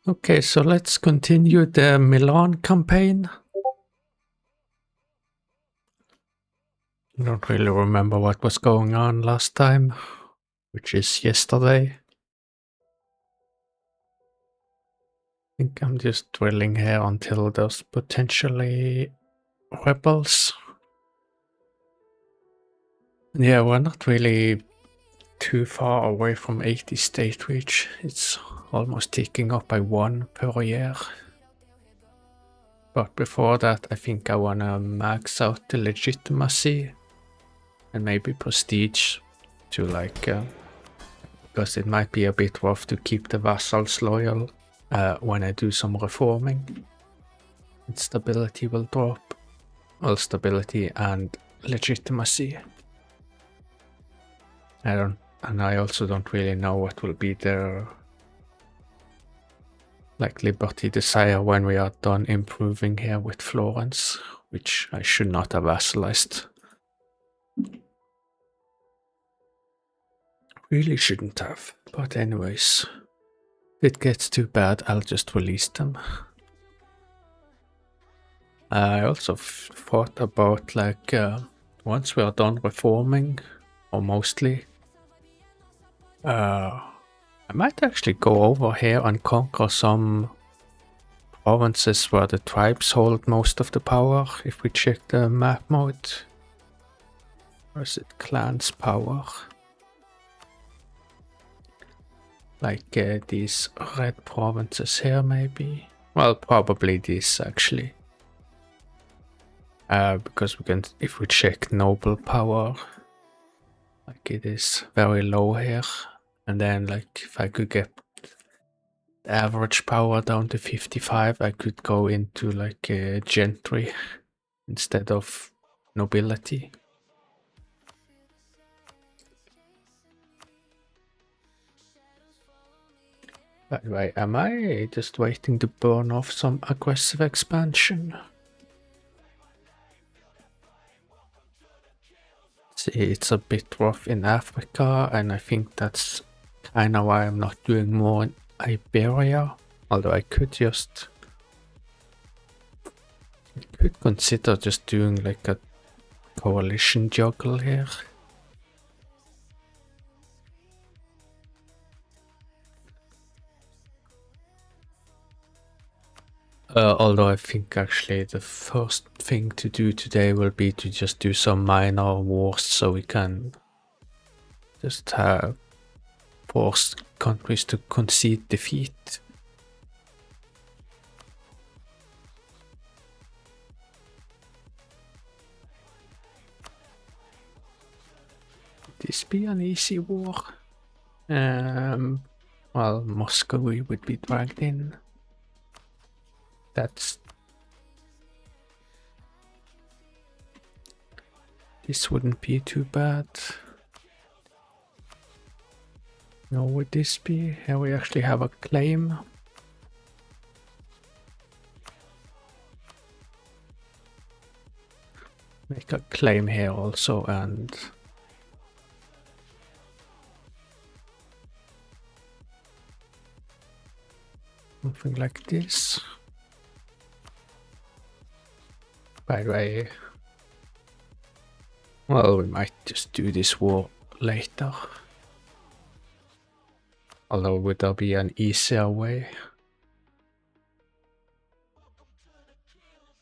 Okay, so let's continue the Milan campaign. I don't really remember what was going on last time, which is yesterday. I think I'm just drilling here until there's potentially rebels. Yeah, we're not really too far away from 80 state reach. It's almost ticking up by 1 per year. But before that, I think I wanna max out the legitimacy and maybe prestige to because it might be a bit rough to keep the vassals loyal when I do some reforming. And stability will drop. Well, stability and legitimacy. I also don't really know what will be their liberty desire when we are done improving here with Florence, which I should not have vassalized. Really shouldn't have, but anyways, if it gets too bad, I'll just release them. I also thought about once we are done reforming, or mostly, I might actually go over here and conquer some provinces where the tribes hold most of the power, if we check the map mode. Or is it clans power? These red provinces here, maybe? Well, probably these actually. Because we can, if we check noble power, it is very low here. And then if I could get the average power down to 55, I could go into a gentry instead of nobility. By the way, am I just waiting to burn off some aggressive expansion? See, it's a bit rough in Africa, and I think that's kind of why I'm not doing more in Iberia. Although I could consider just doing a coalition juggle here. Although I think actually the first thing to do today will be to just do some minor wars so we can just force countries to concede defeat. Would this be an easy war? Well, Moscow would be dragged in. This wouldn't be too bad. No, would this be? Here we actually have a claim. Make a claim here also, and something like this. By the way, well, we might just do this war later. Although, would there be an easier way?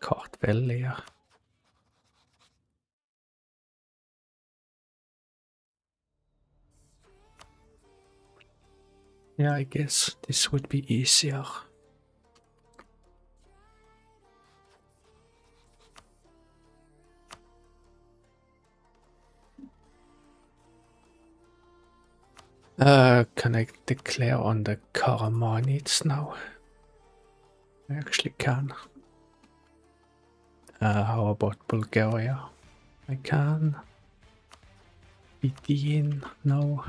Kartvelja. Yeah, I guess this would be easier. Can I declare on the Karamanids now? I actually can. How about Bulgaria? I can. Bidin? No.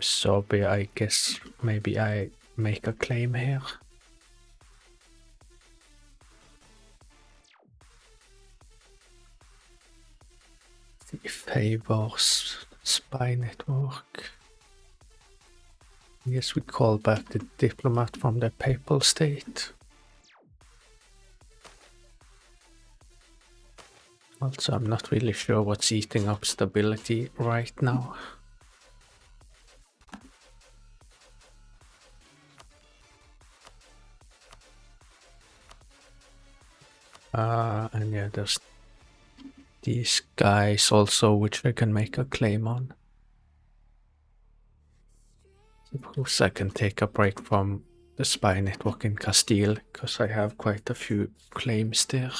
Serbia, I guess maybe I make a claim here. He favors spy network. Yes, we call back the diplomat from the papal state. Also, I'm not really sure what's eating up stability right now. And yeah, there's these guys also, which I can make a claim on. Suppose I can take a break from the spy network in Castile, because I have quite a few claims there.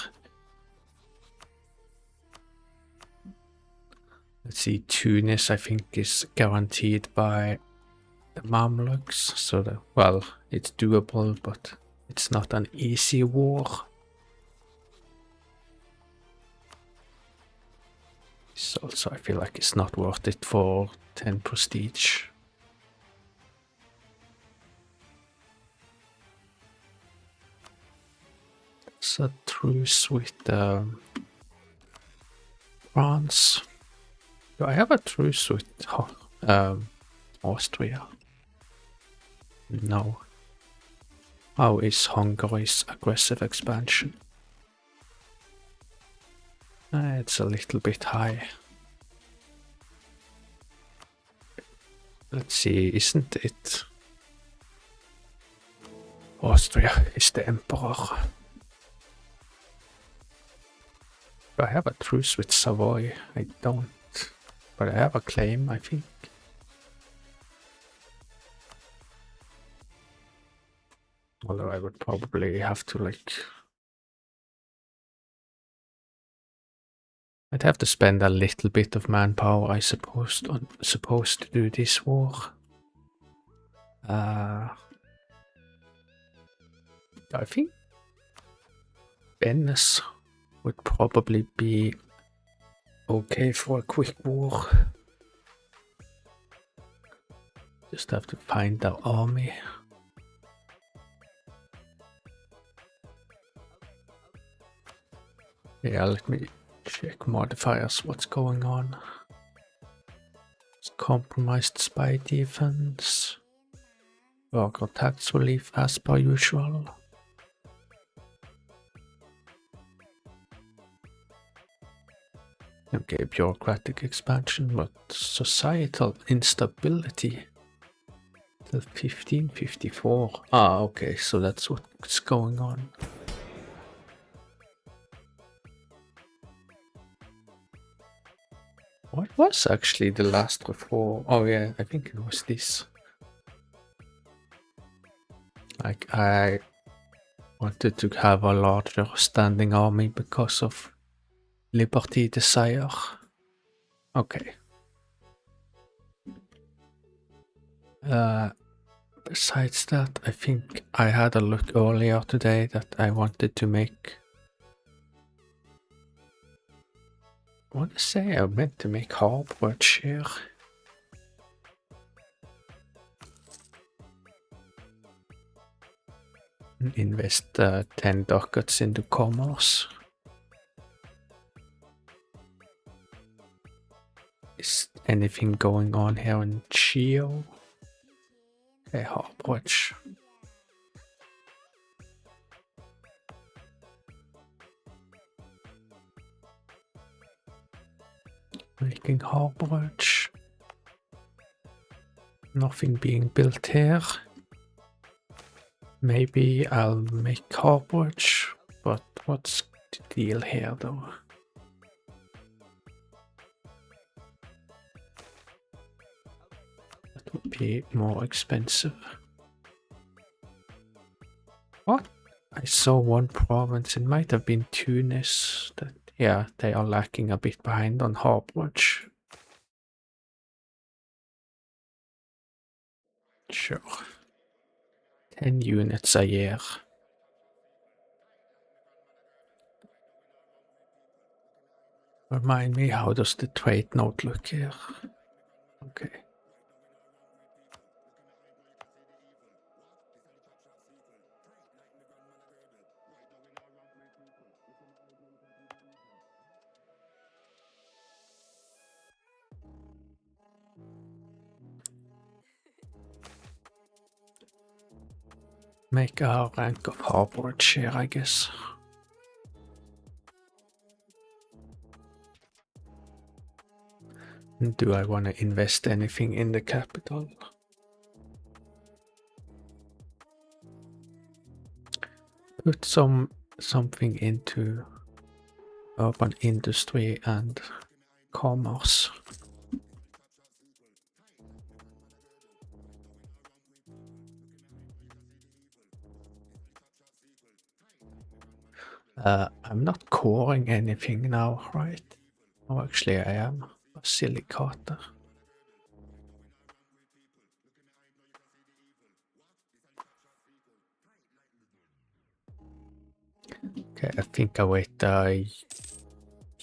Let's see, Tunis I think is guaranteed by the Mamluks, so that, well, it's doable, but it's not an easy war. So also I feel like it's not worth it for 10 prestige. It's a truce with France. Do I have a truce with Austria? No. How is Hungary's aggressive expansion? It's a little bit high. Let's see, isn't it? Austria is the emperor. Do I have a truce with Savoy? I don't. But I have a claim, I think. Although I would probably have to like... I'd have to spend a little bit of manpower, I suppose, supposed to do this war. I think Venice would probably be okay for a quick war. Just have to find the army. Yeah, let me check modifiers, what's going on. It's compromised spy defense. Worker tax relief as per usual. Okay, bureaucratic expansion, but societal instability till 1554. Ah, okay, so that's what's going on. What was actually the last reform? Oh yeah, I think it was this. Like, I wanted to have a larger standing army because of Liberty Desire. Okay. Besides that, I think I had a look earlier today that I wanted to make. I want to say I meant to make Harbridge here. Invest 10 ducats into commerce. Is anything going on here in Chio? Okay, Harbridge. Making Harbridge. Nothing being built here. Maybe I'll make Harbridge, but what's the deal here though? That would be more expensive. What? I saw one province, it might have been Tunis, that, yeah, they are lacking a bit behind on Harbridge. Sure. 10 units a year. Remind me, how does the trade note look here? Okay. make our rank of harborage here, I guess. Do I want to invest anything in the capital? Put something into urban industry and commerce. I'm not coring anything now, right? Oh, actually I am. A silicator. Okay, I think I wait a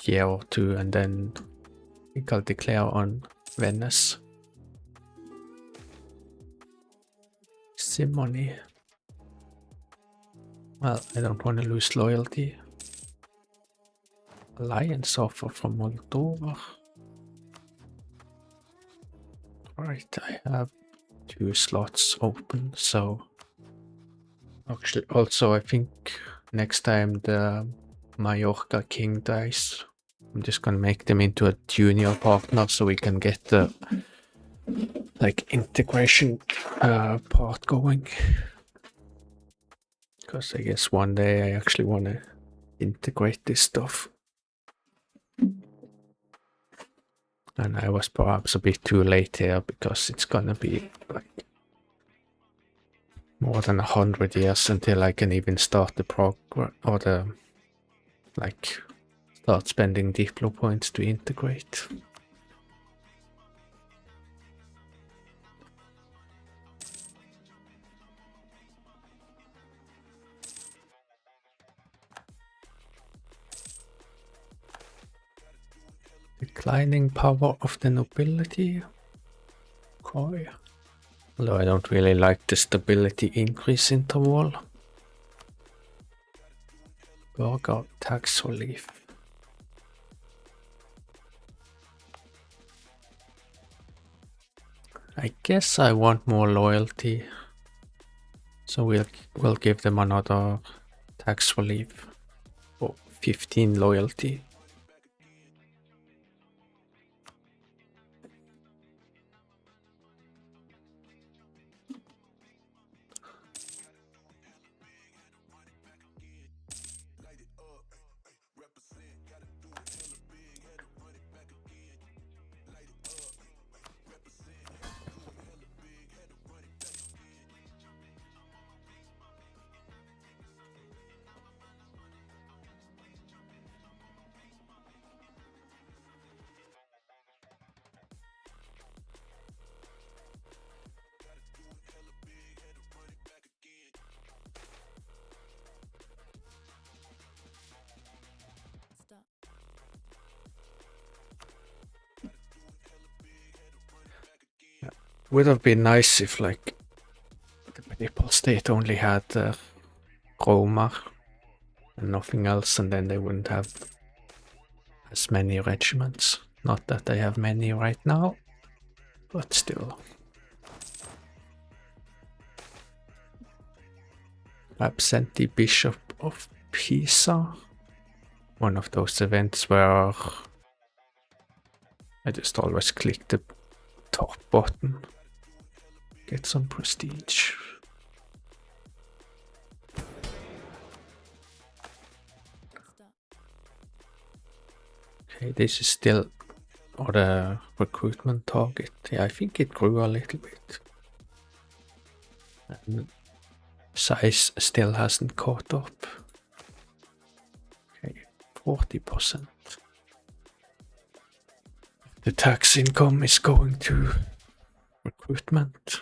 year or two and then I think I'll declare on Venice. Simony. Well, I don't want to lose loyalty. Alliance offer from Moldova. Right, I have 2 slots open, so actually also I think next time the Mallorca king dies, I'm just gonna make them into a junior partner so we can get the like integration part going. Because I guess one day I actually want to integrate this stuff. And I was perhaps a bit too late here because it's gonna be like more than 100 years until I can even start the progress or the like start spending Diplo points to integrate. Declining power of the nobility. Okay. Although I don't really like the stability increase interval. Burger tax relief. I guess I want more loyalty. So we'll give them another tax relief. Oh, 15 loyalty. Would have been nice if like the Papal State only had Roma and nothing else, and then they wouldn't have as many regiments. Not that they have many right now, but still. Absentee Bishop of Pisa. One of those events where I just always click the top button. Get some prestige. Okay, this is still the recruitment target. Yeah, I think it grew a little bit. And size still hasn't caught up. Okay, 40%. The tax income is going to recruitment.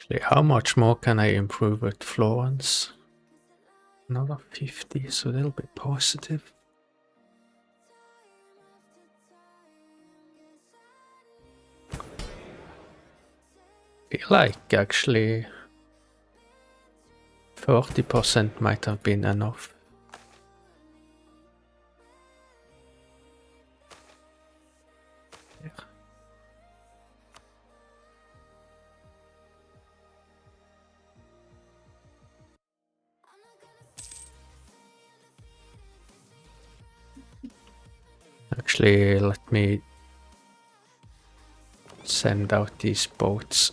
Actually, how much more can I improve at Florence? Another 50, so they'll be positive. feel like actually 40% might have been enough. Yeah. Actually, let me send out these boats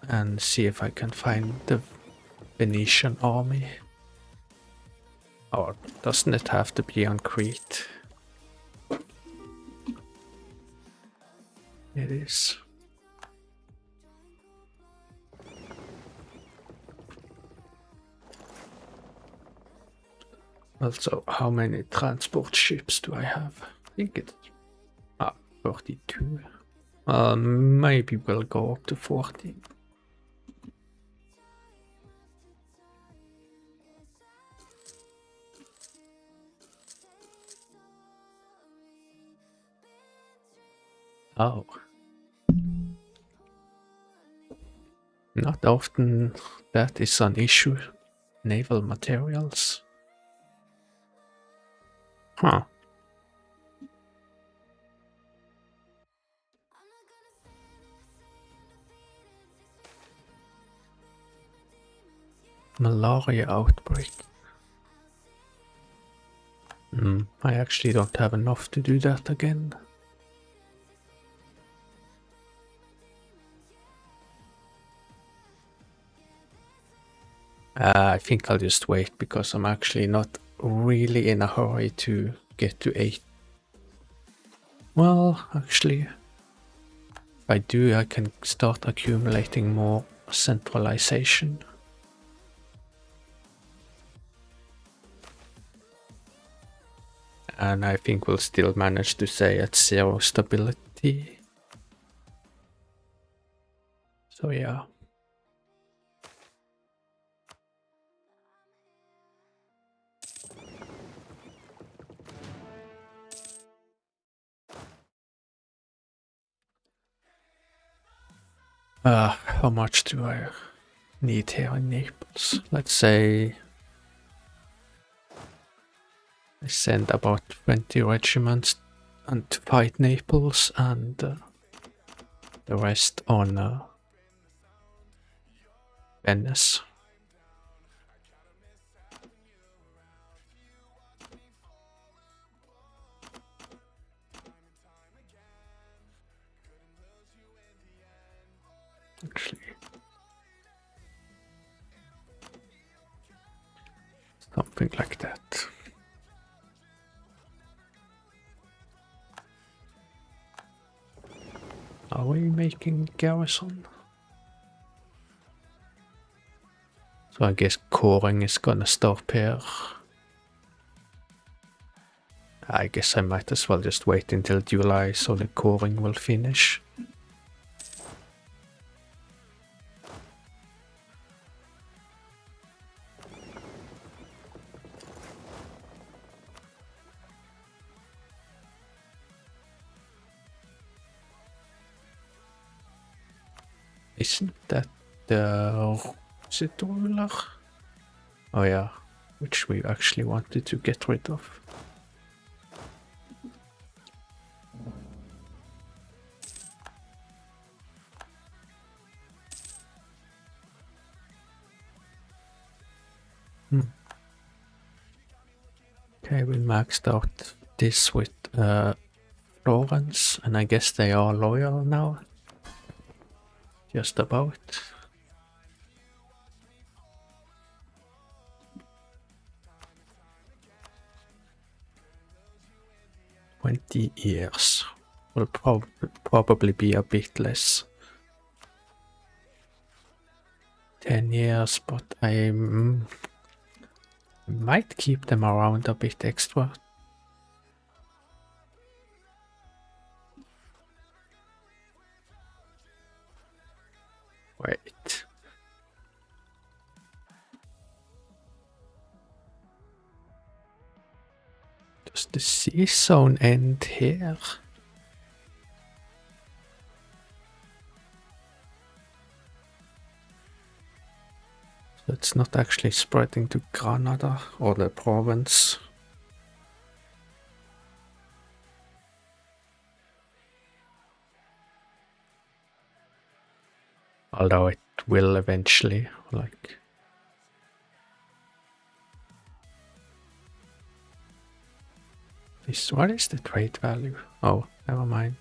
and see if I can find the Venetian army. Or doesn't it have to be on Crete? It is. Also, how many transport ships do I have? I think it's 42. Maybe we'll go up to 40. Oh. Not often that is an issue. Naval materials. Huh. Malaria outbreak. I actually don't have enough to do that again. I think I'll just wait because I'm actually not really in a hurry to get to 8. Well, actually, if I do, I can start accumulating more centralization. And I think we'll still manage to stay at 0 stability. So yeah. How much do I need here in Naples? Let's say I send about 20 regiments and to fight Naples, and the rest on Venice. Actually, something like that. Are we making garrison? So I guess coring is gonna stop here. I guess I might as well just wait until July so the coring will finish. Isn't that the ruler? Oh yeah, which we actually wanted to get rid of. Okay, we maxed out this with Florence, and I guess they are loyal now. Just about. "20 years. Will probably be a bit less. 10 years, but I might keep them around a bit extra. Wait. Does the sea zone end here? It's not actually spreading to Granada or the province. Although it will eventually, like... What is the trade value? Oh, never mind.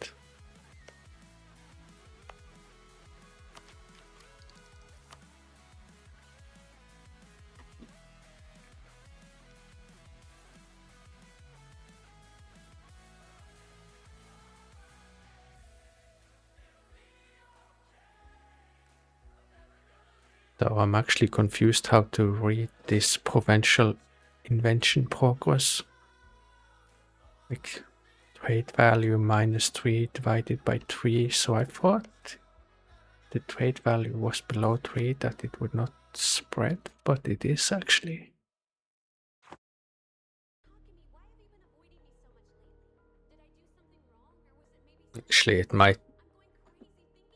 So I'm actually confused how to read this provincial invention progress. Like trade value -3 divided by 3, so I thought the trade value was below 3, that it would not spread, but it is actually. Actually, it might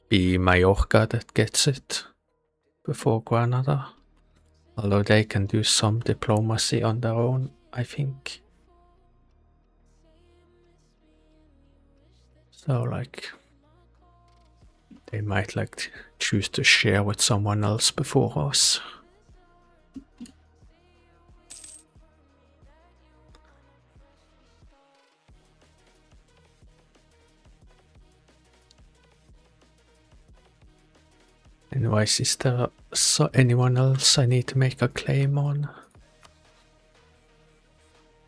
be Mallorca that gets it before Granada. Although they can do some diplomacy on their own, I think. So, like, they might, like, choose to share with someone else before us. Anyways, is there anyone else I need to make a claim on?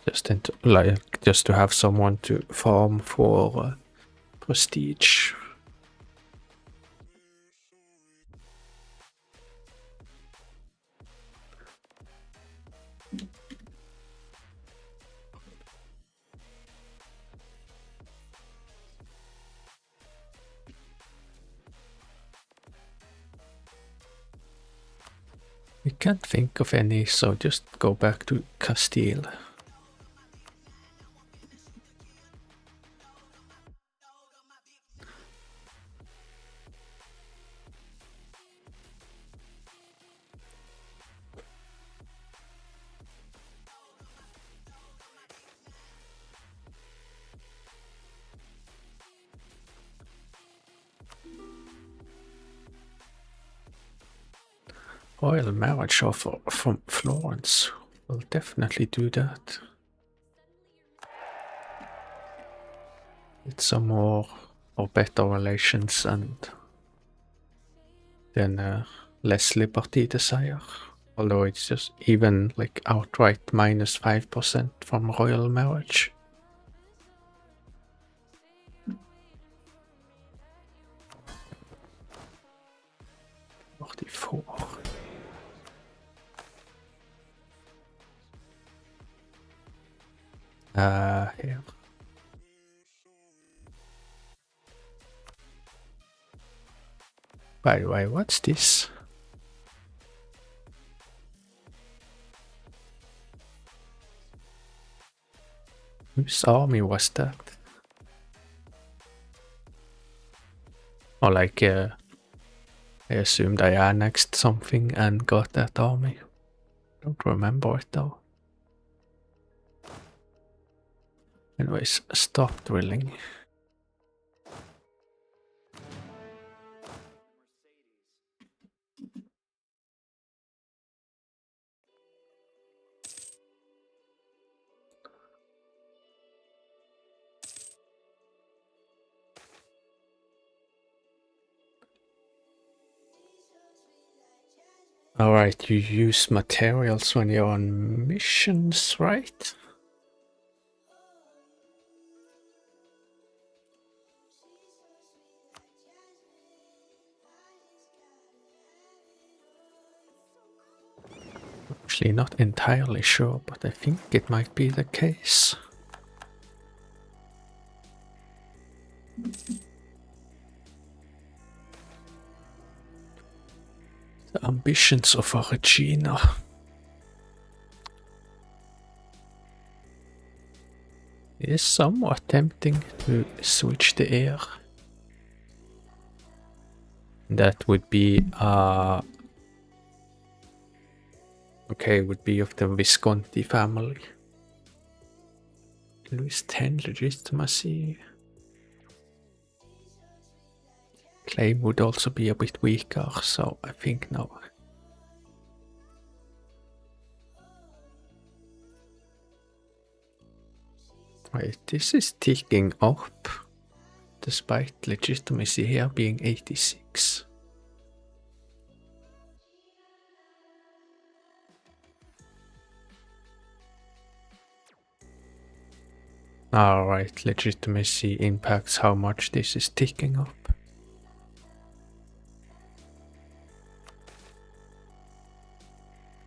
Just to have someone to farm for prestige. We can't think of any, so just go back to Castile. Royal marriage offer from Florence. We'll definitely do that. It's some more or better relations and then less liberty desire. Although it's just even like outright -5% from royal marriage. 44. Here. By the way, what's this? Whose army was that? Or like, I assumed I annexed something and got that army. Don't remember it though. Anyways, stop drilling. Alright, you use materials when you're on missions, right? Actually not entirely sure, but I think it might be the case. The ambitions of a Regina. It is somewhat tempting to switch the air. That would be Okay, would be of the Visconti family. Louis X legitimacy. Claim would also be a bit weaker, so I think no. Wait, this is ticking up, despite legitimacy here being 86. Alright, legitimacy impacts how much this is ticking up.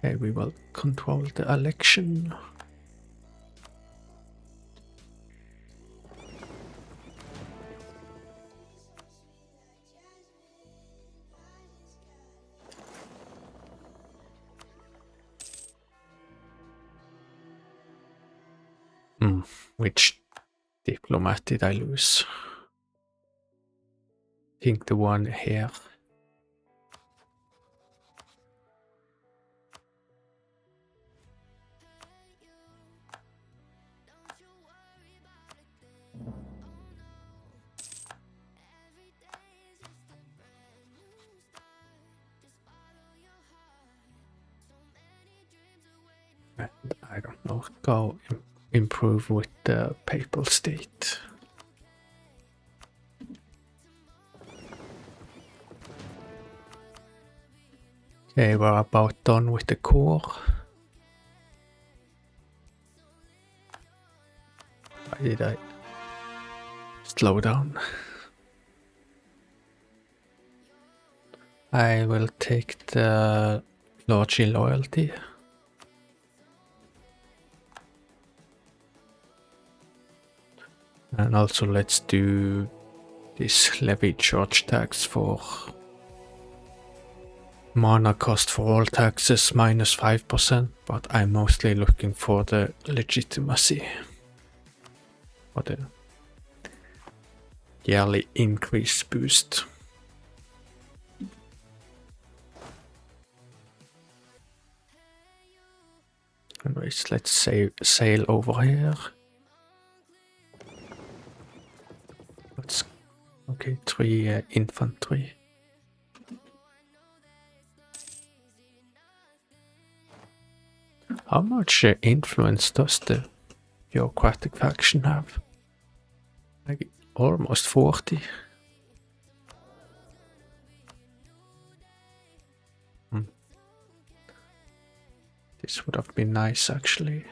Okay, we will control the election. Which diplomat did I lose? I think the one here. And I don't know, go improve with the papal state. Okay, we're about done with the core. Why did I slow down? I will take the clergy loyalty. And also let's do this levy church tax for mana cost for all taxes minus 5%, but I'm mostly looking for the legitimacy. For the yearly increase boost. Anyways, let's sail over here. Okay, 3 infantry. How much influence does the bureaucratic faction have? Like almost 40. This would have been nice actually.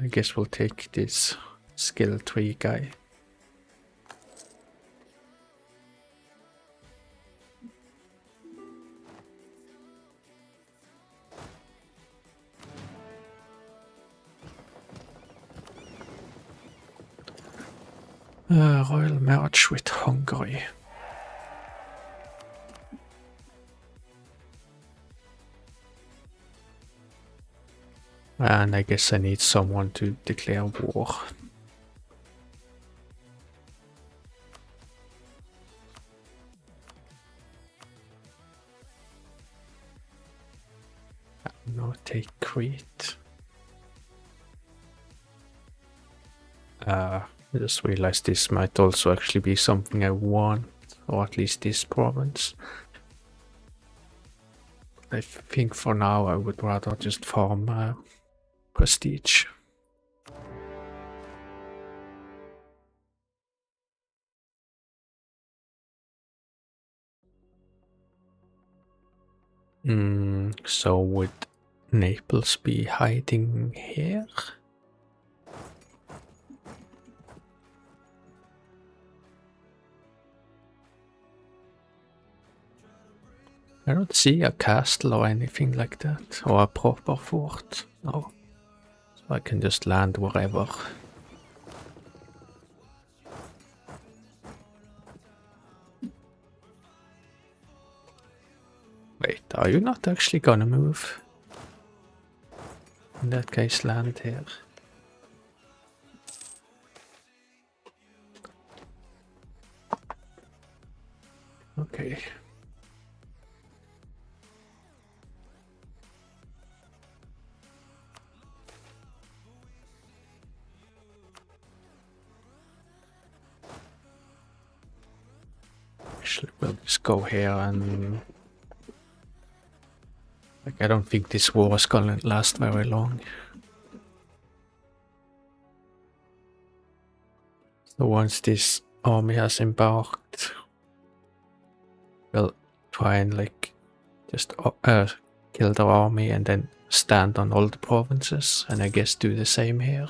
I guess we'll take this skill 3 guy. Royal march with Hungary. And I guess I need someone to declare war. No, take Crete. I just realized this might also actually be something I want, or at least this province. I think for now I would rather just farm prestige. So would Naples be hiding here? I don't see a castle or anything like that, or a proper fort, no. So I can just land wherever. Wait, are you not actually gonna move? In that case, land here. Okay. Actually, we'll just go here and... Like, I don't think this war is gonna last very long. So once this army has embarked, we'll try and like just kill the army and then stand on all the provinces, and I guess do the same here.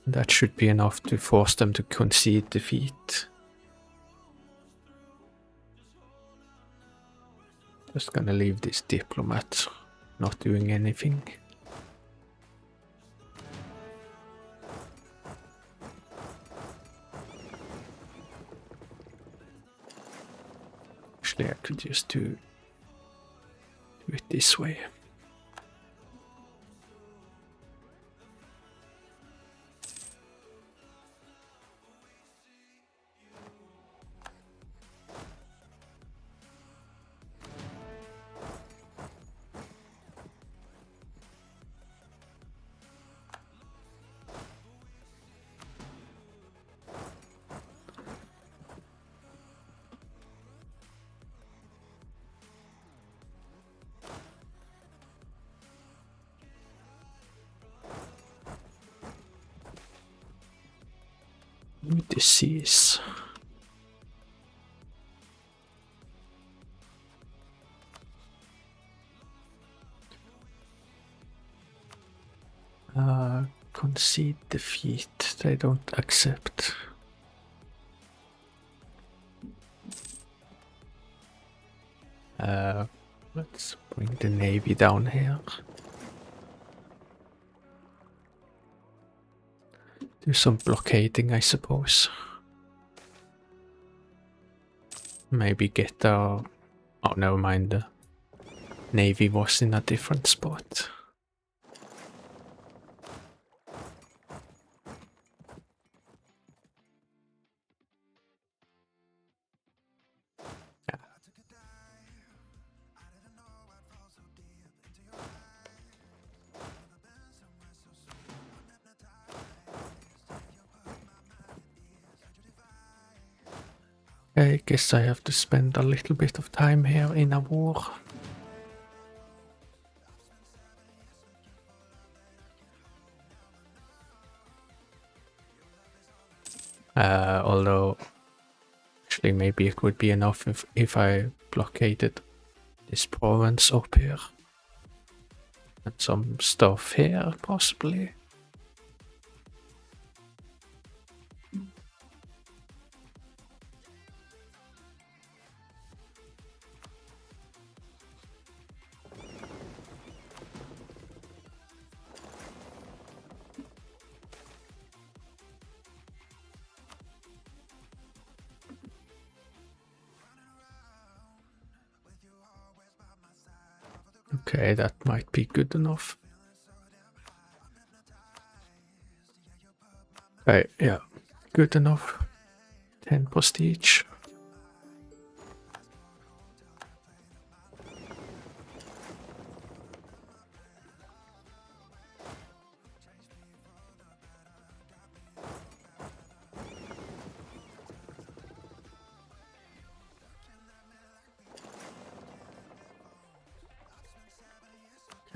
That should be enough to force them to concede defeat. Just gonna leave this diplomat not doing anything. Actually, I could just do it this way. Disease. Concede defeat. They don't accept. Let's bring the navy down here. Do some blockading, I suppose. Maybe get the... Oh, never mind. The navy was in a different spot. I guess I have to spend a little bit of time here in a war. Although, actually maybe it would be enough if I blockaded this province up here. And some stuff here, possibly. Okay, that might be good enough. Okay, yeah, good enough. 10 prestige.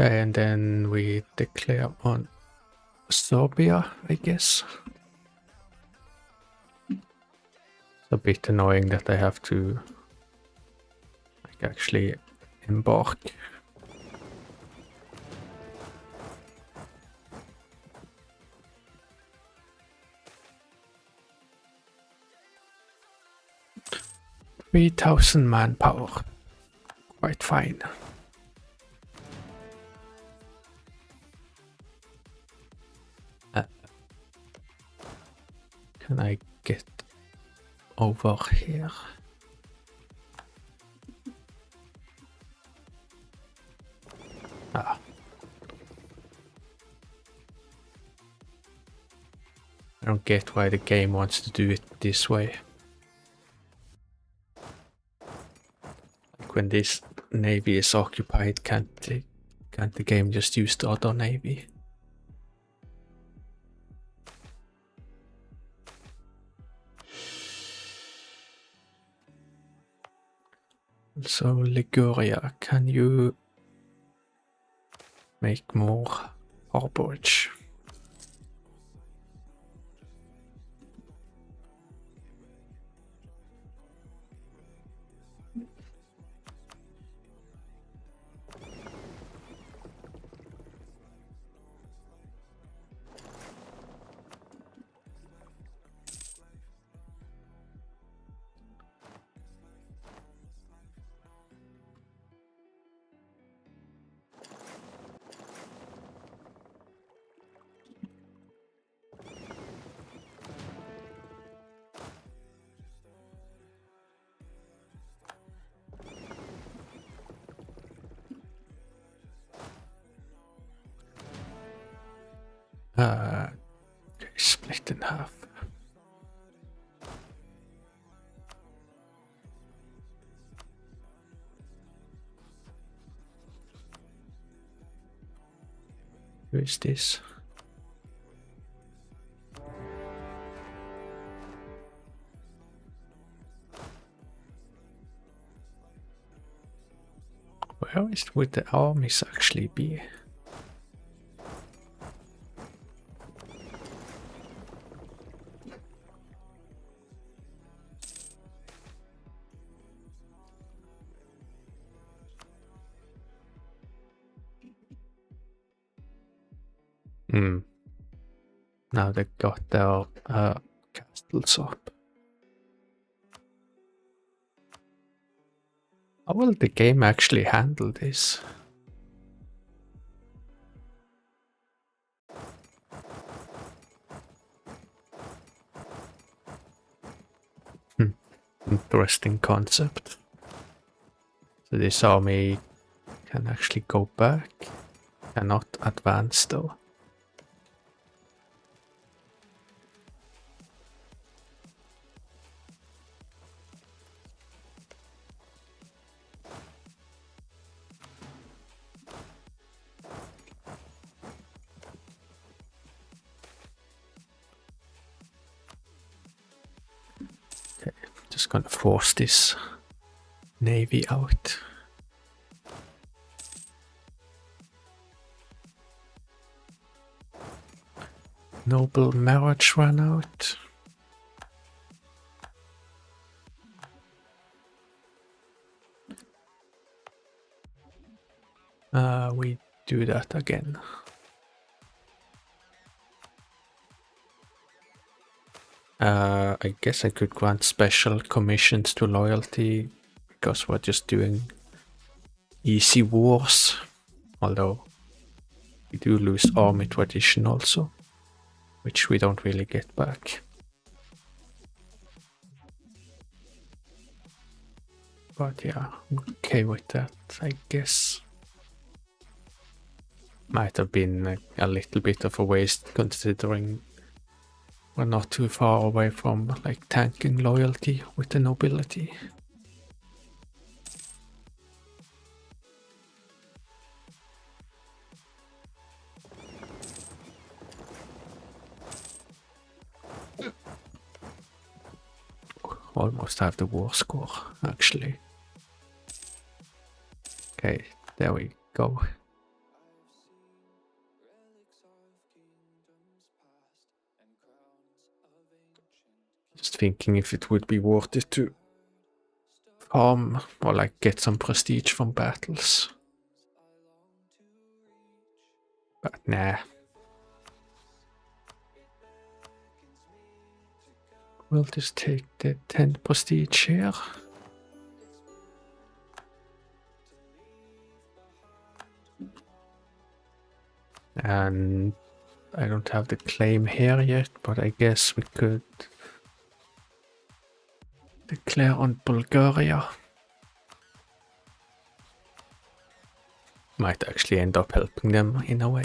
Okay, and then we declare on Serbia, I guess. It's a bit annoying that I have to like actually embark. $3,000 manpower. Quite fine. Can I get over here? Ah. I don't get why the game wants to do it this way. Like when this navy is occupied, can't the game just use the other navy? So Liguria, can you make more harborage? Okay, split in half. Who is this? Where would the armies actually be? Hmm. Now they got their castles up. How will the game actually handle this? Interesting concept. So this army can actually go back, cannot advance though. Okay, just gonna force this navy out. Noble marriage ran out. We do that again. I guess I could grant special commissions to loyalty because we're just doing easy wars. Although we do lose army tradition also, which we don't really get back. But yeah, I'm okay with that, I guess. Might have been a little bit of a waste considering we're not too far away from like tanking loyalty with the nobility. Almost have the war score, actually. Okay, there we go. Just thinking if it would be worth it to farm or like get some prestige from battles. But nah. We'll just take the 10 prestige here. And I don't have the claim here yet, but I guess we could declare on Bulgaria. Might actually end up helping them in a way.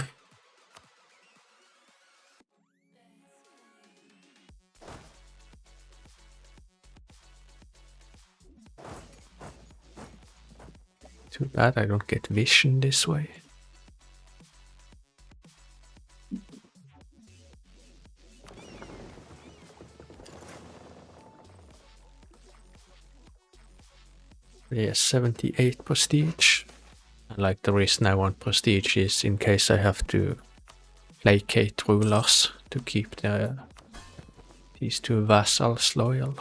Too bad I don't get vision this way. Yeah, 78 prestige. And like the reason I want prestige is in case I have to placate rulers to keep these two vassals loyal.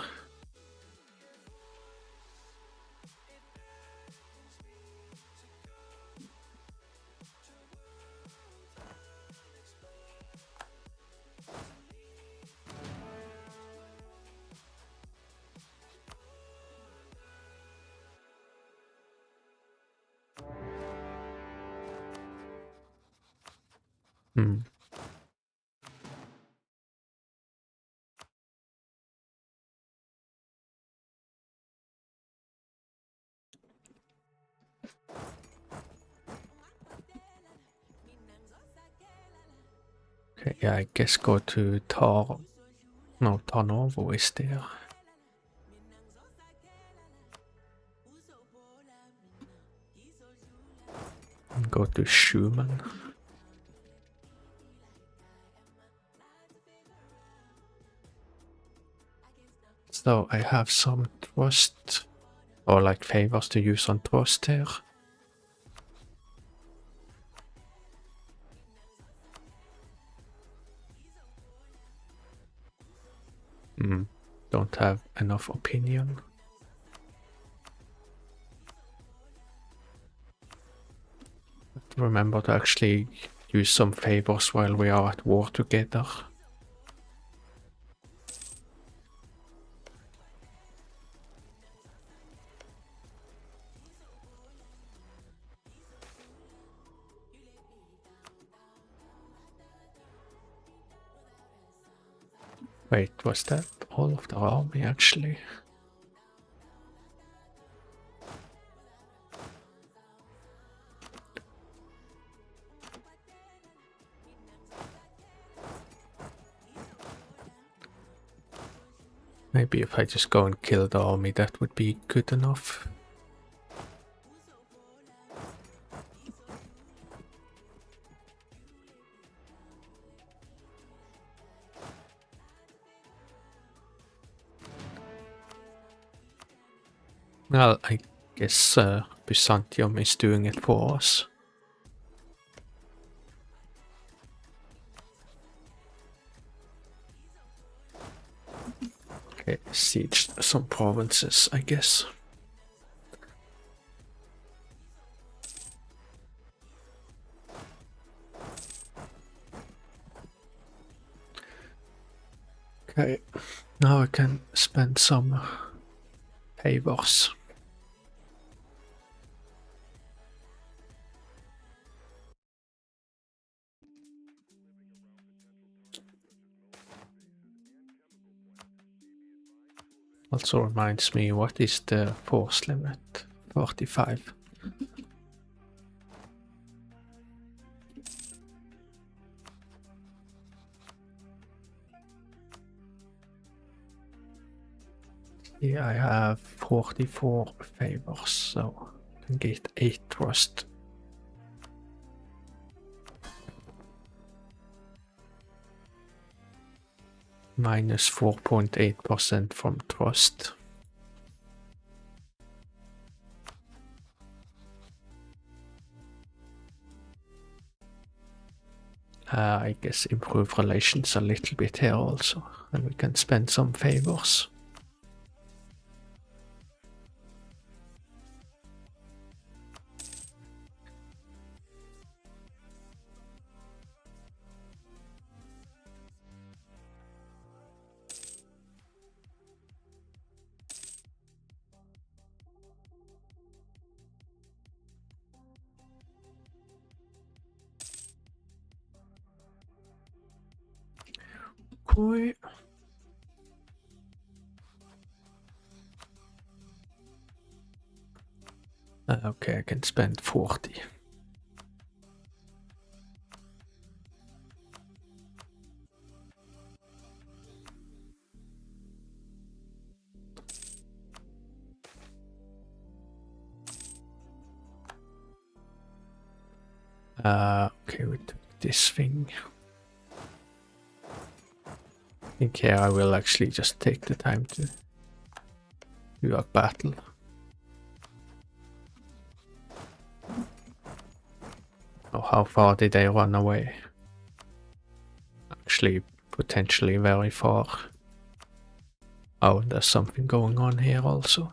Hmm. Okay, yeah, I guess go to Tar. No, Tarnovo is there. And go to Schumann. So I have some trust or like favors to use on trust here. Don't have enough opinion. But remember to actually use some favors while we are at war together. Wait, was that all of the army actually? Maybe if I just go and kill the army, that would be good enough. Well, I guess Byzantium is doing it for us. Okay, siege some provinces, I guess. Okay, now I can spend some favors. Also reminds me, what is the force limit? 45. Yeah, I have 44 favors, so I can get 8 trust. Minus 4.8% from trust. I guess improve relations a little bit here also, and we can spend some favors. Cool. Okay, I can spend 40. Okay, we took this thing. I think here I will actually just take the time to do a battle. how far did they run away? Actually, potentially very far. Oh, there's something going on here also.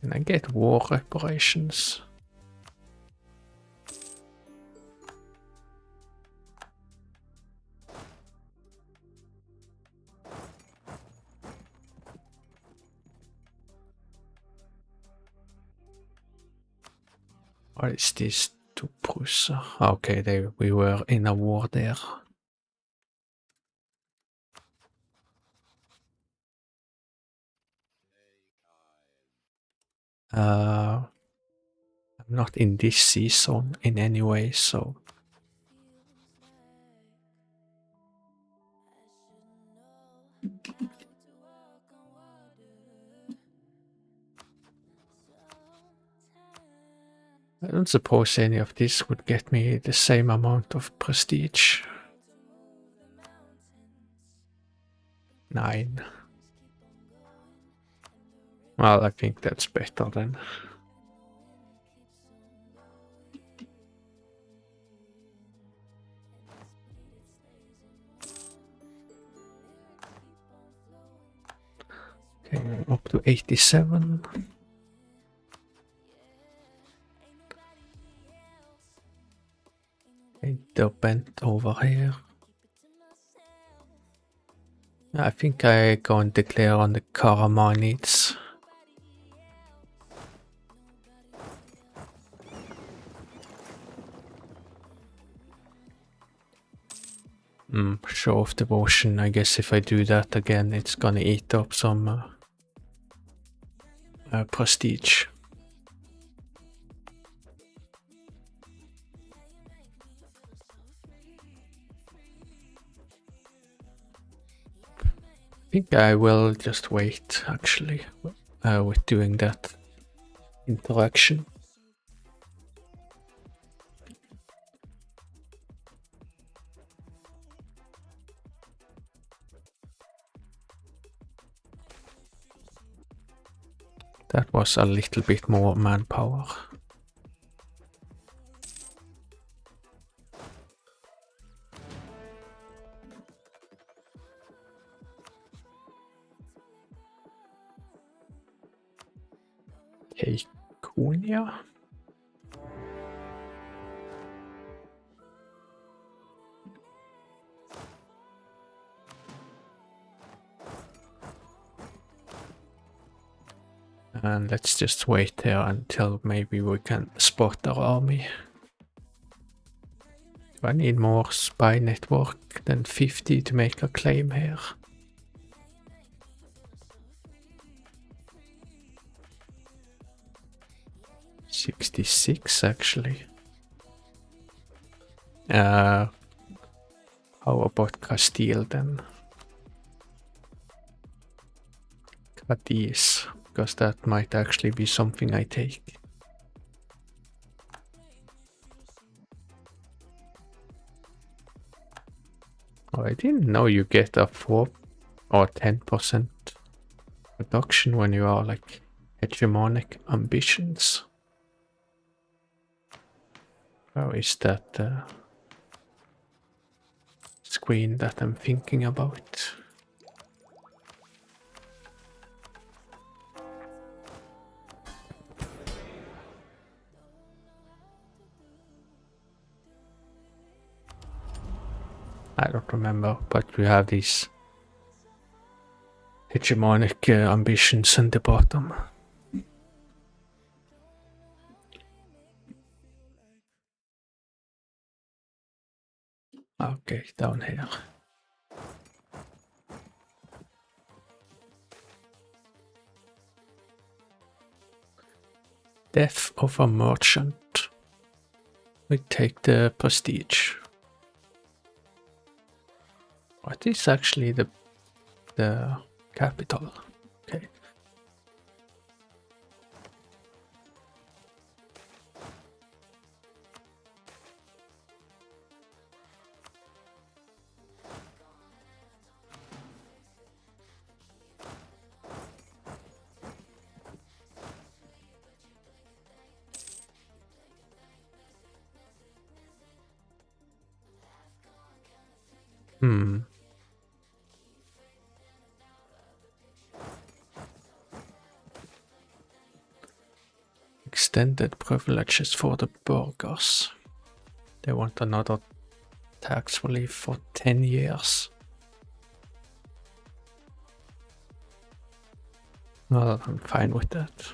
Can I get war reparations? What is this to Prussia? Okay, we were in a war there. I'm not in this sea zone in any way, so I don't suppose any of this would get me the same amount of prestige. 9. Well, I think that's better then. Okay, up to 87. Okay, they're bent over here. I think I go and declare on the Karamanids. Show of devotion. I guess if I do that again, it's gonna eat up some prestige. I think I will just wait actually with doing that interaction. That was a little bit more manpower. Okay, Konya. And let's just wait there until maybe we can spot our army. Do I need more spy network than 50 to make a claim here? $66 actually. How about Castile then? Cadiz, because that might actually be something I take. Oh, I didn't know you get a 4 or 10% reduction when you are like hegemonic ambitions. How is that screen that I'm thinking about? I don't remember, but we have these hegemonic ambitions in the bottom. Okay, down here. Death of a merchant. We take the prestige. What is actually the capital? Okay. Extended privileges for the burghers. They want another tax relief for 10 years. Well, I'm fine with that.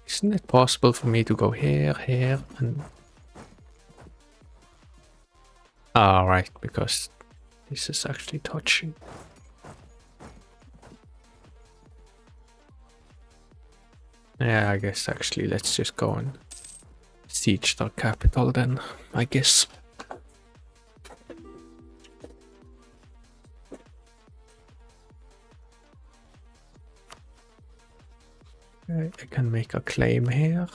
Isn't it possible for me to go here, here, and... Ah, right, because this is actually touching. Yeah, I guess actually let's just go and siege their capital then, I guess. I can make a claim here.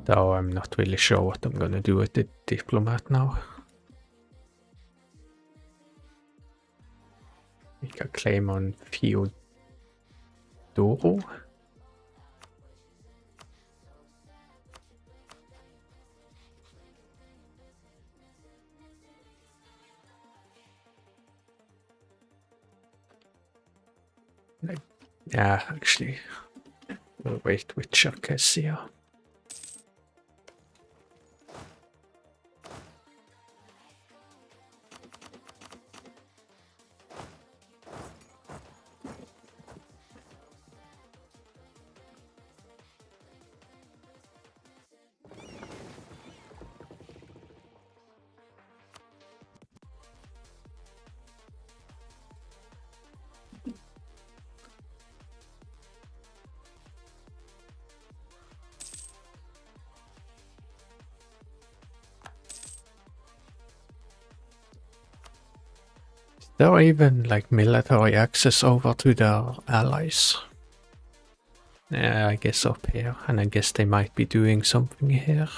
Though I'm not really sure what I'm gonna do with the diplomat now. Make a claim on Fiodoro. Yeah, actually, we'll wait with Cherkessia. There are even like military access over to their allies. Yeah, I guess up here, and I guess they might be doing something here.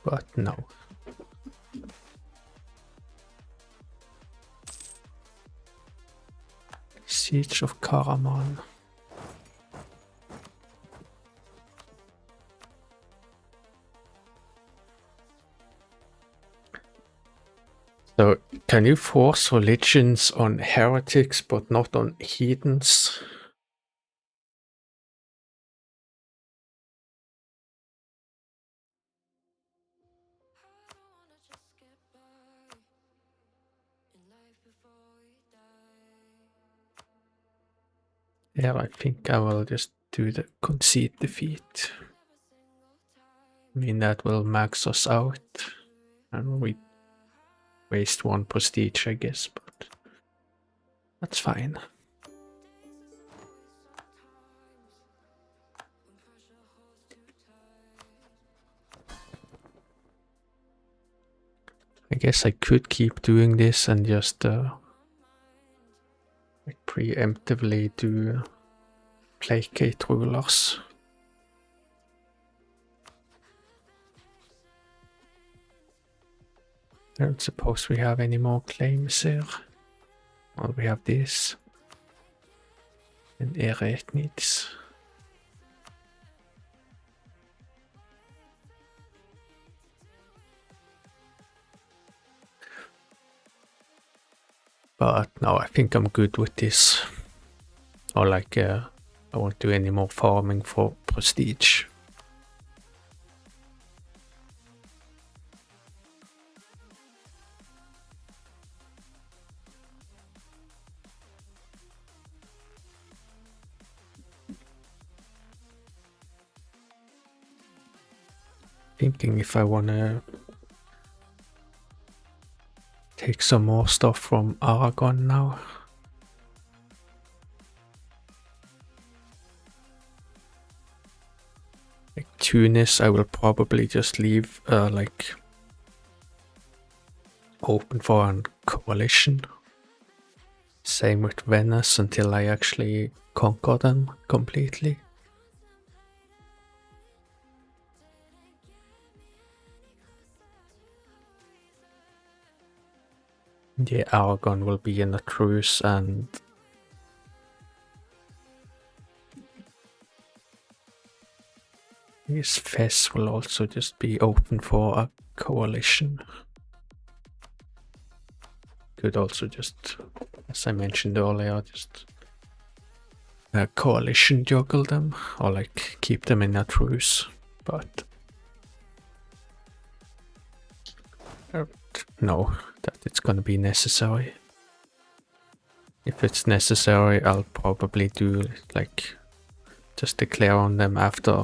But no. Siege of Karaman. So, can you force religions on heretics but not on heathens? Yeah, I think I will just do the concede defeat. I mean, that will max us out. And we waste 1 prestige, I guess, but that's fine. I guess I could keep doing this and just like preemptively do placate rulers. I don't suppose we have any more claims here. Well, we have this. And Eretnitz. But no, I think I'm good with this. Or like, I won't do any more farming for prestige. Thinking if I wanna take some more stuff from Aragon now. Like Tunis, I will probably just leave like open for a coalition. Same with Venice until I actually conquer them completely. the Aragon will be in a truce, and this Fez will also just be open for a coalition. Could also just, as I mentioned earlier, just a coalition juggle them, or like keep them in a truce, but no, that it's gonna be necessary. If it's necessary, I'll probably do like just declare on them after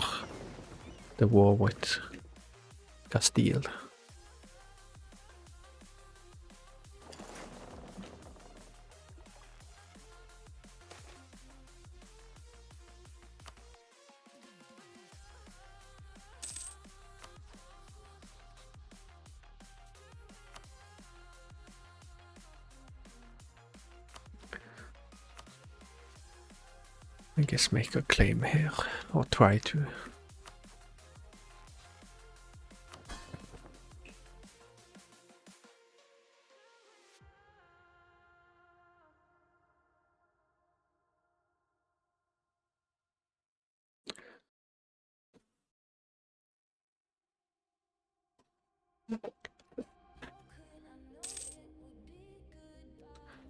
the war with Castile. I guess make a claim here, or try to.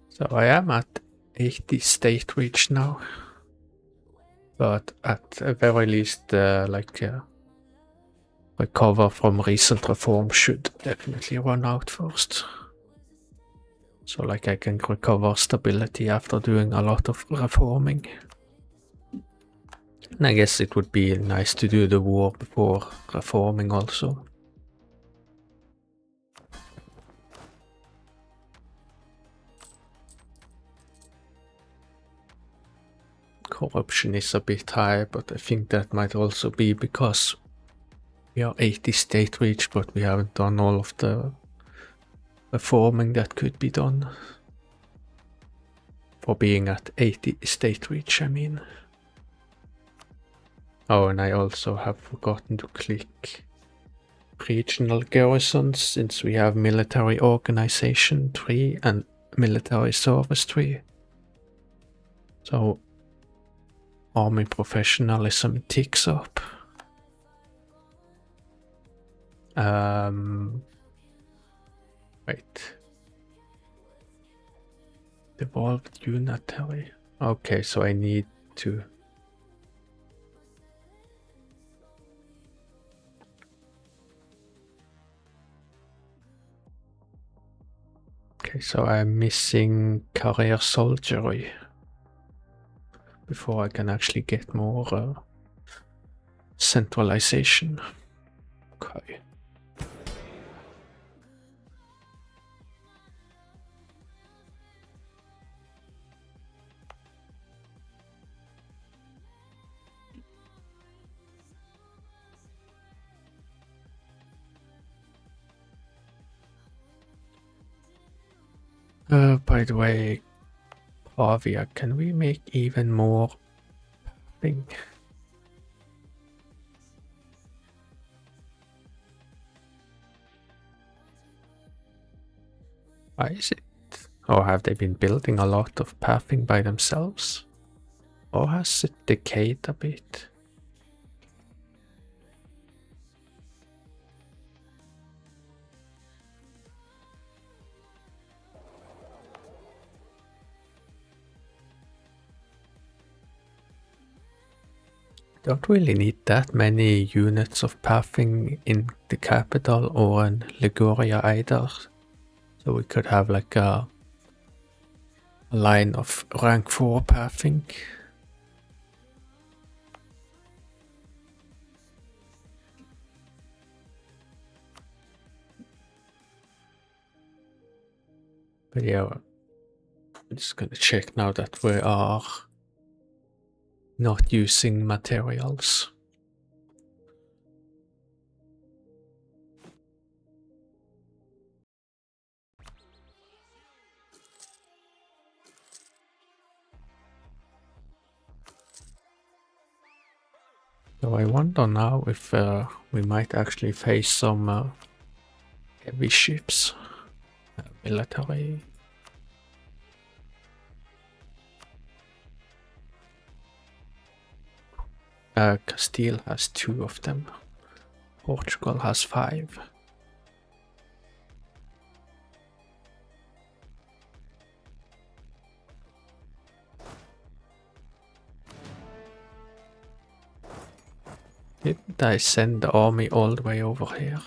So I am at 80 state reach now, but at the very least, recover from recent reform should definitely run out first. So like I can recover stability after doing a lot of reforming. And I guess it would be nice to do the war before reforming also. Corruption is a bit high, but I think that might also be because we are 80 state reach, but we haven't done all of the reforming that could be done. For being at 80 state reach, I mean. Oh, and I also have forgotten to click regional garrisons, since we have military organization 3 and military service 3. So army professionalism ticks up. Wait. Devolved unitary. Okay, so I need to. Okay, so I'm missing career soldiery before I can actually get more centralization. Okay. By the way, Pavia, can we make even more thing? Why is it? Or have they been building a lot of pathing by themselves? Or has it decayed a bit? Don't really need that many units of pathing in the capital or in Liguria either. So we could have like a line of rank 4 pathing. But yeah, I'm just gonna check now that we are not using materials. So I wonder now if we might actually face some heavy ships, military. Castile has 2 of them. Portugal has 5. Didn't I send the army all the way over here?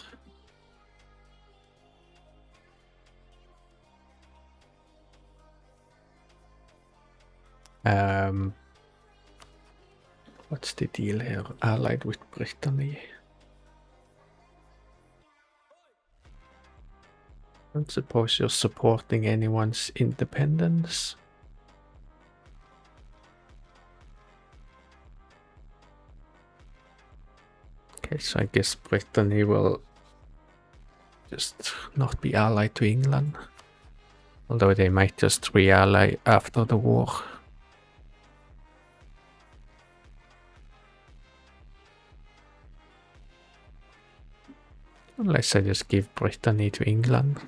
What's the deal here? Allied with Brittany. I don't suppose you're supporting anyone's independence. Okay, so I guess Brittany will just not be allied to England. Although they might just re-ally after the war. Unless I just give Brittany to England.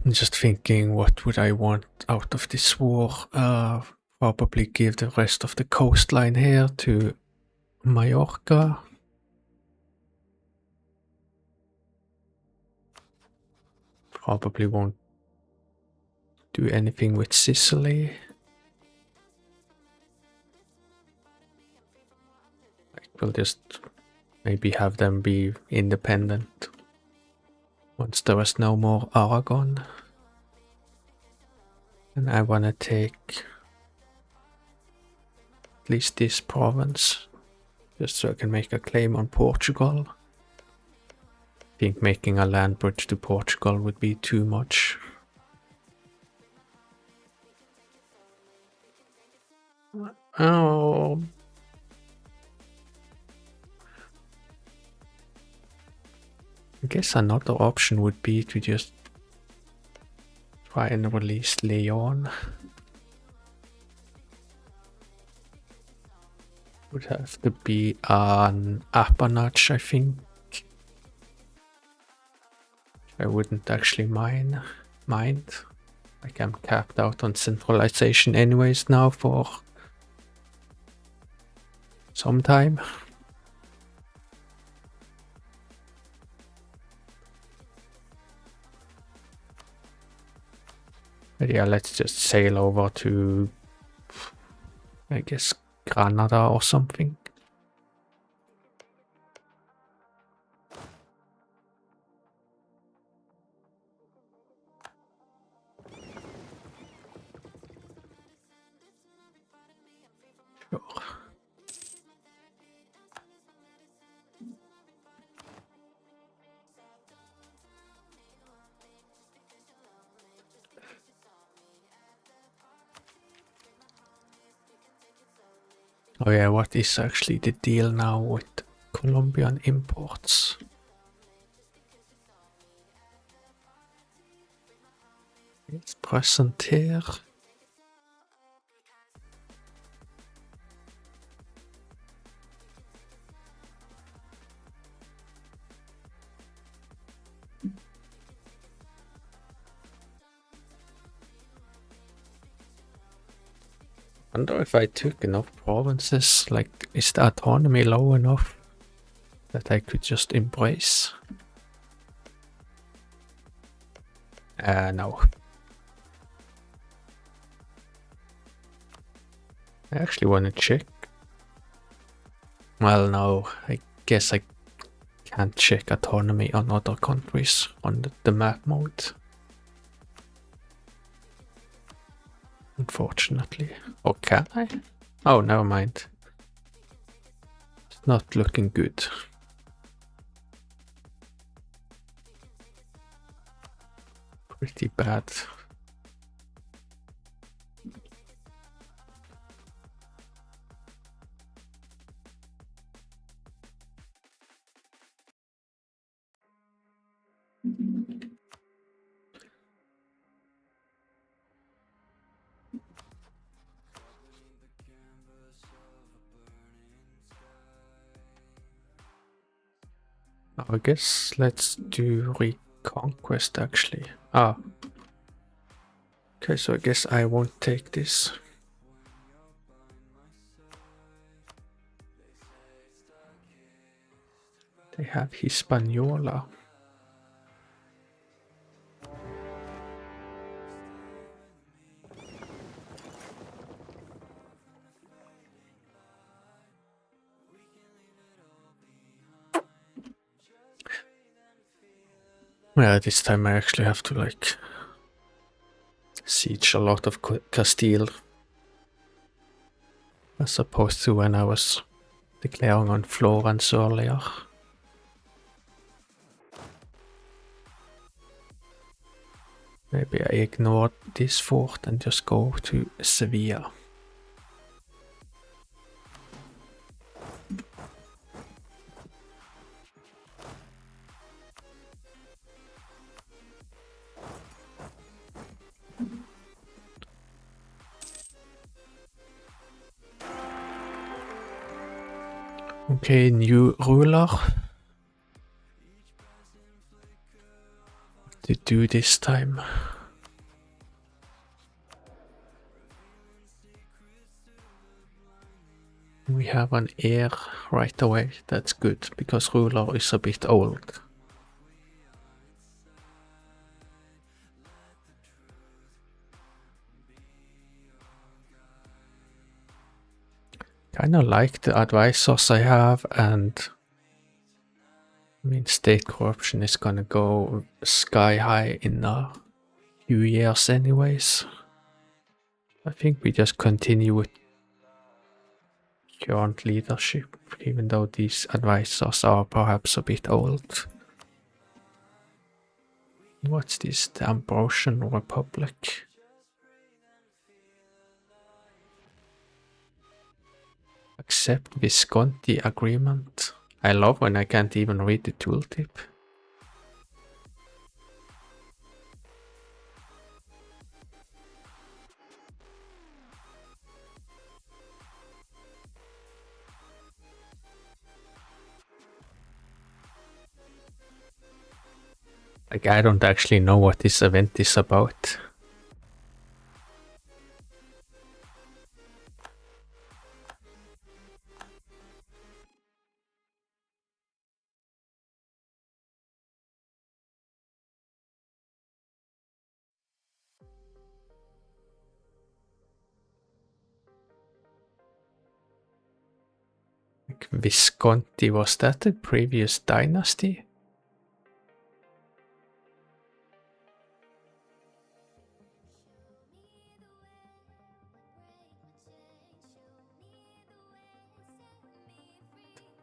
I'm just thinking, what would I want out of this war? Probably give the rest of the coastline here to Mallorca. Probably won't do anything with Sicily. We'll just maybe have them be independent once there is no more Aragon. And I want to take at least this province, just so I can make a claim on Portugal. I think making a land bridge to Portugal would be too much. Oh. I guess another option would be to just try and release Leon. Would have to be an appanage, I think. I wouldn't actually mind. Like, I'm capped out on centralization anyways now for some time. But yeah, let's just sail over to, I guess, Granada or something. Sure. Oh yeah, what is actually the deal now with Colombian imports? It's present here. I wonder if I took enough provinces, like, is the autonomy low enough that I could just embrace? No. I actually want to check. Well, no, I guess I can't check autonomy on other countries on the map mode. Unfortunately. Or can I? Oh, never mind. It's not looking good. Pretty bad. I guess let's do reconquest actually. Ah. Okay, so I guess I won't take this. They have Hispaniola. Yeah, this time I actually have to like siege a lot of Castile, as opposed to when I was declaring on Florence earlier. Maybe I ignore this fort and just go to Sevilla. Okay, new ruler. What to do this time? We have an heir right away. That's good, because ruler is a bit old. Kinda like the advisors I have, and I mean state corruption is gonna go sky high in a few years anyways. I think we just continue with current leadership, even though these advisors are perhaps a bit old. What's this? The Ambrosian Republic. Accept Visconti agreement. I love when I can't even read the tooltip. Like, I don't actually know what this event is about. Like, Visconti, was that the previous dynasty?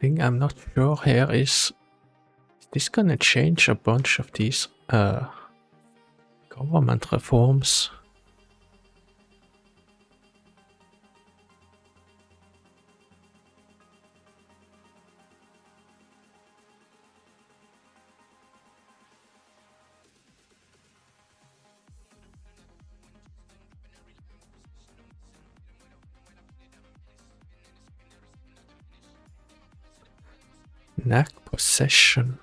Thing I'm not sure here is this gonna change a bunch of these government reforms? Knack possession.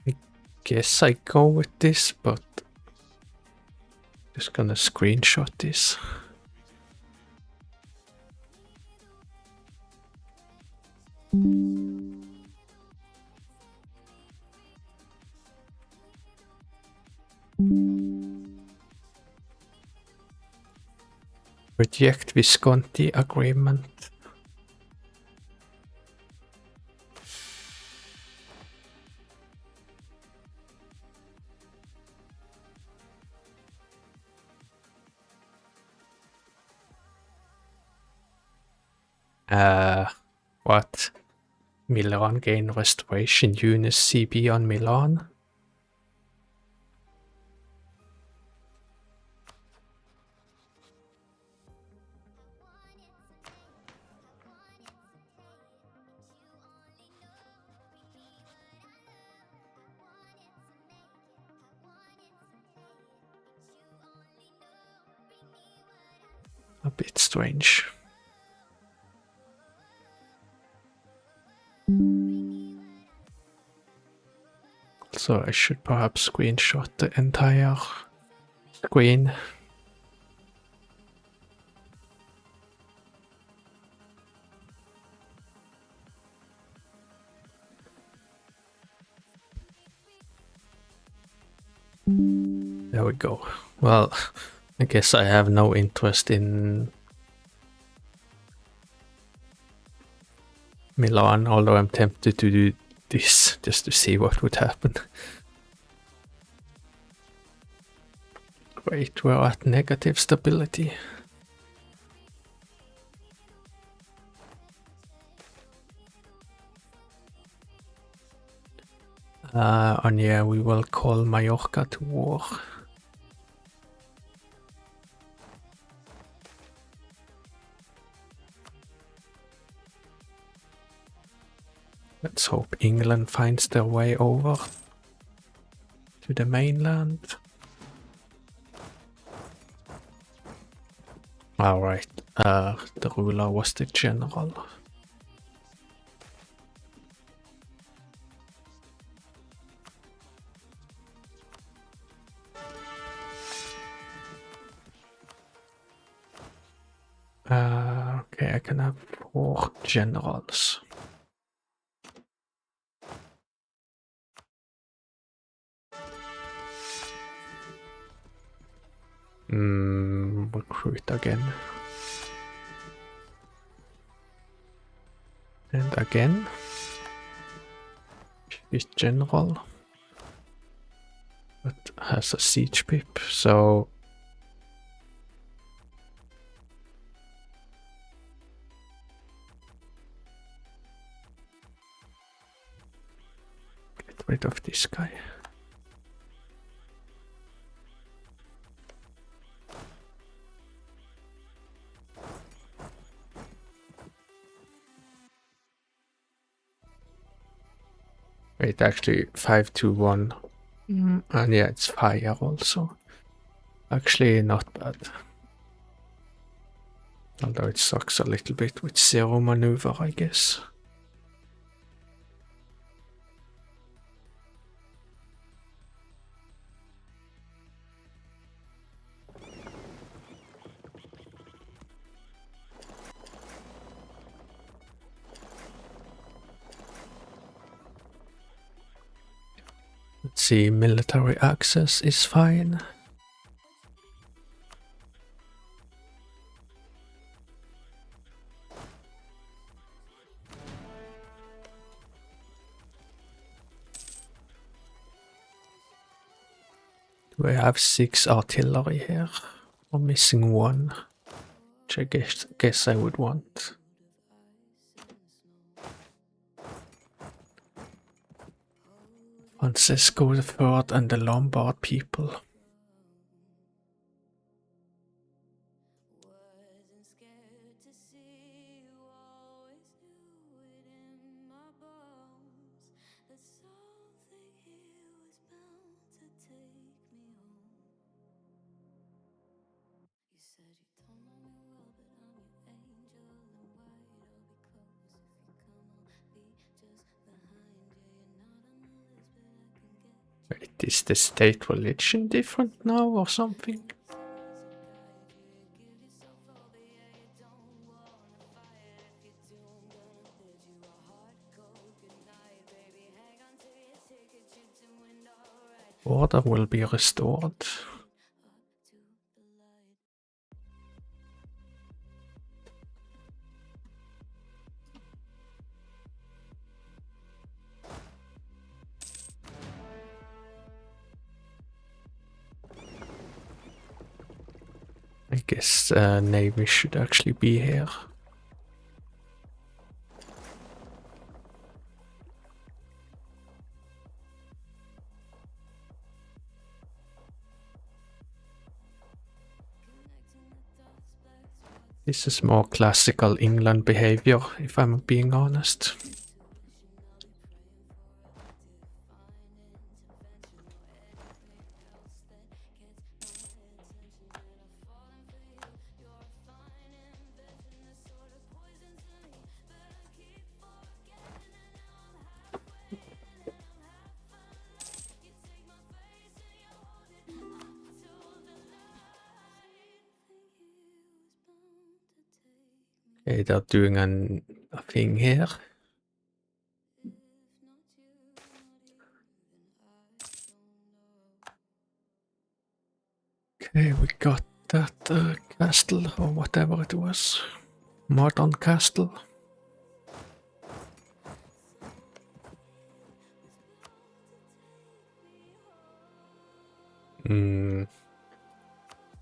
I guess I go with this, but just gonna screenshot this. Reject Visconti agreement. What? Milan gain restoration units CB on Milan? A bit strange. So I should perhaps screenshot the entire screen. There we go. Well, I guess I have no interest in Milan, although I'm tempted to do this just to see what would happen. Great, we're at negative stability. And yeah, we will call Mallorca to war. Let's hope England finds their way over to the mainland. Alright, the ruler was the general. Okay, I can have 4 generals. Recruit again. And again. This general. But has a siege pip, so... Get rid of this guy. Wait, actually 5-2-1. And yeah, it's fire also. Actually not bad. Although it sucks a little bit with 0 maneuver, I guess. Let's see, military access is fine. Do I have 6 artillery here? I'm missing 1, which I guess I would want. Francesco III and the Lombard people. Wait, is the state religion different now or something? Order will be restored. I guess Navy should actually be here. This is more classical England behavior, if I'm being honest. Okay, they're doing a thing here. Okay, we got that castle or whatever it was. Modern castle.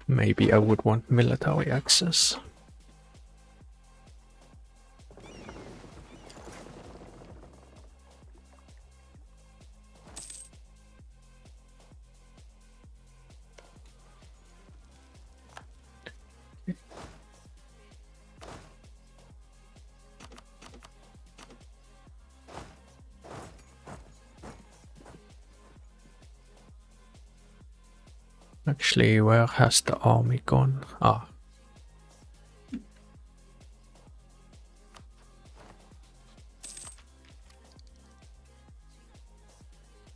Maybe I would want military access. Actually, where has the army gone? Ah.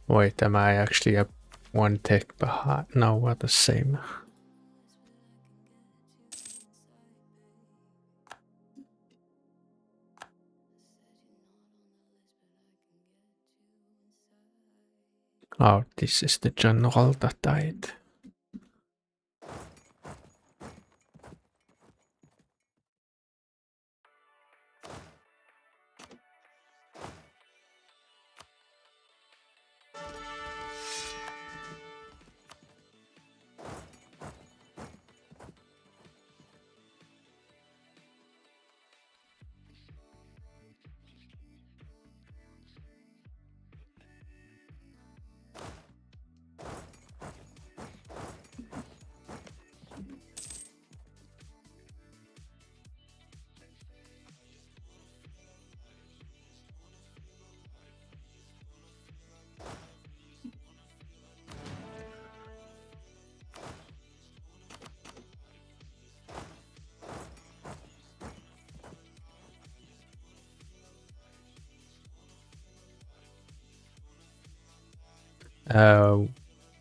Wait, am I actually one tech behind? No, we're the same. Oh, this is the general that died.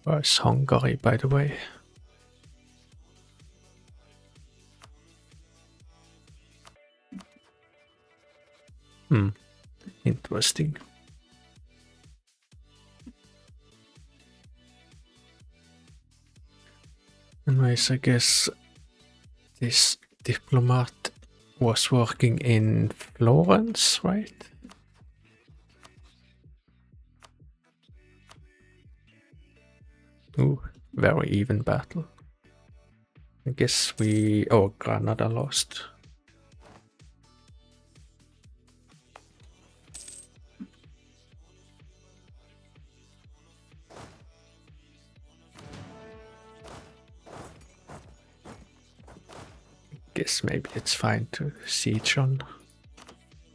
Where's Hungary, by the way? Interesting. Anyways, I guess this diplomat was working in Florence, right? Ooh, very even battle. I guess we... Oh, Granada lost. Guess maybe it's fine to siege on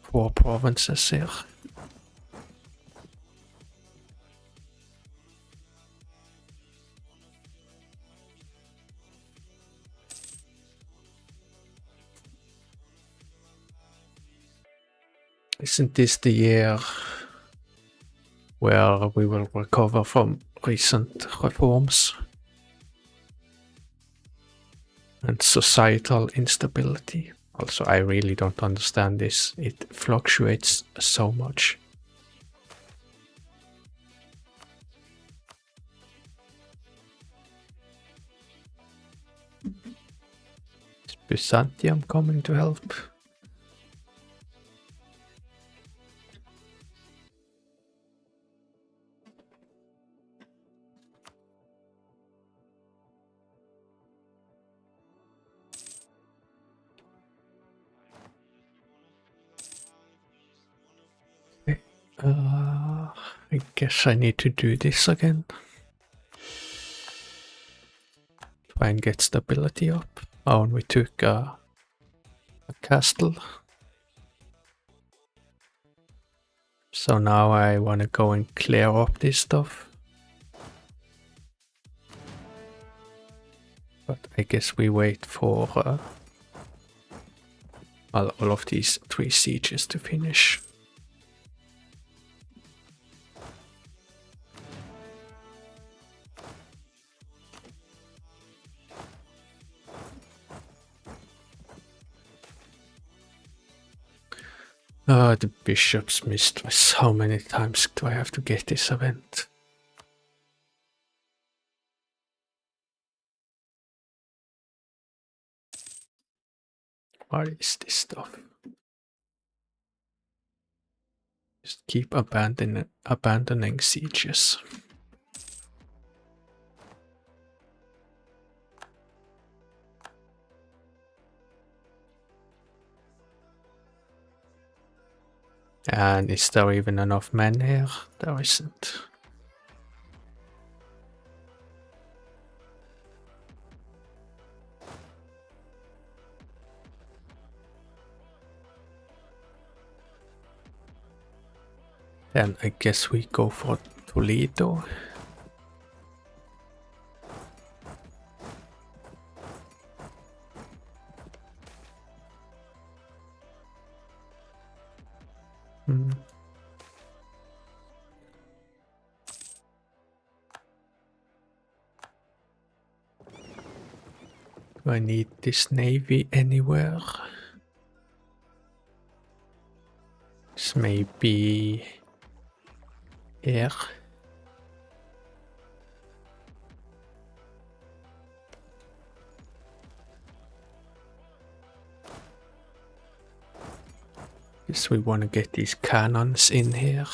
4 provinces here. Isn't this the year where we will recover from recent reforms and societal instability? Also, I really don't understand this. It fluctuates so much. Is Byzantium coming to help? I guess I need to do this again. Try and get stability up. Oh, and we took a castle. So now I want to go and clear up this stuff. But I guess we wait for all of these 3 sieges to finish. The Bishop's Mistress. How many times do I have to get this event? What is this stuff? Just keep abandoning sieges. And is there even enough men here? There isn't. Then I guess we go for Toledo. Do I need this navy anywhere? This may be here. Guess we want to get these cannons in here.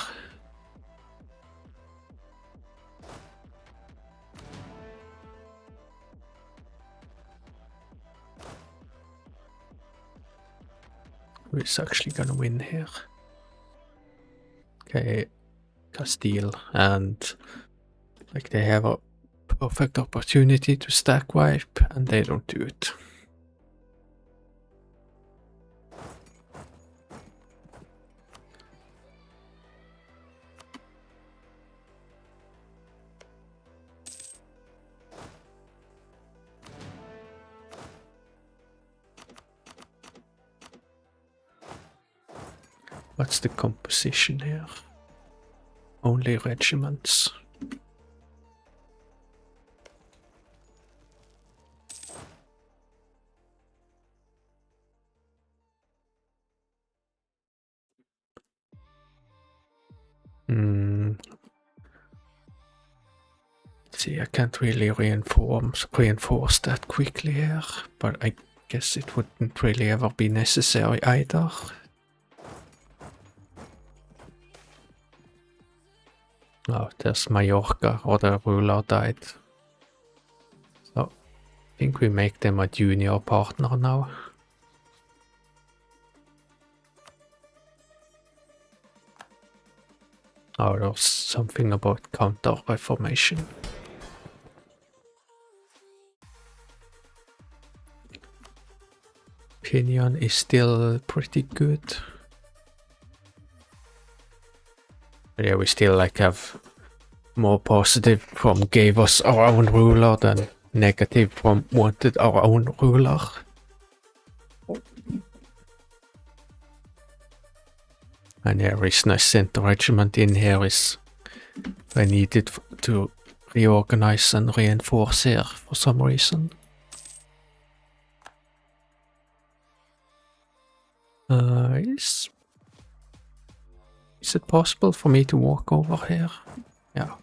Who's actually gonna win here? Okay, Castile, and like they have a perfect opportunity to stack wipe and they don't do it. What's the composition here? Only regiments. See, I can't really reinforce that quickly here, but I guess it wouldn't really ever be necessary either. Oh, there's Mallorca, or the ruler died. So, I think we make them a junior partner now. Oh, there's something about counter-reformation. Opinion is still pretty good. But yeah, we still like have more positive from gave us our own ruler than negative from wanted our own ruler. And yeah, reason I sent the regiment in here is I needed to reorganize and reinforce here for some reason. Is it possible for me to walk over here? Yeah.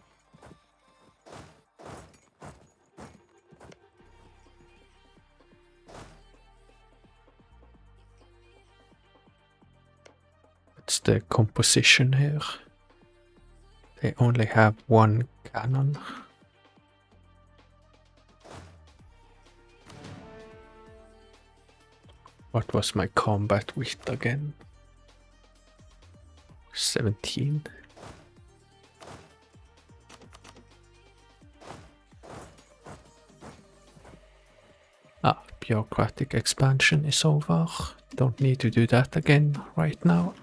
What's the composition here? They only have one cannon. What was my combat width again? 17. Bureaucratic expansion is over. Don't need to do that again right now.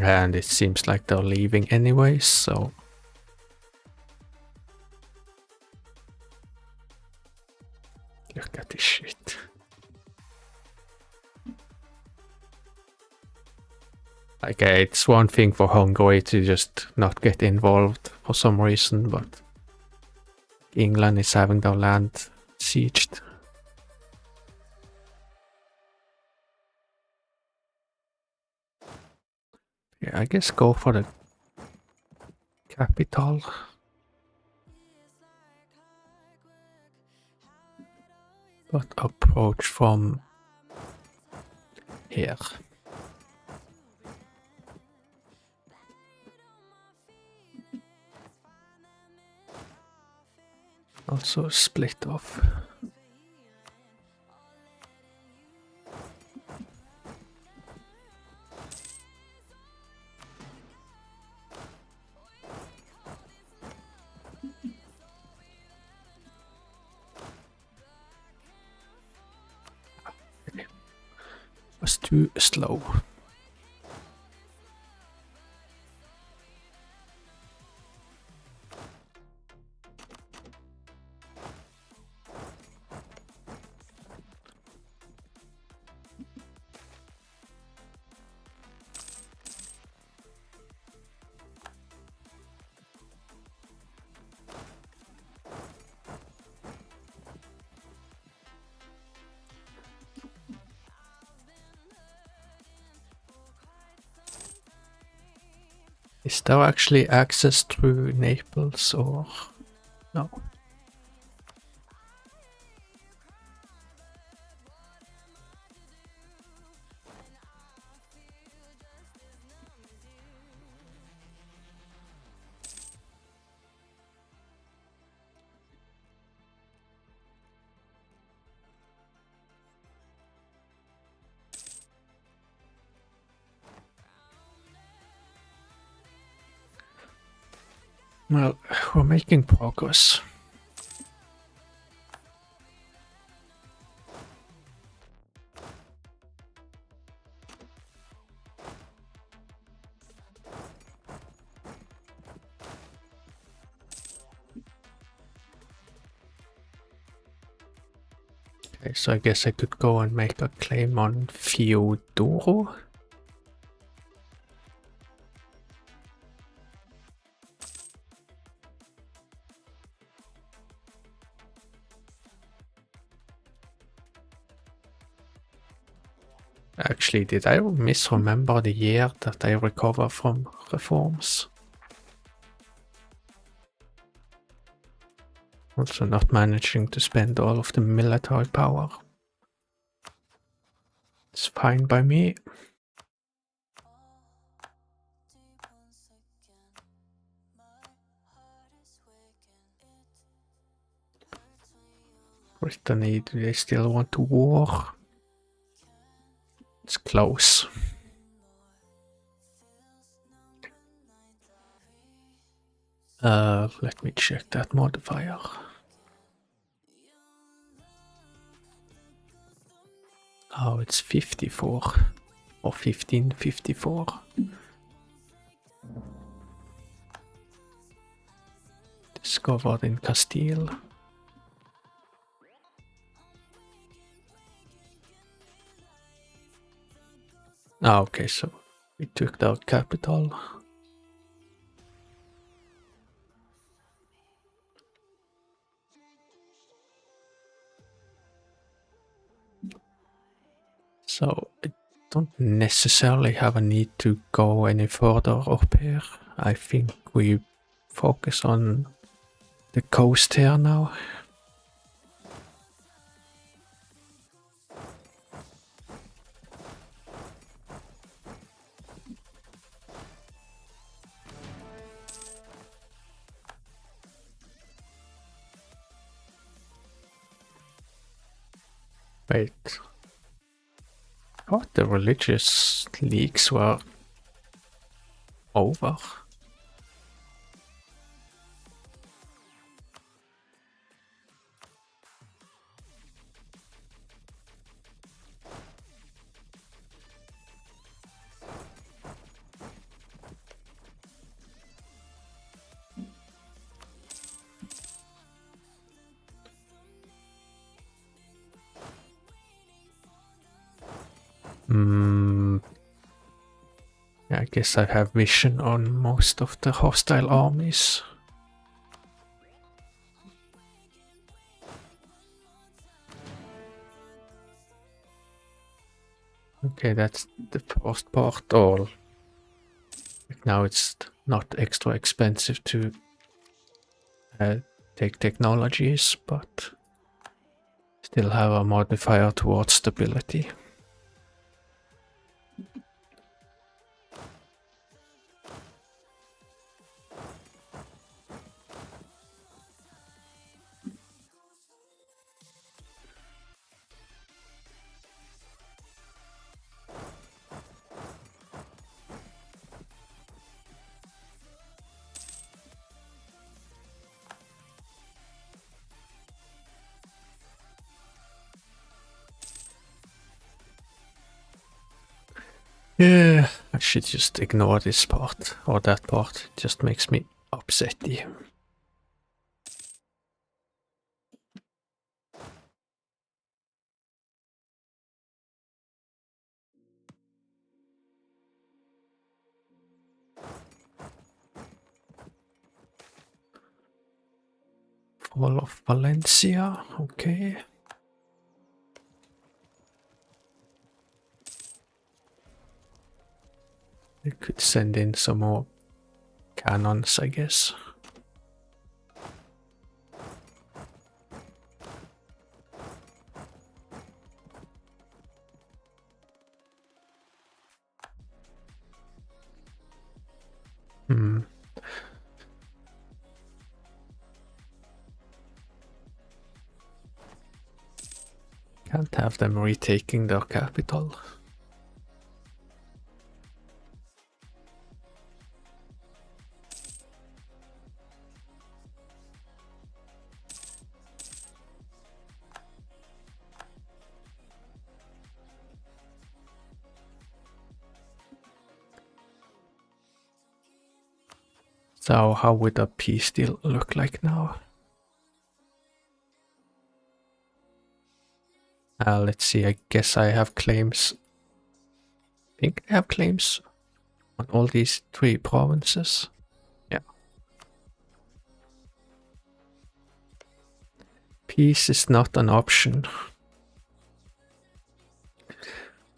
And it seems like they're leaving anyways, so... Look at this shit. Like, it's one thing for Hungary to just not get involved for some reason, but England is having their land sieged. Yeah, I guess go for the capital. But approach from here. Also split off. Okay. Was too slow. Is there actually access through Naples or no? Well, we're making progress. Okay, so I guess I could go and make a claim on Fiodoro. Actually, did I misremember the year that I recover from reforms? Also not managing to spend all of the military power. It's fine by me. Brittany, do they still want to war? It's close. Let me check that modifier. Oh, it's 54 or 1554. Discovered in Castile. Ah, okay, so we took the capital. So I don't necessarily have a need to go any further up here. I think we focus on the coast here now. Wait. Oh, the religious leagues were over. I guess I have vision on most of the hostile armies. Okay, that's the first part. All. Now it's not extra expensive to take technologies, but still have a modifier towards stability. Yeah, I should just ignore this part, or that part. It just makes me upsetty. Fall of Valencia, okay. We could send in some more cannons, I guess. Can't have them retaking their capital. So how would a peace deal look like now? Let's see, I guess I have claims. I think I have claims on all these 3 provinces. Yeah. Peace is not an option.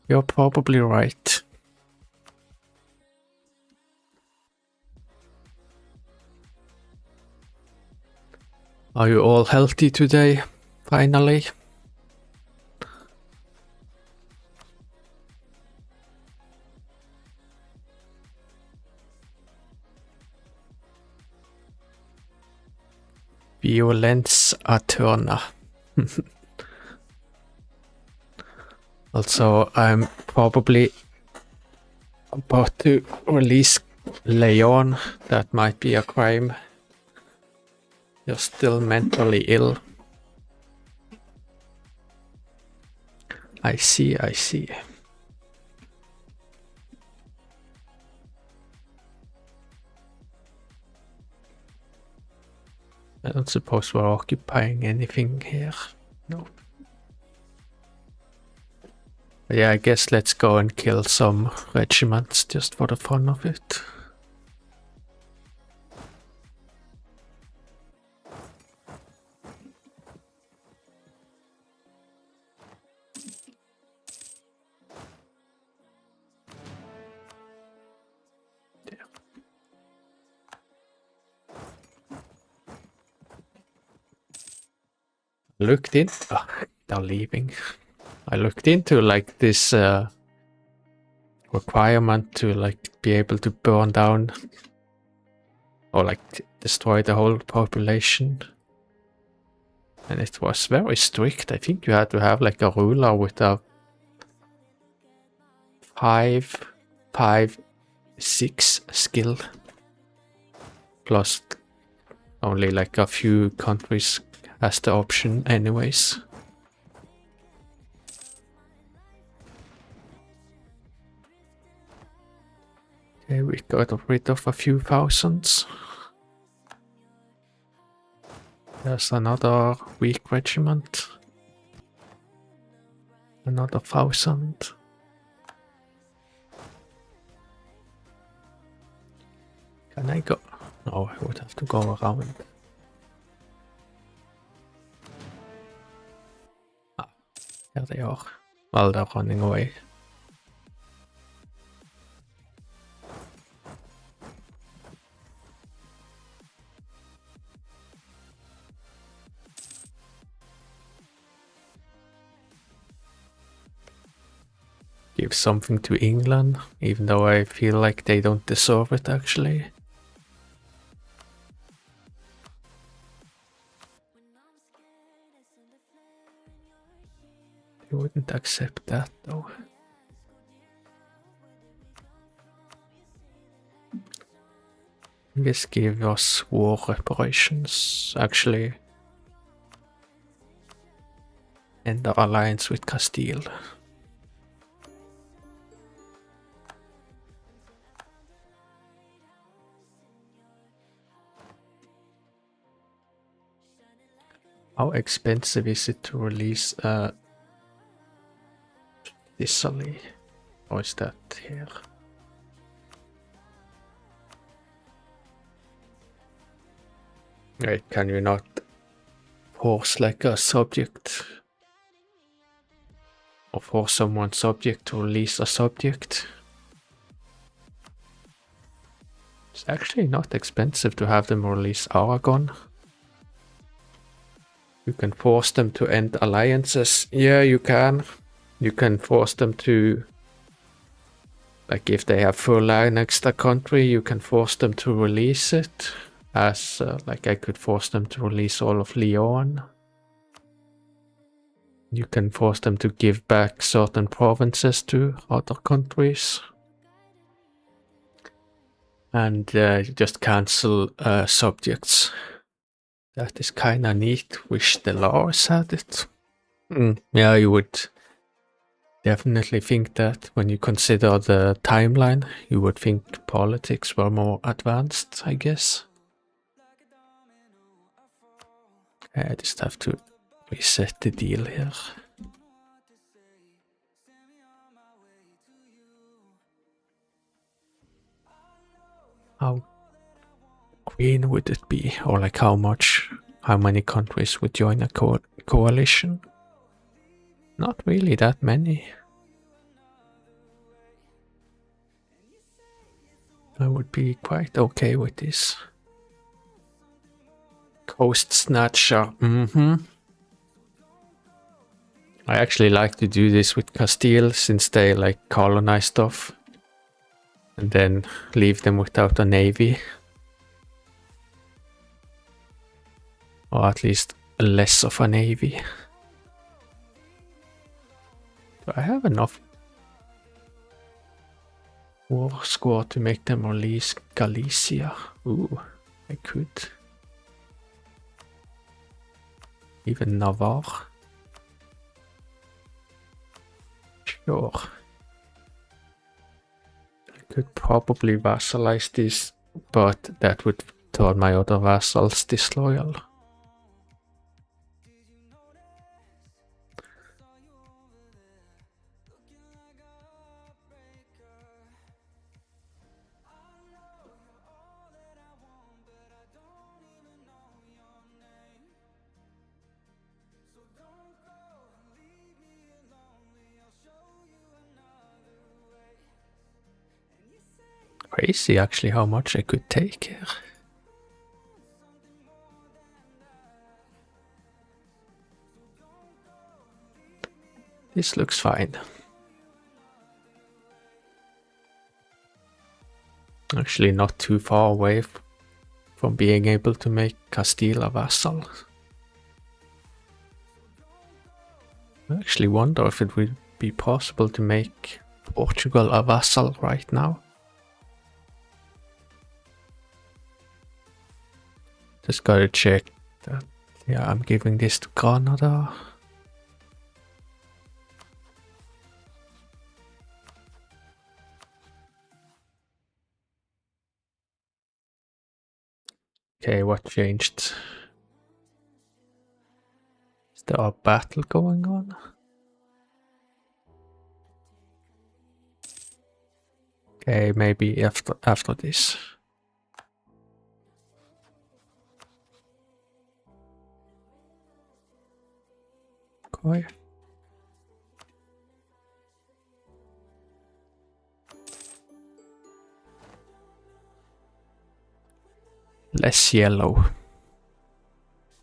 You're probably right. Are you all healthy today? Finally? Violence Aterna. Also, I'm probably about to release Leon. That might be a crime. You're still mentally ill. I see, I see. I don't suppose we're occupying anything here. No. But yeah, I guess let's go and kill some regiments just for the fun of it. Looked in. Oh, they're leaving. I looked into like this requirement to like be able to burn down or like destroy the whole population, and it was very strict. I think you had to have like a ruler with a 5-5-6 skill, plus only like a few countries has the option anyways. Okay, we got rid of a few thousands. There's another weak regiment. Another 1,000. Can I go? No, I would have to go around. Ah, there they are. Well, they're running away. Give something to England, even though I feel like they don't deserve it actually. They wouldn't accept that though. This gives us war reparations actually. And the alliance with Castile. How expensive is it to release Sicily? Or is that here? Wait, can you not force like a subject? Or force someone's subject to release a subject? It's actually not expensive to have them release Aragon. You can force them to end alliances. Yeah, you can. You can force them to, like if they have full annexed a country, you can force them to release it. As like I could force them to release all of Lyon. You can force them to give back certain provinces to other countries. And you just cancel subjects. That is kinda neat. Wish the laws had it. Yeah, you would definitely think that when you consider the timeline, you would think politics were more advanced, I guess. I just have to reset the deal here. How green would it be? Or like how many countries would join a coalition? Not really that many. I would be quite okay with this. Coast Snatcher. I actually like to do this with Castile since they like colonize stuff. And then leave them without a navy. Or at least less of a navy. Do I have enough war score to make them release Galicia? Ooh, I could. Even Navarre. Sure. I could probably vassalize this, but that would turn my other vassals disloyal. Crazy actually how much I could take here. This looks fine. Actually not too far away from being able to make Castile a vassal. I actually wonder if it would be possible to make Portugal a vassal right now. Just gotta check that. Yeah, I'm giving this to Granada. Okay, what changed? Is there a battle going on? Okay, maybe after this. Oi. Less yellow.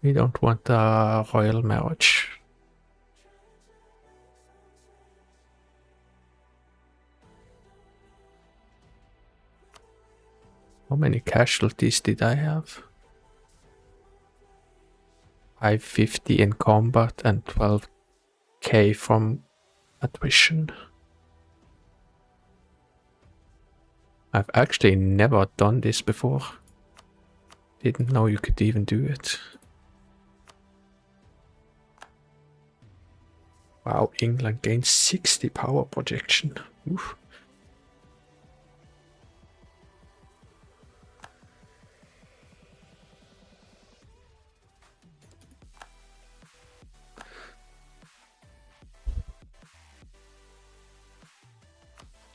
We don't want a royal marriage. How many casualties did I have? 550 in combat and 12k from attrition. I've actually never done this before. Didn't know you could even do it. Wow, England gained 60 power projection. Oof.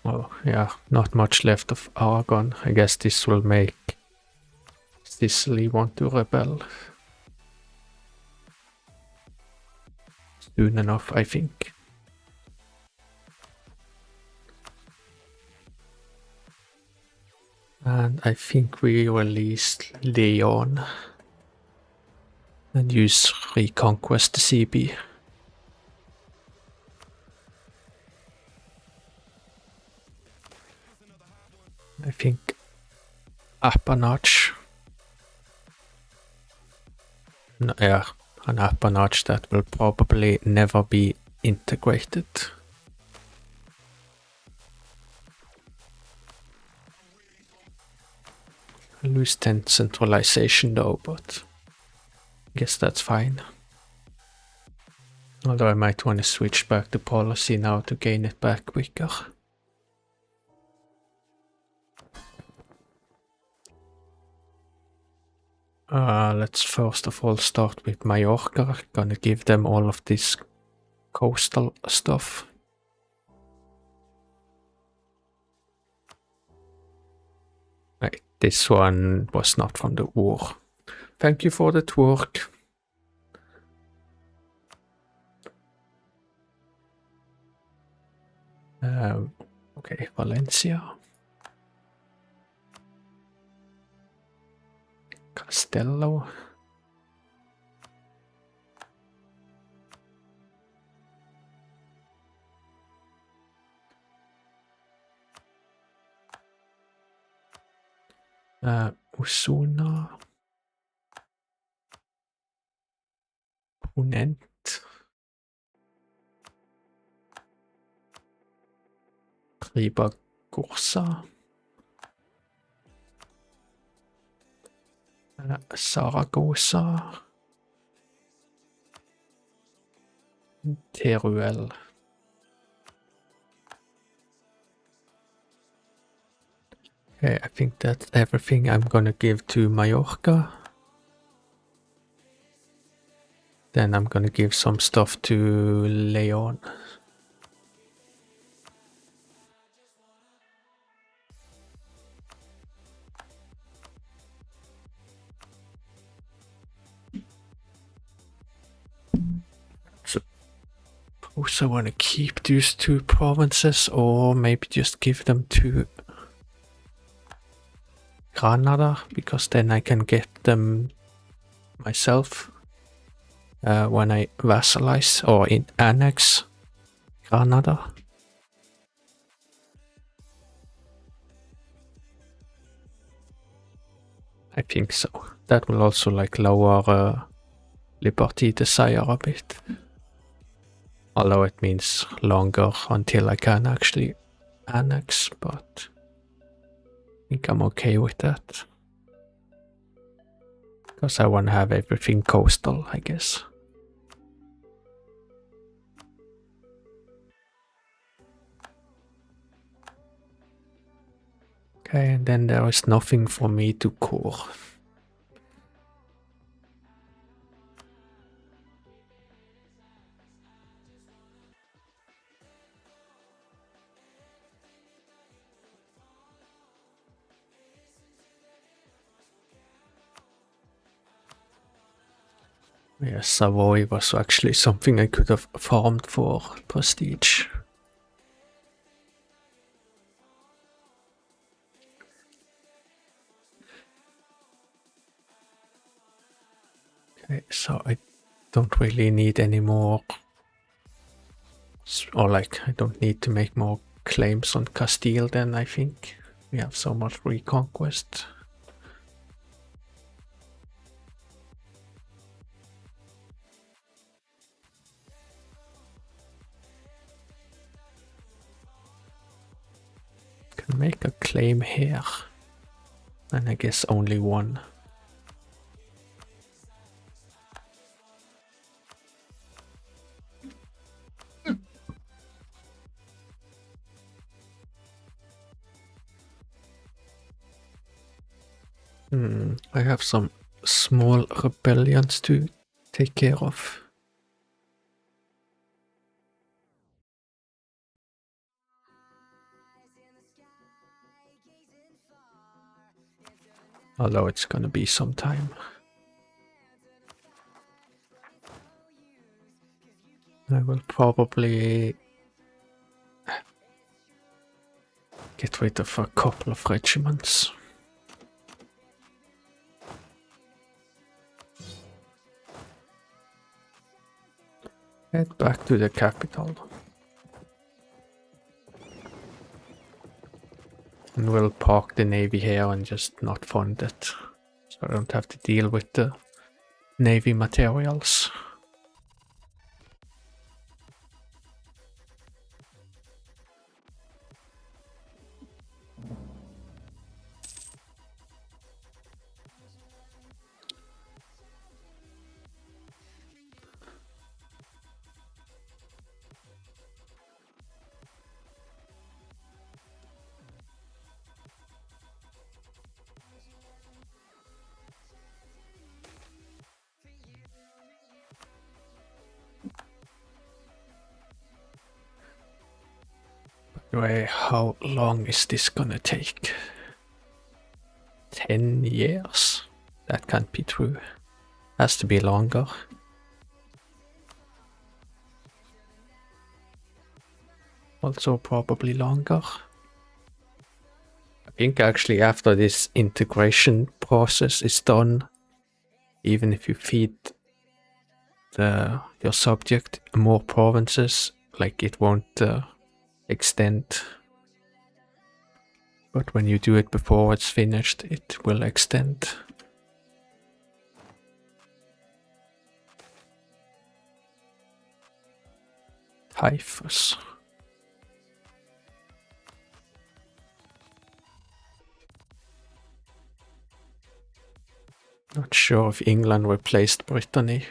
Oh, yeah, not much left of Aragon. I guess this will make Sicily want to rebel soon enough, I think. And I think we released Leon and use Reconquest CB. I think appanage. No, yeah, an appanage that will probably never be integrated. I lose 10 centralization though, but I guess that's fine. Although I might want to switch back to policy now to gain it back quicker. Let's first of all start with Mallorca. Gonna give them all of this coastal stuff. Right, this one was not from the war. Thank you for the twerk. Okay, Valencia. Castello. Osuna. Ponent. Ribagorza. Saragossa. Teruel. Okay, I think that's everything I'm gonna give to Mallorca. Then I'm gonna give some stuff to Leon. Suppose I want to keep these two provinces or maybe just give them to Granada, because then I can get them myself when I vassalize or annex Granada. I think so. That will also like lower Liberty Desire a bit. Although it means longer until I can actually annex, but I think I'm okay with that. Because I want to have everything coastal, I guess. Okay, and then there is nothing for me to core. Yeah, Savoy was actually something I could have farmed for prestige. Okay, so I don't really need any more, or like I don't need to make more claims on Castile then, I think. We have so much reconquest. Can make a claim here. And I guess only one. I have some small rebellions to take care of. Although it's gonna be some time. I will probably get rid of a couple of regiments. Head back to the capital. And we'll park the navy here and just not fund it. So I don't have to deal with the navy materials. Anyway, how long is this gonna take? 10 years? That can't be true. Has to be longer. Also probably longer. I think actually after this integration process is done, even if you feed your subject more provinces, like it won't extend. But when you do it before it's finished, it will extend. Typhus. Not sure if England replaced Brittany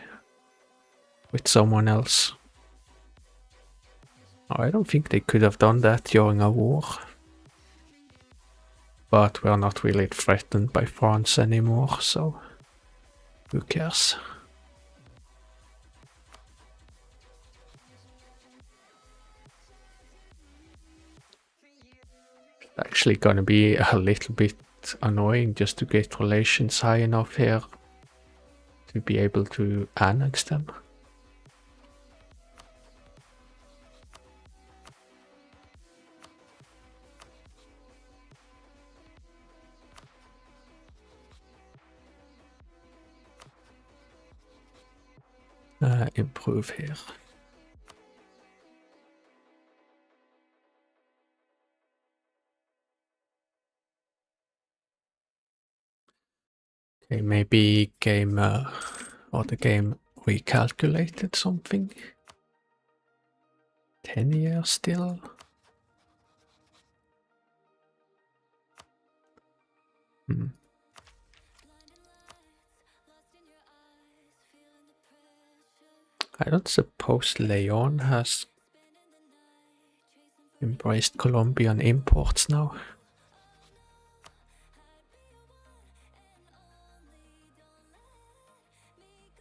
with someone else. I don't think they could have done that during a war. But we're not really threatened by France anymore, so who cares? It's actually gonna be a little bit annoying just to get relations high enough here to be able to annex them. Improve here. Okay, maybe game or the game recalculated something. 10 years still. I don't suppose Leon has embraced Colombian imports now.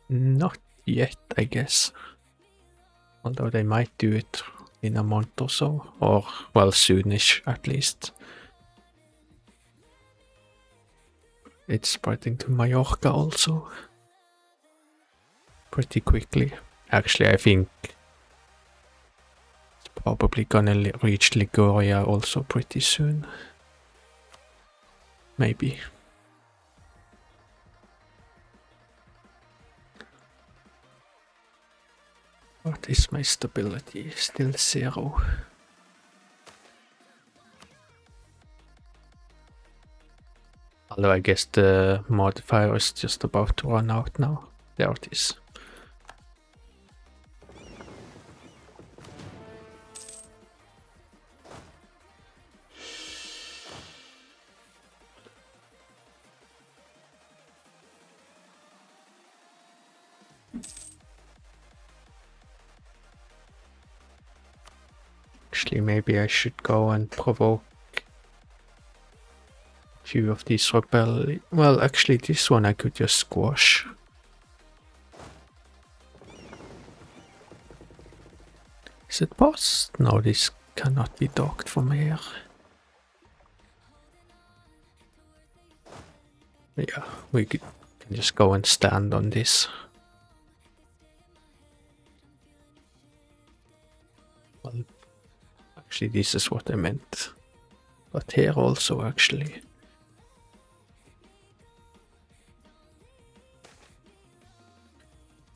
Not yet, I guess. Although they might do it in a month or so, or well, soonish at least. It's spreading to Mallorca also. pretty quickly. Actually, I think it's probably gonna reach Liguria also pretty soon. Maybe. What is my stability? Still 0. Although I guess the modifier is just about to run out now. There it is. Actually, maybe I should go and provoke a few of these rebel. Well, actually, this one I could just squash. Is it boss? No, this cannot be docked from here. Yeah, we can just go and stand on this. Well, actually, this is what I meant. But here also, actually.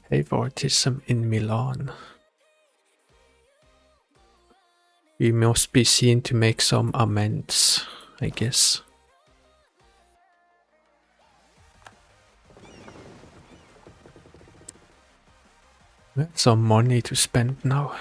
Favoritism in Milan. We must be seen to make some amends, I guess. We have some money to spend now.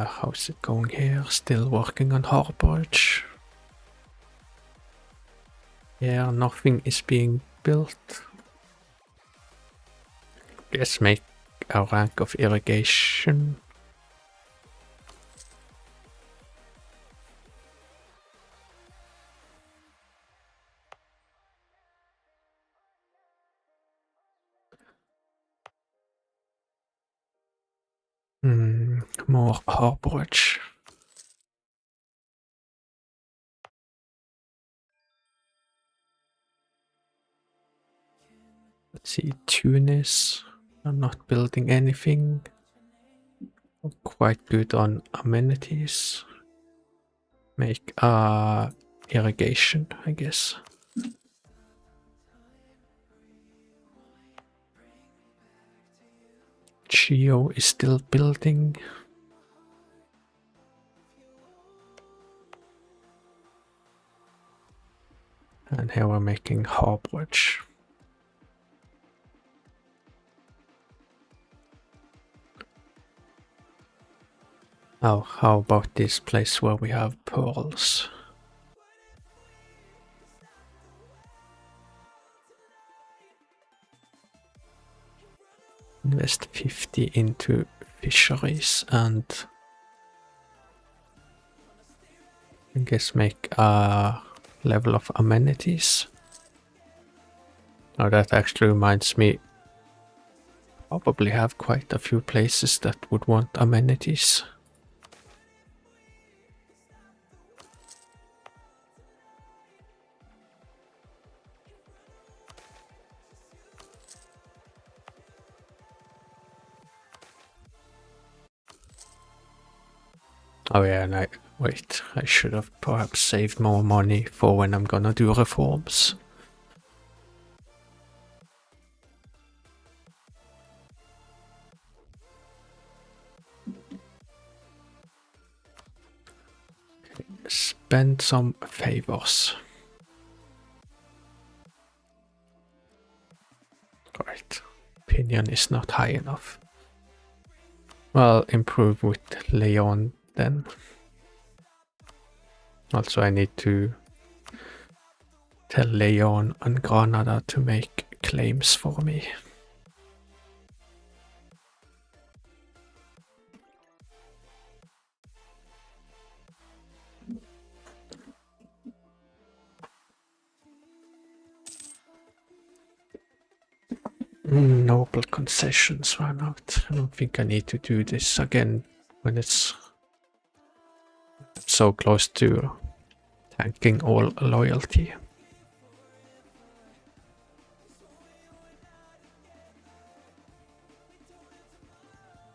How's it going here? Still working on harborage. Yeah, nothing is being built. Let's make a rank of irrigation. More harborage. Let's see, Tunis. I'm not building anything. Quite good on amenities. Make irrigation, I guess. Geo is still building. And here we're making harborage. Oh, how about this place where we have pearls? Invest 50 into fisheries and I guess make a level of amenities. Oh, that actually reminds me. Probably have quite a few places that would want amenities. Oh yeah, and wait, I should have perhaps saved more money for when I'm gonna do reforms. Okay, spend some favors. Right, opinion is not high enough. Well, improve with Leon then. Also, I need to tell Leon and Granada to make claims for me. Noble concessions run out. I don't think I need to do this again when it's so close to tanking all loyalty.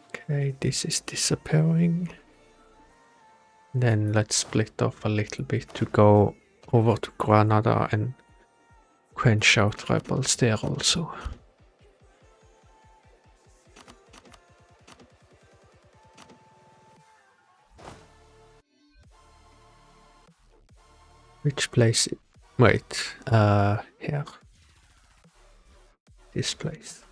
Okay, this is disappearing. Then let's split off a little bit to go over to Granada and quench out rebels there also. Which place? Wait, here. This place.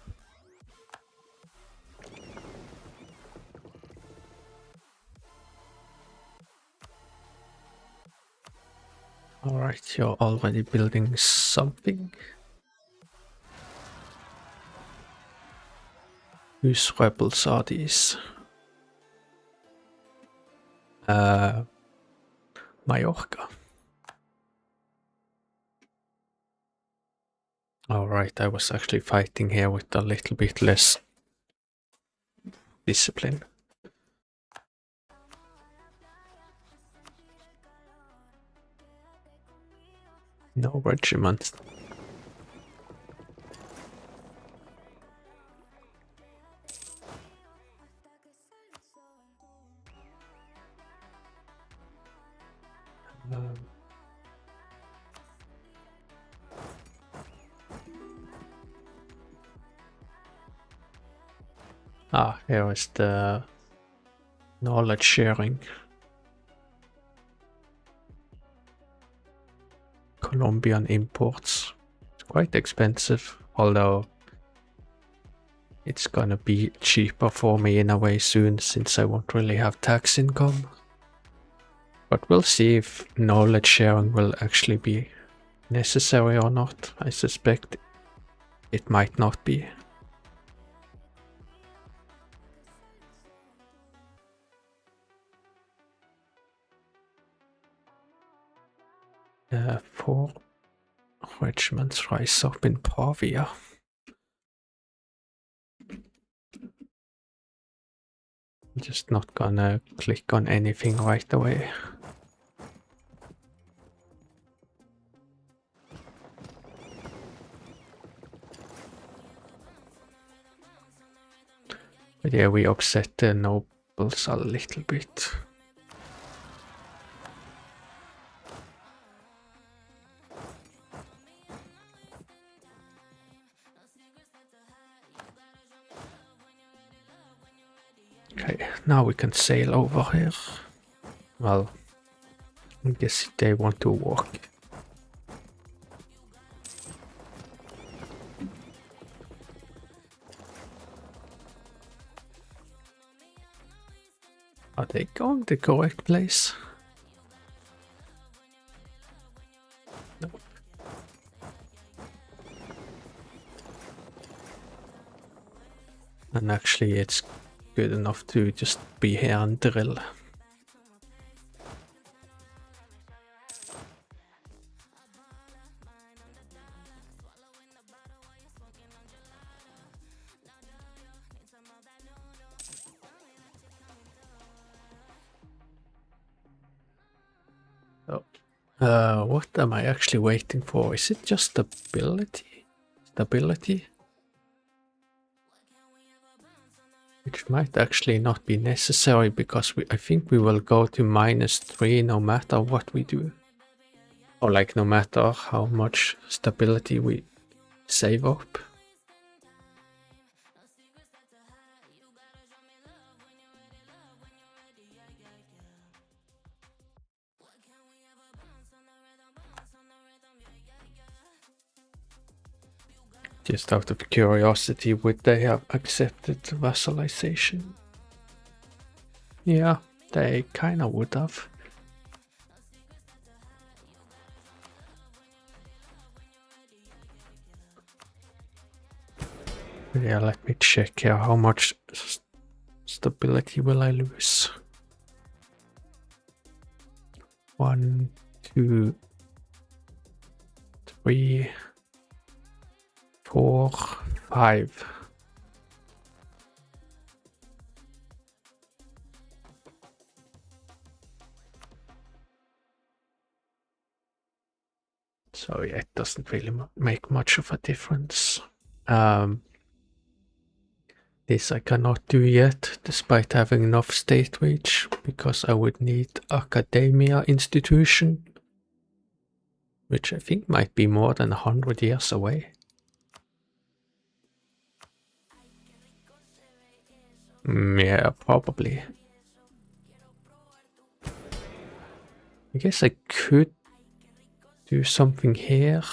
Alright, you're already building something. Whose rebels are these? Mallorca. Alright, I was actually fighting here with a little bit less discipline. No regiment. Here is the knowledge sharing. Colombian imports. It's quite expensive, although it's gonna be cheaper for me in a way soon since I won't really have tax income. But we'll see if knowledge sharing will actually be necessary or not. I suspect it might not be. Four regiments rise up in Pavia. I'm just not gonna click on anything right away. But yeah, we upset the nobles a little bit. Okay, now we can sail over here. Well, I guess they want to walk. Are they going the correct place? No. And actually it's good enough to just be here and drill. What am I actually waiting for? Is it just stability? Stability? Which might actually not be necessary because I think we will go to -3 no matter what we do. Or like no matter how much stability we save up. Just out of curiosity, would they have accepted vassalization? Yeah, they kinda would have. Yeah, let me check here. How much stability will I lose? 1, 2, 3, 4, 5. So yeah, it doesn't really make much of a difference. This I cannot do yet, despite having enough state reach, because I would need academia institution, which I think might be more than 100 years away. Yeah, probably. I guess I could do something here.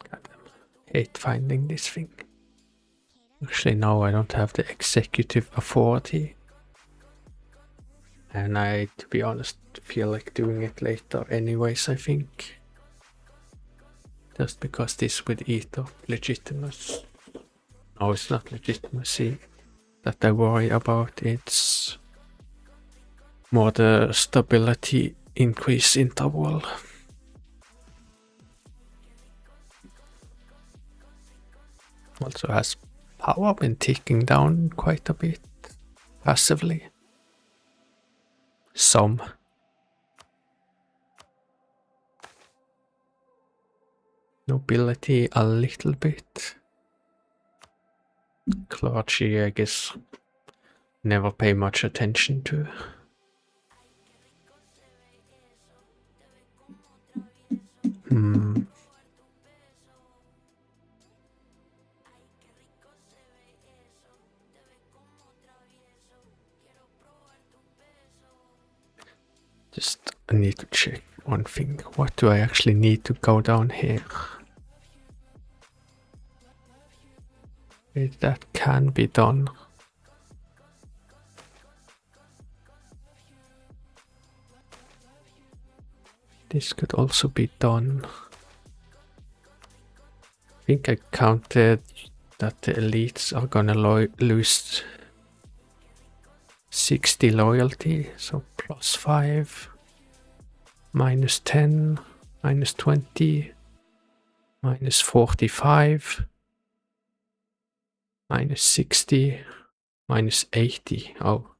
Goddamn, hate finding this thing. Actually, no, I don't have the executive authority. And I, to be honest, feel like doing it later anyways, I think. Just because this would eat up legitimacy. No, it's not legitimacy that I worry about. It's more the stability increase interval. Also has power been ticking down quite a bit passively. Some. Nobility a little bit. Clergy, I guess, never pay much attention to. Just I need to check one thing. What do I actually need to go down here? That can be done. This could also be done. I think I counted that the elites are gonna lose 60 loyalty, so +5, -10, -20, -45, -60, -80. Oh.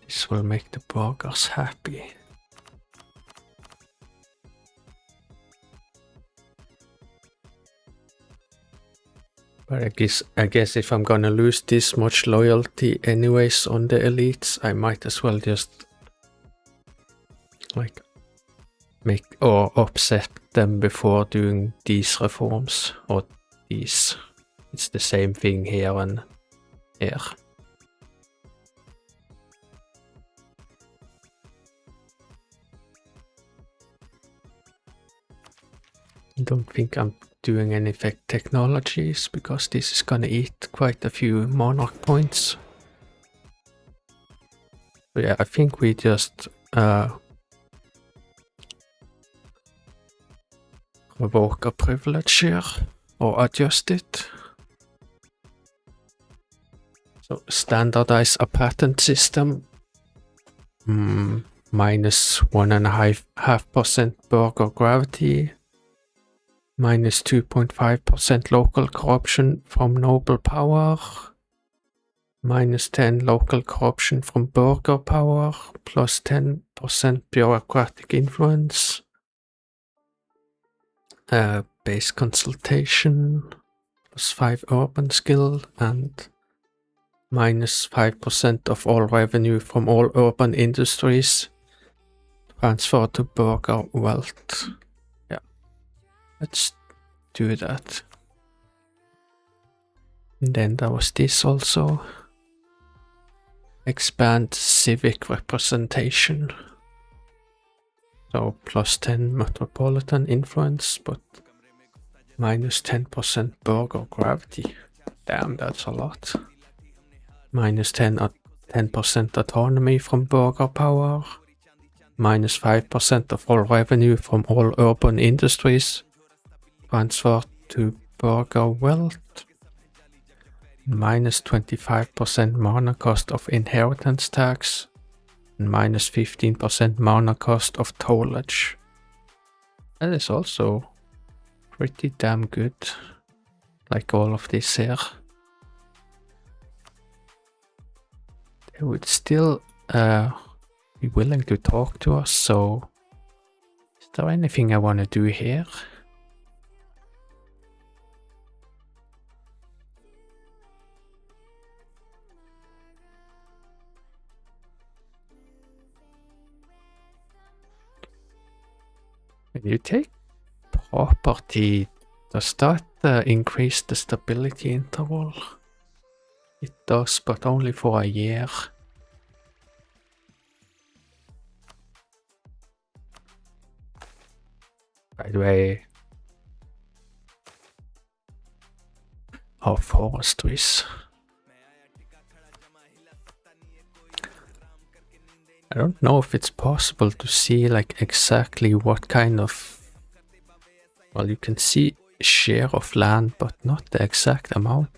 This will make the burgers happy. But I guess if I'm gonna lose this much loyalty anyways on the elites, I might as well just like make or upset them before doing these reforms, or these. It's the same thing here and here. I don't think I'm doing any technologies because this is gonna eat quite a few monarch points. So yeah, I think we just revoke a privilege here or adjust it. So standardize a patent system. -1.5% burger gravity. -2.5% local corruption from noble power. -10 local corruption from burger power. +10% bureaucratic influence. Base consultation. +5 urban skill and -5% of all revenue from all urban industries transfer to burger wealth. Yeah, let's do that. And then there was this also. Expand civic representation. So +10 metropolitan influence, but -10% burger gravity. Damn, that's a lot. -10% autonomy from burger power. minus 5% of all revenue from all urban industries transferred to burger wealth. Minus 25% mana cost of inheritance tax. And minus 15% mana cost of tollage. That is also pretty damn good. Like all of this here. They would still be willing to talk to us, so is there anything I want to do here? When you take property, does that increase the stability interval? It does, but only for a year. By the way, our forestries. I don't know if it's possible to see like exactly what kind of, well, you can see share of land, but not the exact amount.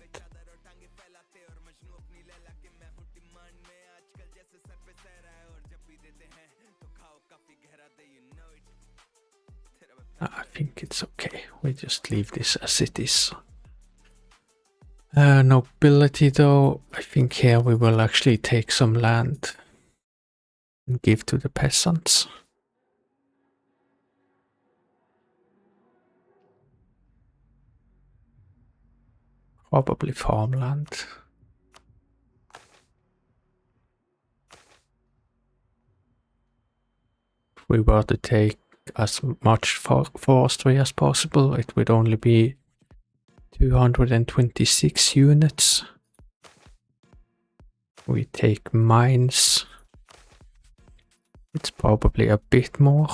I think it's okay. We just leave this as it is. Nobility though, I think here we will actually take some land and give to the peasants. Probably farmland. If we were to take as much forestry as possible, it would only be 226 units. We take mines. It's probably a bit more.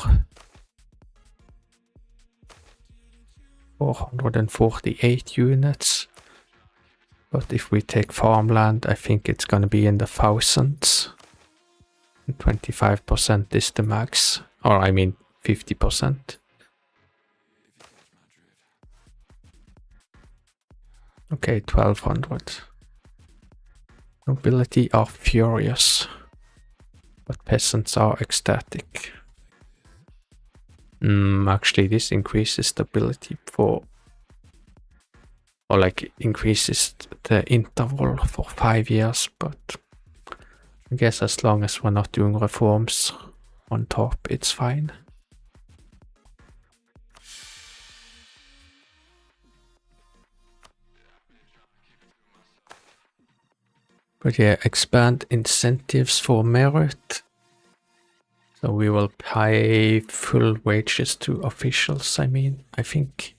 448 units. But if we take farmland, I think it's gonna be in the thousands. And 25% is the max. Or I mean 50%. Okay, 1200. Nobility are furious, but peasants are ecstatic. Actually, this increases stability for, or like increases the interval for 5 years, but I guess as long as we're not doing reforms on top, it's fine. But yeah, expand incentives for merit. So we will pay full wages to officials, I think.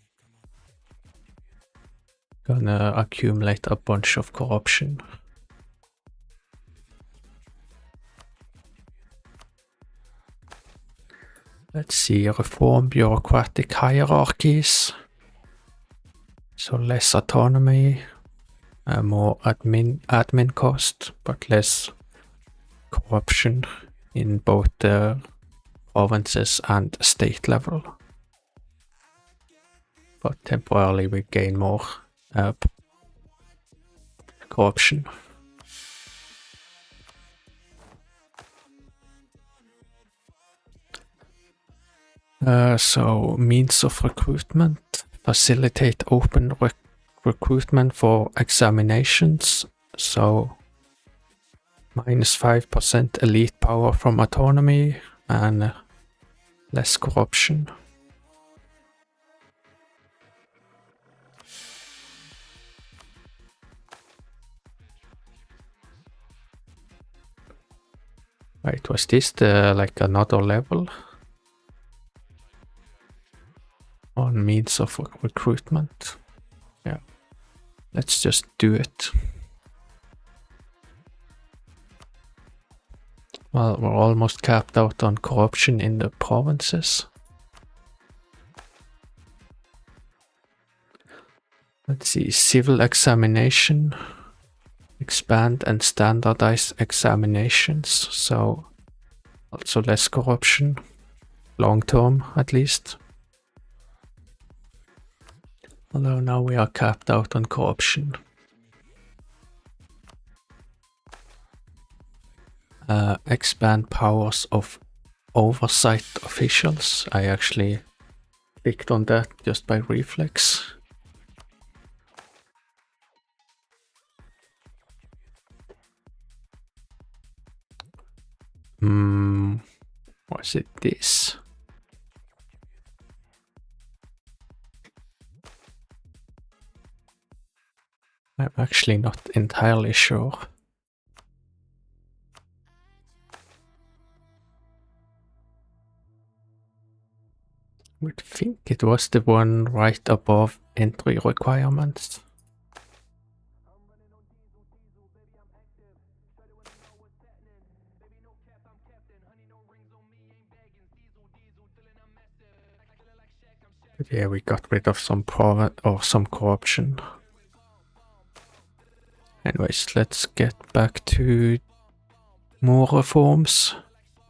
Gonna accumulate a bunch of corruption. Let's see, reform bureaucratic hierarchies. So less autonomy. More admin cost, but less corruption in both the provinces and state level. But temporarily we gain more corruption. So means of recruitment, facilitate open recruitment for examinations, so minus 5% elite power from autonomy and less corruption. Right, was this the like another level on means of recruitment? Yeah. Let's just do it. Well, we're almost capped out on corruption in the provinces. Let's see, civil examination. Expand and standardize examinations. So Also less corruption, long term at least. Although now we are capped out on corruption. Expand powers of oversight officials. I actually clicked on that just by reflex. Was it this? I'm actually not entirely sure. I would think it was the one right above entry requirements. But yeah, we got rid of some corruption. Anyways, let's get back to more reforms.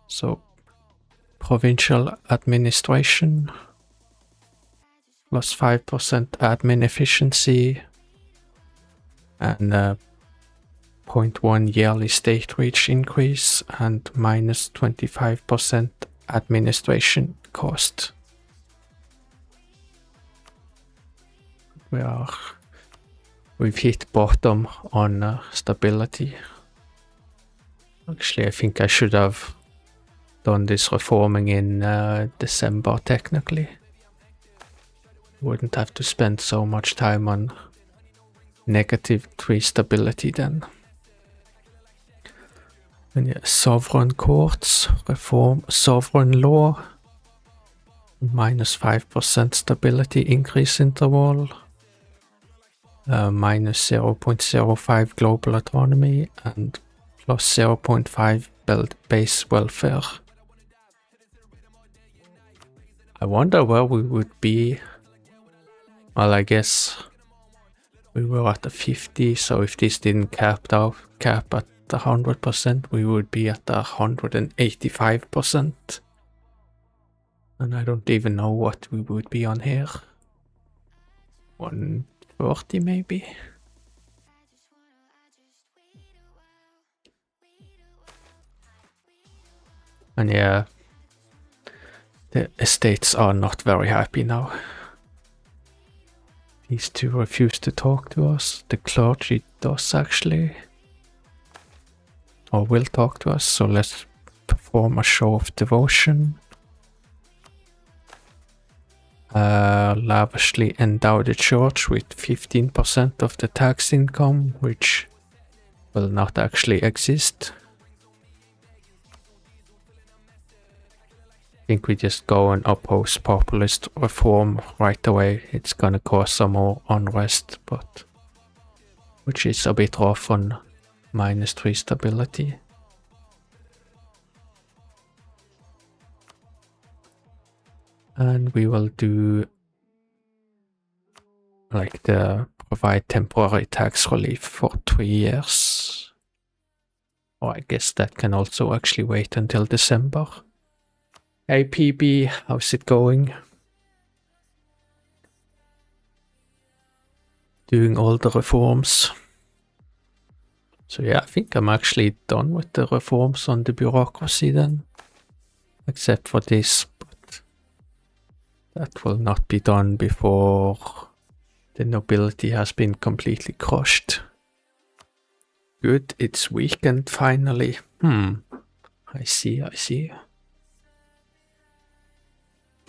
So, provincial administration, plus 5% admin efficiency, and 0.1 yearly state reach increase, and minus 25% administration cost. We've hit bottom on stability. Actually, I think I should have done this reforming in December technically. Wouldn't have to spend so much time on -3 stability then. And yeah, sovereign courts, reform sovereign law, minus 5% stability increase interval, minus 0.05 global autonomy, and plus 0.5 base welfare. I wonder where we would be. Well, I guess we were at the 50, so if this didn't cap at 100%, we would be at 185%. And I don't even know what we would be on here. 140 maybe? And yeah, the estates are not very happy now. These two refuse to talk to us. The clergy does actually. Or will talk to us, so let's perform a show of devotion. Lavishly endow the church with 15% of the tax income, which will not actually exist. I think we just go and oppose populist reform right away. It's gonna cause some more unrest, but which is a bit rough on -3 stability. And we will do like provide temporary tax relief for 3 years. Or I guess that can also actually wait until December. Hey PB, how's it going? Doing all the reforms. So yeah, I think I'm actually done with the reforms on the bureaucracy then. Except for this, but that will not be done before the nobility has been completely crushed. Good, it's weekend finally. I see.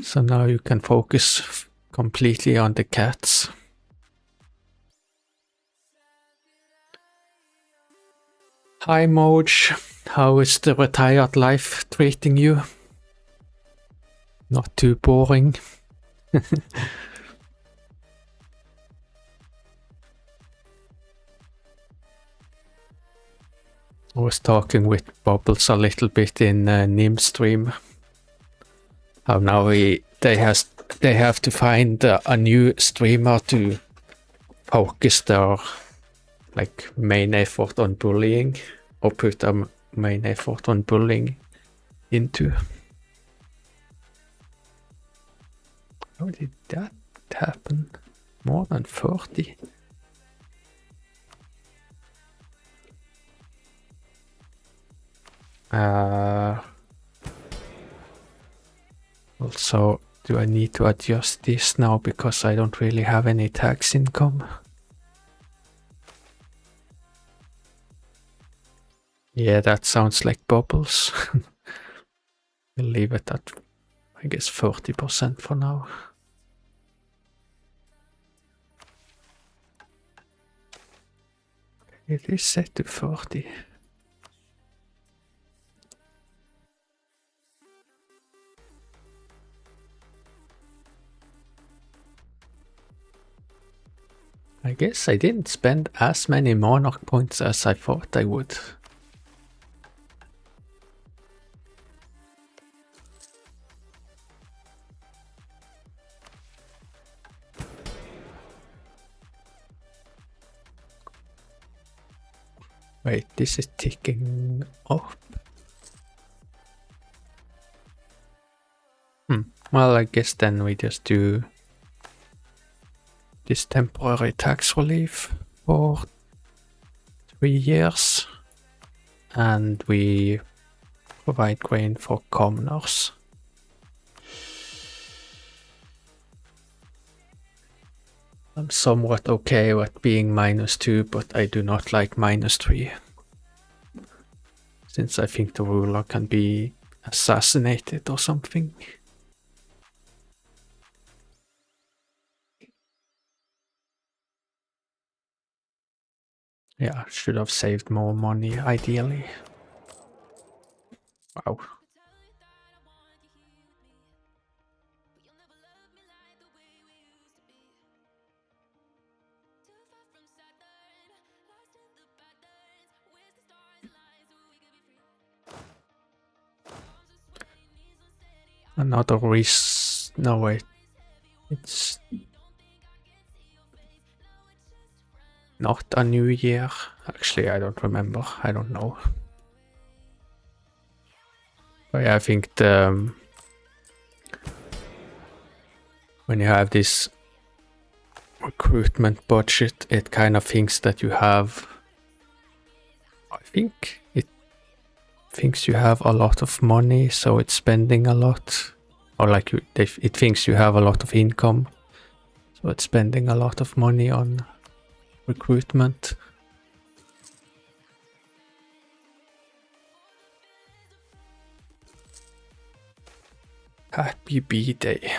So now you can focus completely on the cats. Hi Moj, how is the retired life treating you? Not too boring. I was talking with Bubbles a little bit in Nim stream. How now they have to find a new streamer to focus their main effort on bullying, or put a main effort on bullying. into. How did that happen? More than 40? Also, do I need to adjust this now because I don't really have any tax income? Yeah, that sounds like bubbles. We'll leave it at, I guess, 40% for now. It is set to 40. I guess I didn't spend as many monarch points as I thought I would. Wait, this is ticking up. Well, I guess then we just do this temporary tax relief for 3 years, and we provide grain for commoners. I'm somewhat okay with being -2, but I do not like -3. Since I think the ruler can be assassinated or something. Yeah, should have saved more money, ideally. Wow. Another risk. No, wait. It's not a new year. Actually, I don't remember. I don't know. But yeah, I think when you have this recruitment budget, it kind of thinks that you have. I think it thinks you have a lot of money, so it's spending a lot. Or like it thinks you have a lot of income, so it's spending a lot of money on recruitment. Happy B-Day.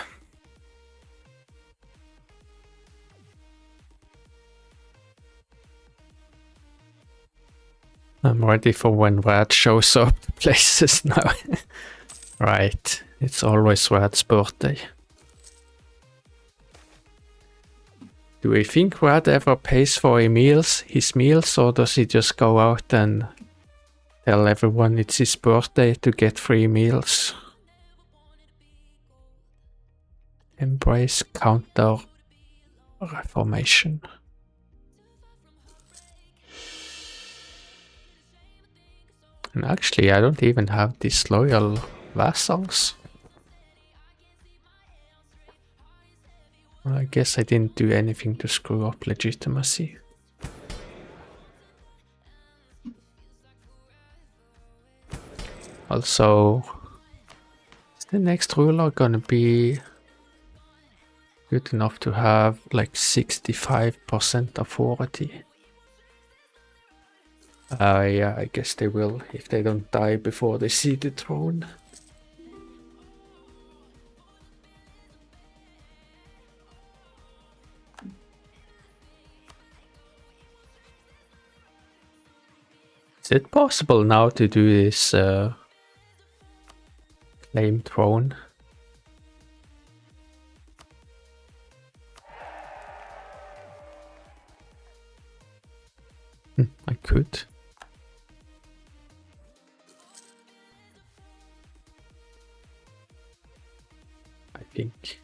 I'm ready for when Rad shows up places now. Right, it's always Rad's birthday. Do we think Rad ever pays for his meals, or does he just go out and tell everyone it's his birthday to get free meals? Embrace counter reformation. And actually, I don't even have disloyal vassals. Well, I guess I didn't do anything to screw up legitimacy. Also, is the next ruler gonna be good enough to have like 65% authority? Yeah, I guess they will if they don't die before they see the throne. Is it possible now to do this claim throne? I could. I think.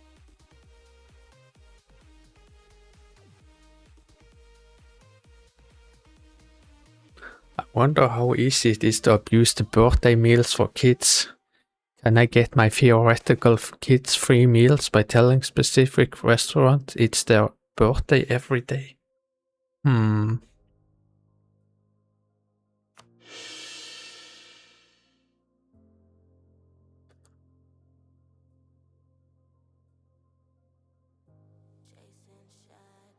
I wonder how easy it is to abuse the birthday meals for kids. And I get my theoretical kids free meals by telling specific restaurant it's their birthday every day.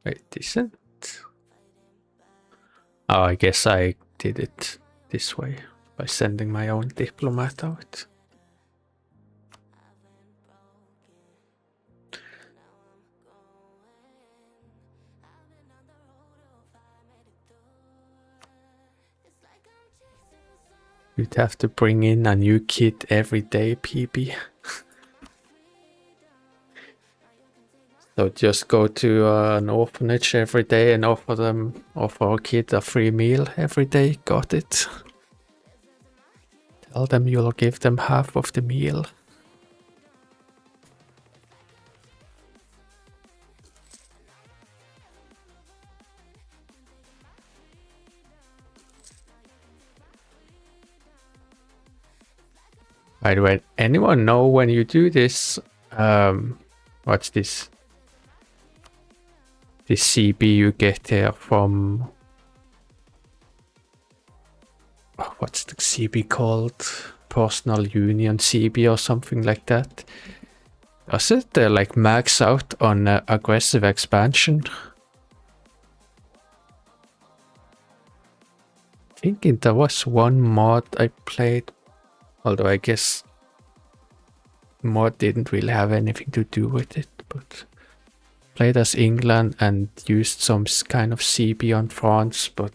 Wait, isn't? Oh, I guess I did it this way by sending my own diplomat out. You'd have to bring in a new kid every day, PB. So just go to an orphanage every day and offer a kid a free meal every day. Got it. Tell them you'll give them half of the meal. By the way, anyone know when you do this? What's this? This CB you get here from... Oh, what's the CB called? Personal Union CB or something like that. Does it like max out on aggressive expansion? I think there was one mod I played, although I guess mod didn't really have anything to do with it, but played as England and used some kind of CB on France, but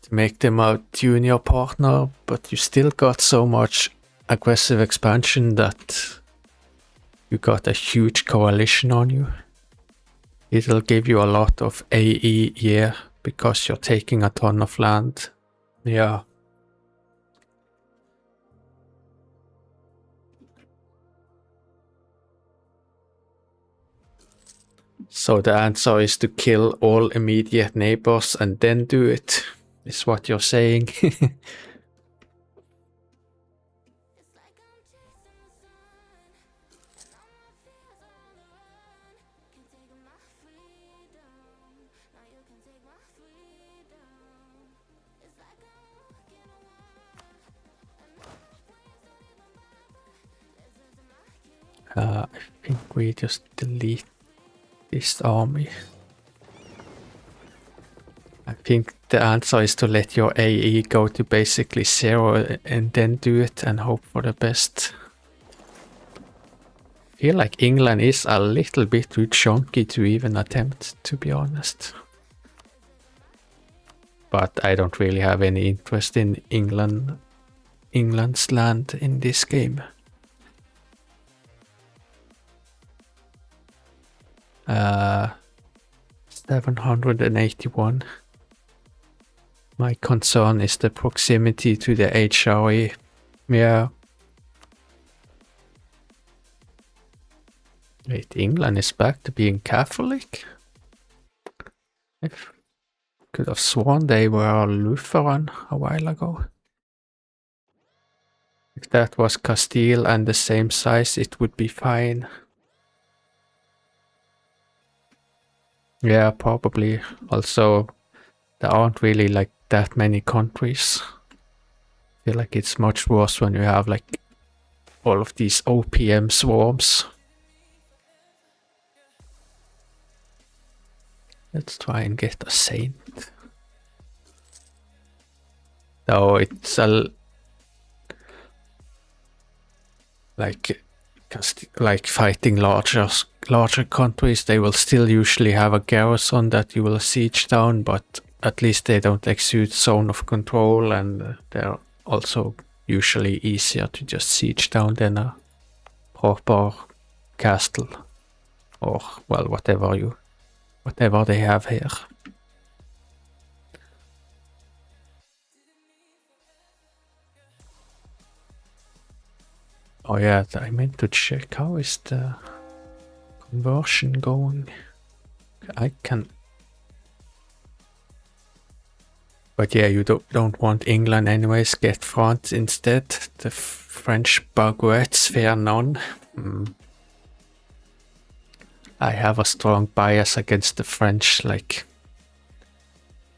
to make them a junior partner, but you still got so much aggressive expansion that you got a huge coalition on you. It'll give you a lot of AE, yeah, because you're taking a ton of land. Yeah. So the answer is to kill all immediate neighbors and then do it, is what you're saying. I think we just delete this army. I think the answer is to let your AE go to basically 0 and then do it and hope for the best. I feel like England is a little bit too chunky to even attempt, to be honest. But I don't really have any interest in England's land in this game. 781. My concern is the proximity to the HRE. Yeah. Wait, England is back to being Catholic? I could have sworn they were Lutheran a while ago. If that was Castile and the same size, it would be fine. Yeah, probably. Also, there aren't really like that many countries. I feel like it's much worse when you have like all of these OPM swarms. Let's try and get a saint. Though it's a like fighting larger countries, they will still usually have a garrison that you will siege down, but at least they don't exude zone of control, and they're also usually easier to just siege down than a proper castle, or well, whatever they have here. Oh yeah, I meant to check how is the conversion going. I can... But yeah, you don't want England anyways. Get France instead. The French baguettes, fair none. I have a strong bias against the French. Like,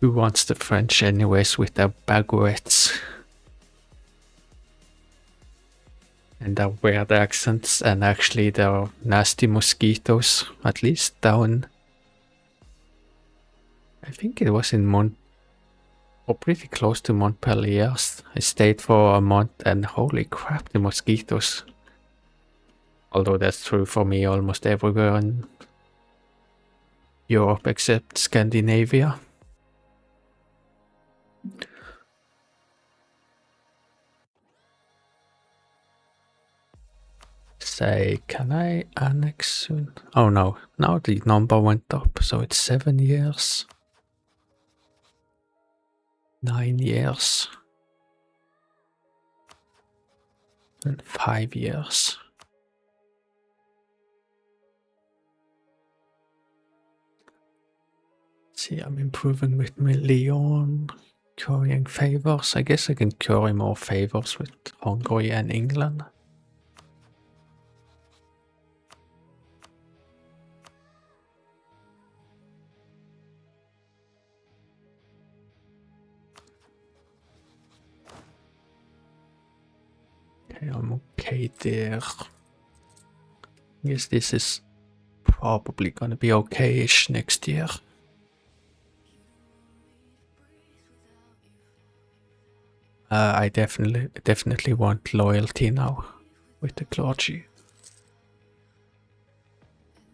who wants the French anyways with their baguettes? And their weird accents, and actually their nasty mosquitoes, at least down. I think it was in or pretty close to Montpellier. I stayed for a month and holy crap, the mosquitoes. Although that's true for me almost everywhere in Europe except Scandinavia. Say, can I annex soon? Oh no, now the number went up, so it's 7 years. 9 years. And 5 years. See, I'm improving with Milan, currying favors. I guess I can curry more favors with Hungary and England. Okay, I'm okay there. I guess this is probably gonna be okay-ish next year. I definitely want loyalty now with the clergy.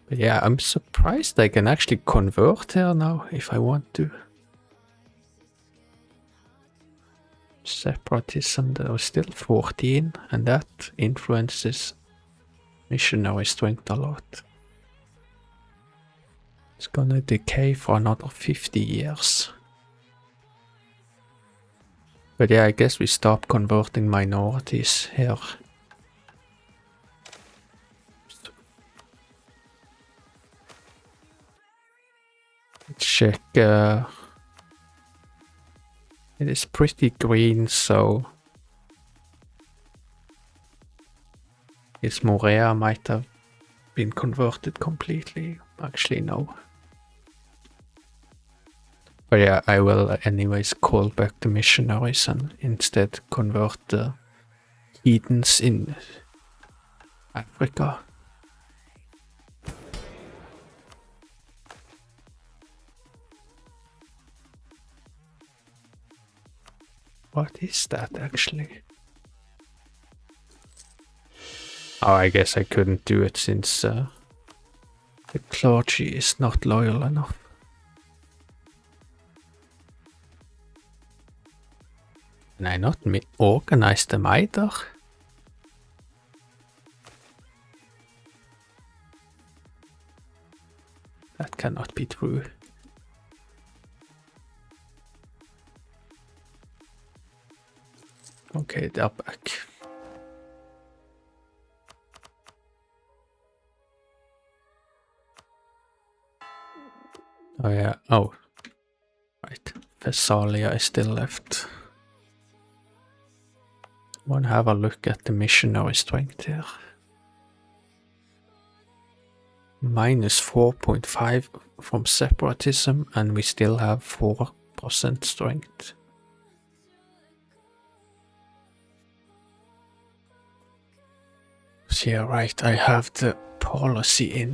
But yeah, I'm surprised I can actually convert here now if I want to. Separatism, there was still 14, and that influences missionary strength a lot. It's gonna decay for another 50 years. But yeah, I guess we stop converting minorities here. Let's check. It is pretty green, so this Morea might have been converted completely. Actually, no. But yeah, I will anyways call back the missionaries and instead convert the heathens in Africa. What is that actually? Oh, I guess I couldn't do it since the clergy is not loyal enough. Can I not organize them either? That cannot be true. Okay, they're back. Oh yeah, oh. Right, Thessalia is still left. Wanna have a look at the missionary strength here. Minus 4.5 from separatism, and we still have 4% strength. So yeah, right, I have the policy,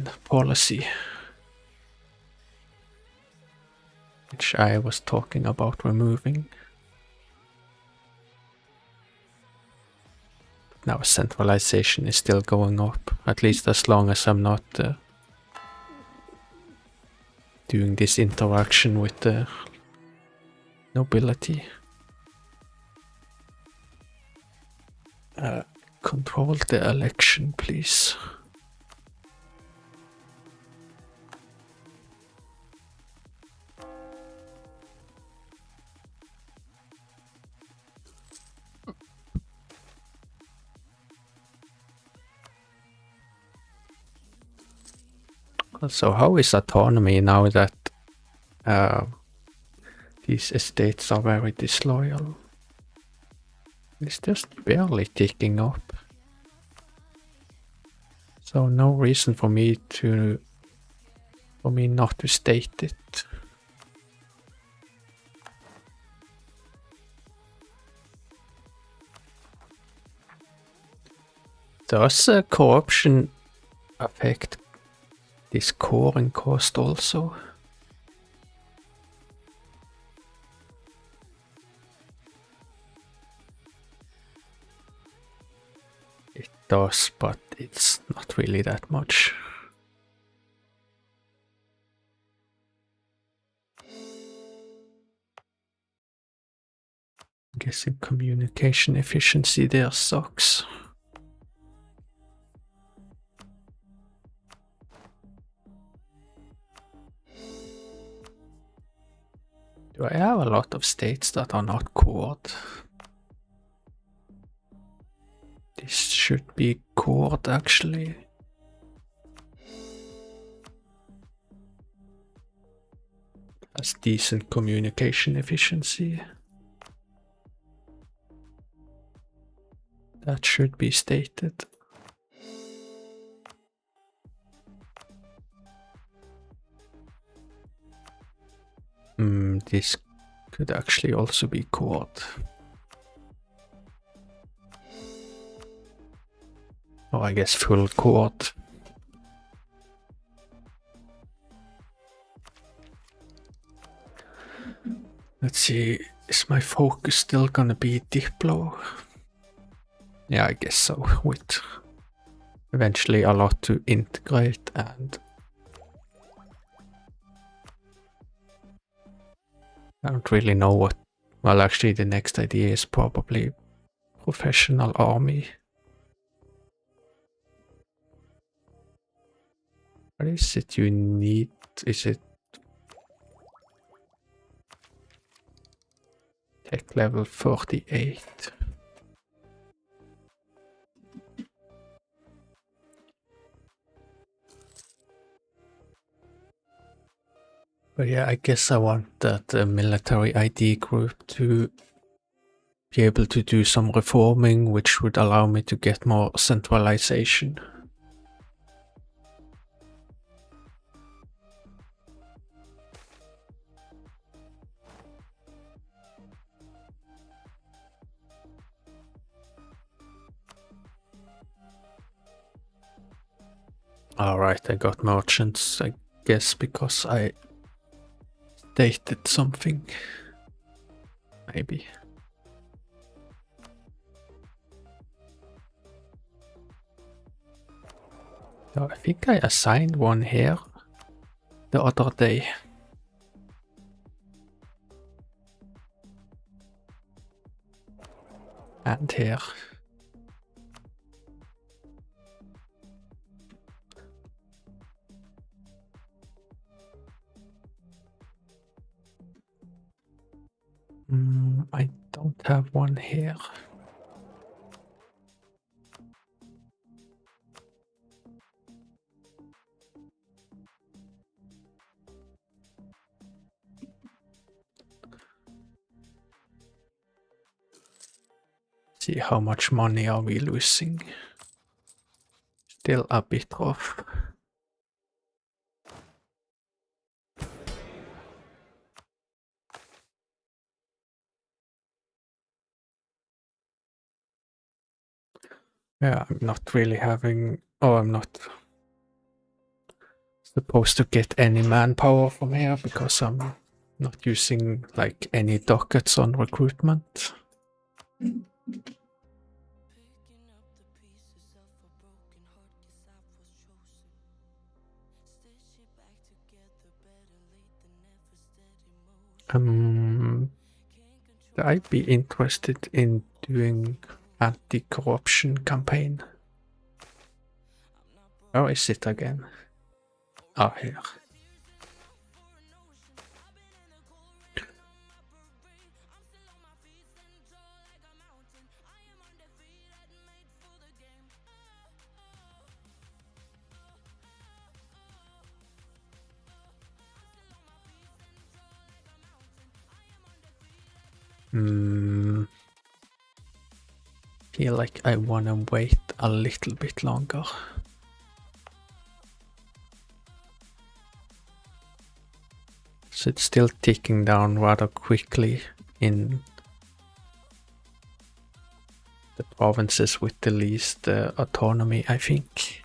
which I was talking about removing. Now centralization is still going up, at least as long as I'm not doing this interaction with the nobility. Control the election, please. Also, how is autonomy now that the these estates are very disloyal. It's just barely ticking up. So no reason for me not to state it. Does corruption affect this scoring cost also? It does, but it's not really that much. I'm guessing communication efficiency there sucks. Do I have a lot of states that are not cored? This should be cored actually. Has decent communication efficiency. That should be stated. This could actually also be cored. Or I guess full cored. Let's see, is my focus still gonna be Diplo? Yeah, I guess so, with eventually a lot to integrate and I don't really know what. Well, actually the next idea is probably professional army. What is it you need? Is it tech level 48? But yeah, I guess I want that military ID group to be able to do some reforming, which would allow me to get more centralization. Alright, I got merchants, I guess, because I stated something. Maybe. Oh, I think I assigned one here the other day. And here. I don't have one here. See how much money are we losing. Still a bit off. Yeah, I'm not really having... Oh, I'm not supposed to get any manpower from here because I'm not using like any dockets on recruitment. I'd be interested in doing anti-corruption campaign. Where is it again? Ah, here. Feel like I wanna wait a little bit longer. So it's still ticking down rather quickly in the provinces with the least autonomy, I think.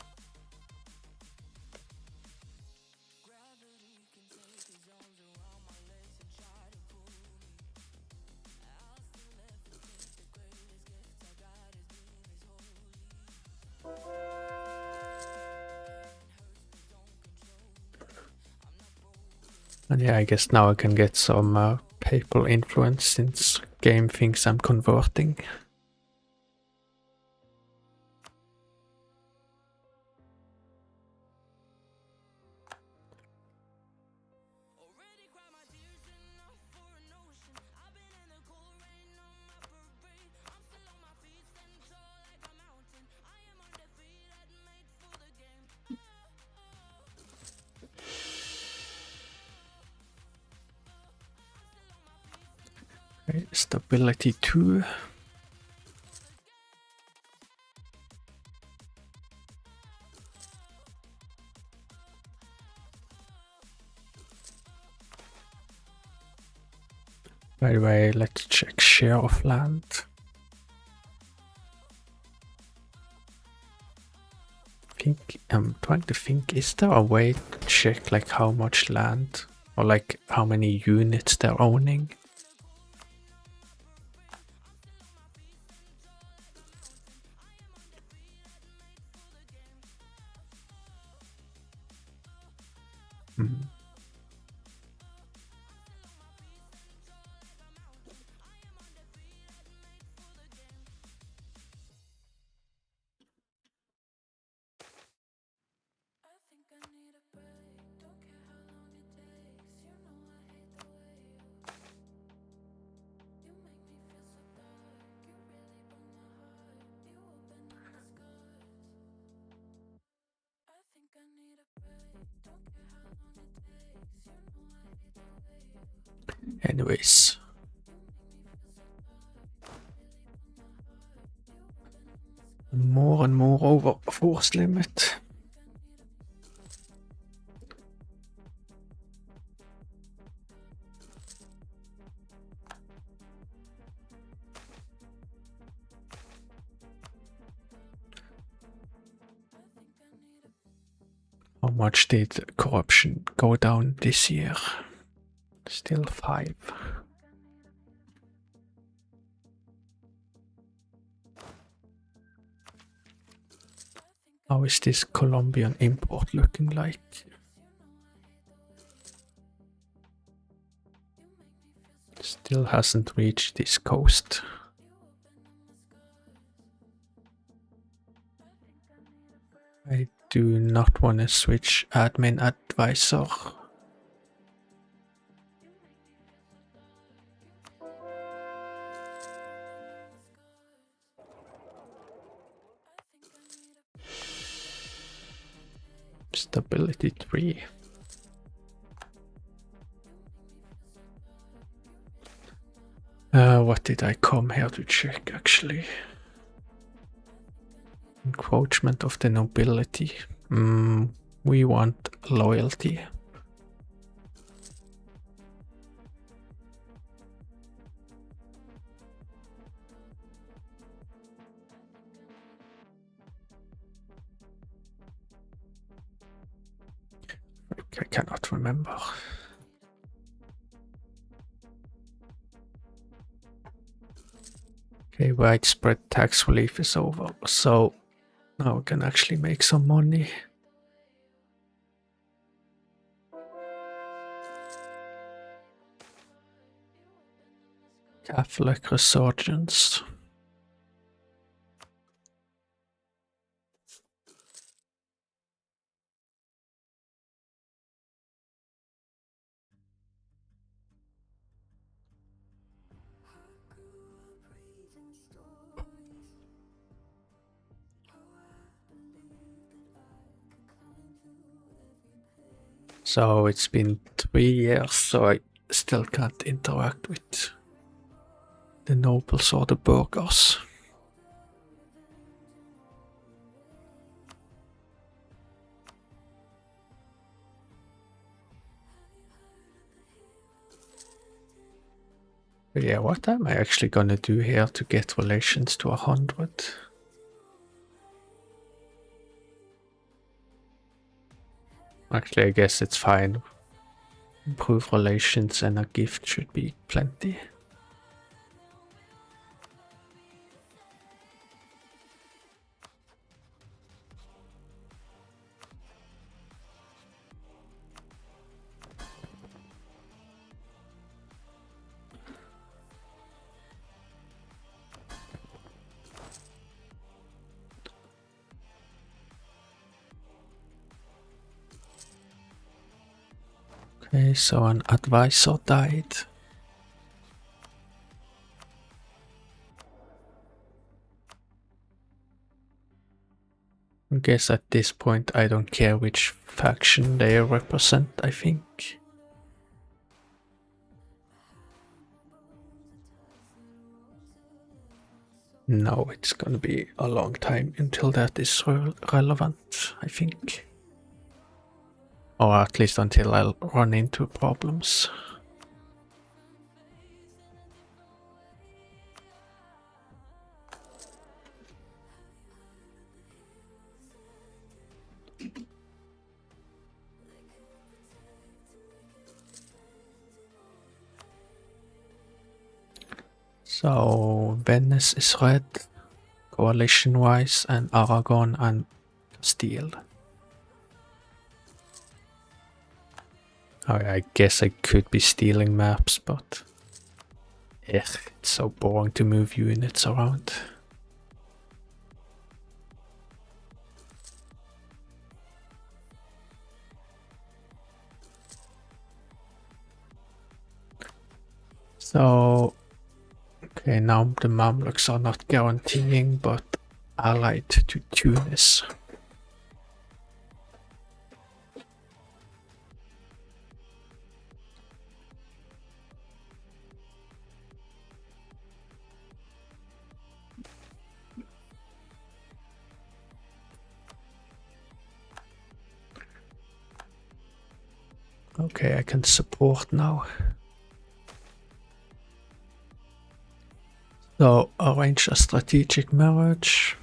And yeah, I guess now I can get some papal influence since game thinks I'm converting. Okay, stability 2. By the way, let's check share of land. I'm trying to think, is there a way to check like how much land or like how many units they're owning? Anyways. More and more over force limit. How much did corruption go down this year? Still 5. How is this Colombian import looking like? Still hasn't reached this coast. I do not want to switch admin advisor. Stability 3. What did I come here to check actually? Encroachment of the nobility. We want loyalty. I cannot remember. Okay, widespread tax relief is over, so now we can actually make some money. Catholic resurgence. So it's been 3 years, so I still can't interact with the nobles or the burghers. But yeah, what am I actually gonna do here to get relations to 100? Actually, I guess it's fine. Improve relations and a gift should be plenty. Okay, so an advisor died. I guess at this point I don't care which faction they represent, I think. No, it's gonna be a long time until that is relevant, I think. Or at least until I'll run into problems. So Venice is red, coalition-wise, and Aragon and Castile. Oh, I guess I could be stealing maps, but it's so boring to move units around. So, okay, now the Mamluks are not guaranteeing, but allied to Tunis. Okay, I can support now. So, arrange a strategic marriage.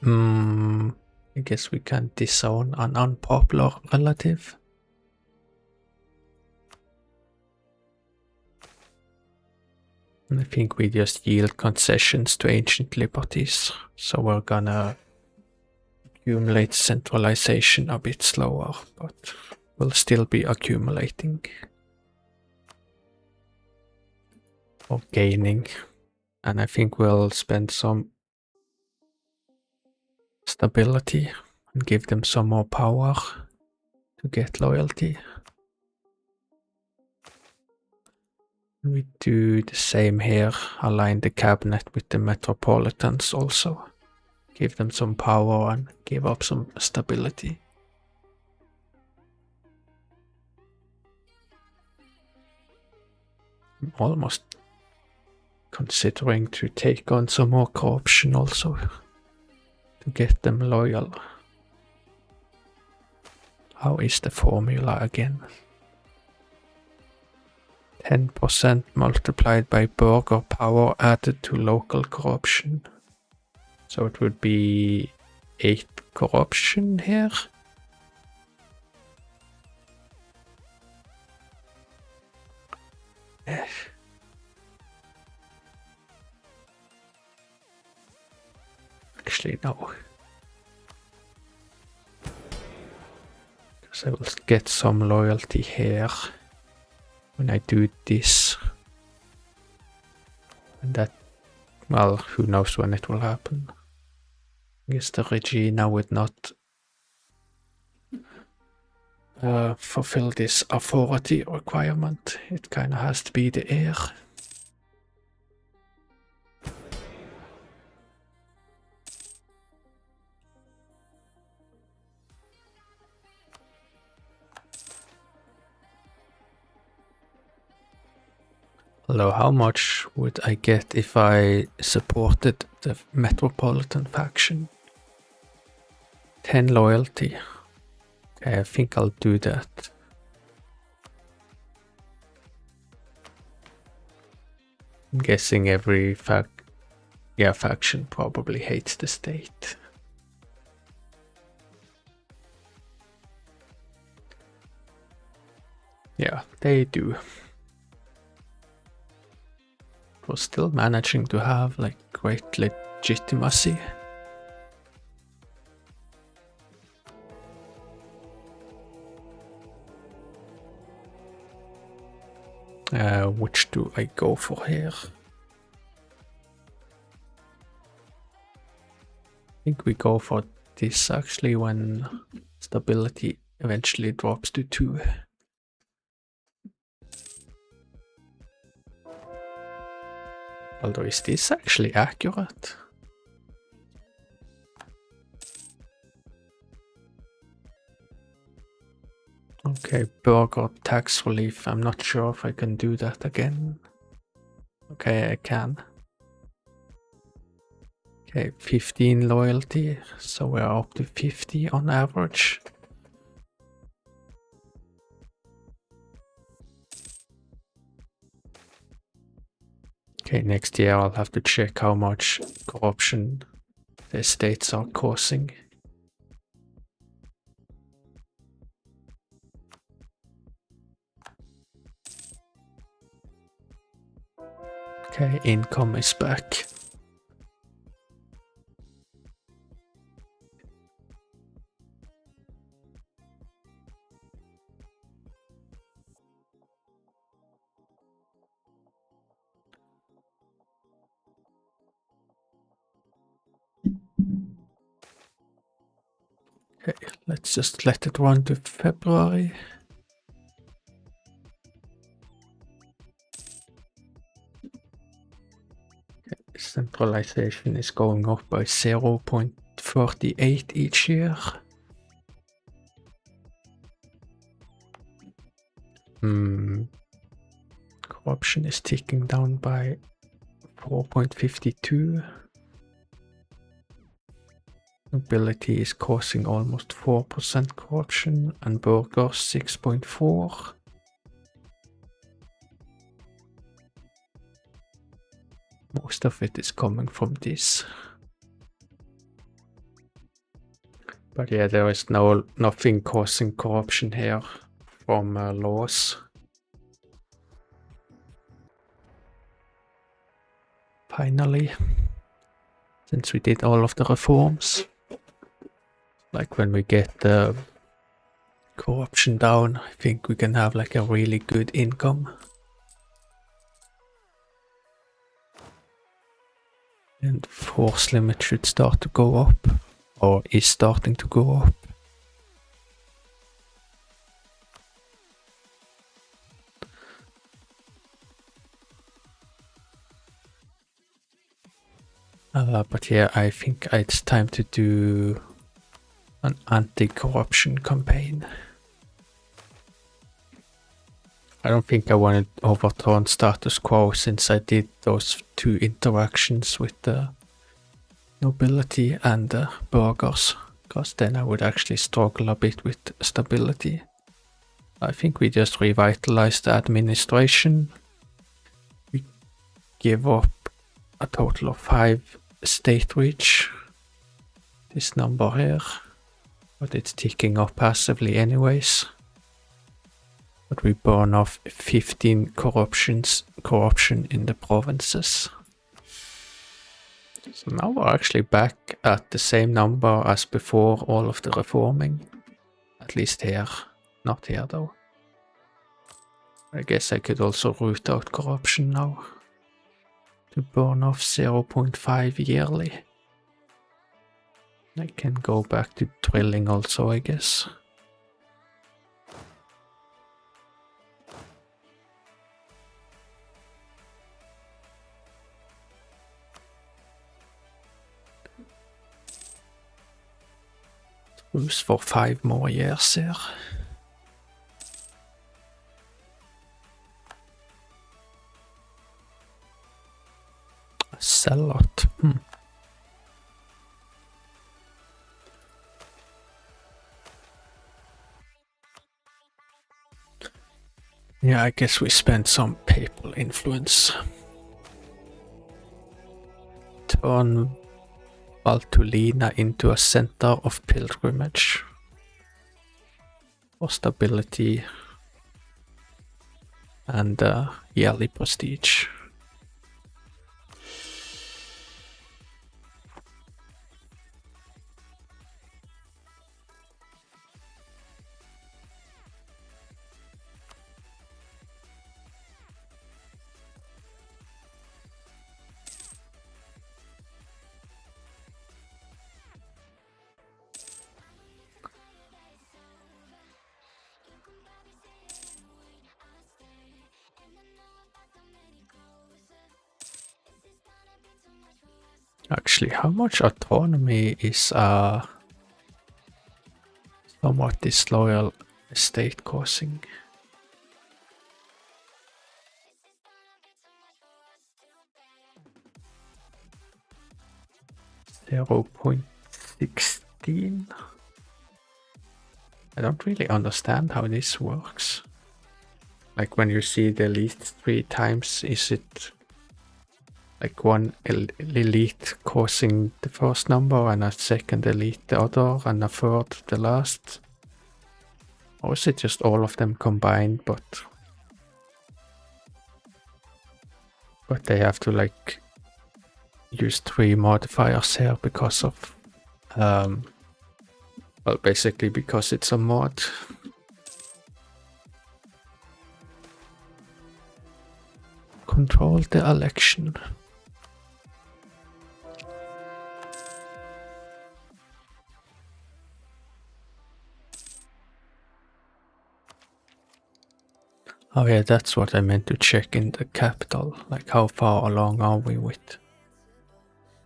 I guess we can disown an unpopular relative. And I think we just yield concessions to ancient liberties. So we're gonna accumulate centralization a bit slower, but we'll still be accumulating. Or gaining. And I think we'll spend some stability and give them some more power to get loyalty. We do the same here, align the cabinet with the metropolitans also. Give them some power and give up some stability. I'm almost considering to take on some more corruption also to get them loyal. How is the formula again? 10% multiplied by burgher power added to local corruption. So it would be 8 corruption here. Actually, no. Because I will get some loyalty here when I do this. And that, well, who knows when it will happen. I guess the Regina would not fulfill this authority requirement. It kind of has to be the heir. Although how much would I get if I supported the Metropolitan faction? 10 loyalty. Okay, I think I'll do that. I'm guessing every faction probably hates the state. Yeah, they do. We're still managing to have like great legitimacy. Which do I go for here? I think we go for this actually when stability eventually drops to 2. Although is this actually accurate? Okay, burger tax relief. I'm not sure if I can do that again. Okay, I can. Okay, 15 loyalty, so we're up to 50 on average. Okay, next year I'll have to check how much corruption the estates are causing. Okay, income is back. Okay, let's just let it run to February. Okay, centralization is going up by 0.38 each year. Corruption is ticking down by 4.52. Nobility is causing almost 4% corruption, and burghers 6.4. Most of it is coming from this. But yeah, there is nothing causing corruption here from laws. Finally, since we did all of the reforms, like when we get the corruption down, I think we can have like a really good income. And force limit should start to go up, or is starting to go up. But yeah, I think it's time to do an anti-corruption campaign. I don't think I want to overturn status quo since I did those 2 interactions with the nobility and the burghers, because then I would actually struggle a bit with stability. I think we just revitalize the administration. We give up a total of 5 state reach. This number here, but it's ticking up passively anyways. But we burn off 15 corruption in the provinces. So now we're actually back at the same number as before all of the reforming. At least here. Not here though. I guess I could also root out corruption now. To burn off 0.5 yearly. I can go back to drilling also, I guess. Truce for 5 more years here. Sell lot. Yeah, I guess we spent some papal influence. Turn Valtulina into a center of pilgrimage. For stability and yearly prestige. Actually, how much autonomy is somewhat disloyal estate causing? 0.16. I don't really understand how this works. Like when you see the elite 3 times, is it like one elite causing the first number and a second elite the other and a third the last? Or is it just all of them combined, but they have to like use 3 modifiers here because of well, basically because it's a mod. Control the election. Oh yeah, that's what I meant to check in the capital. Like how far along are we with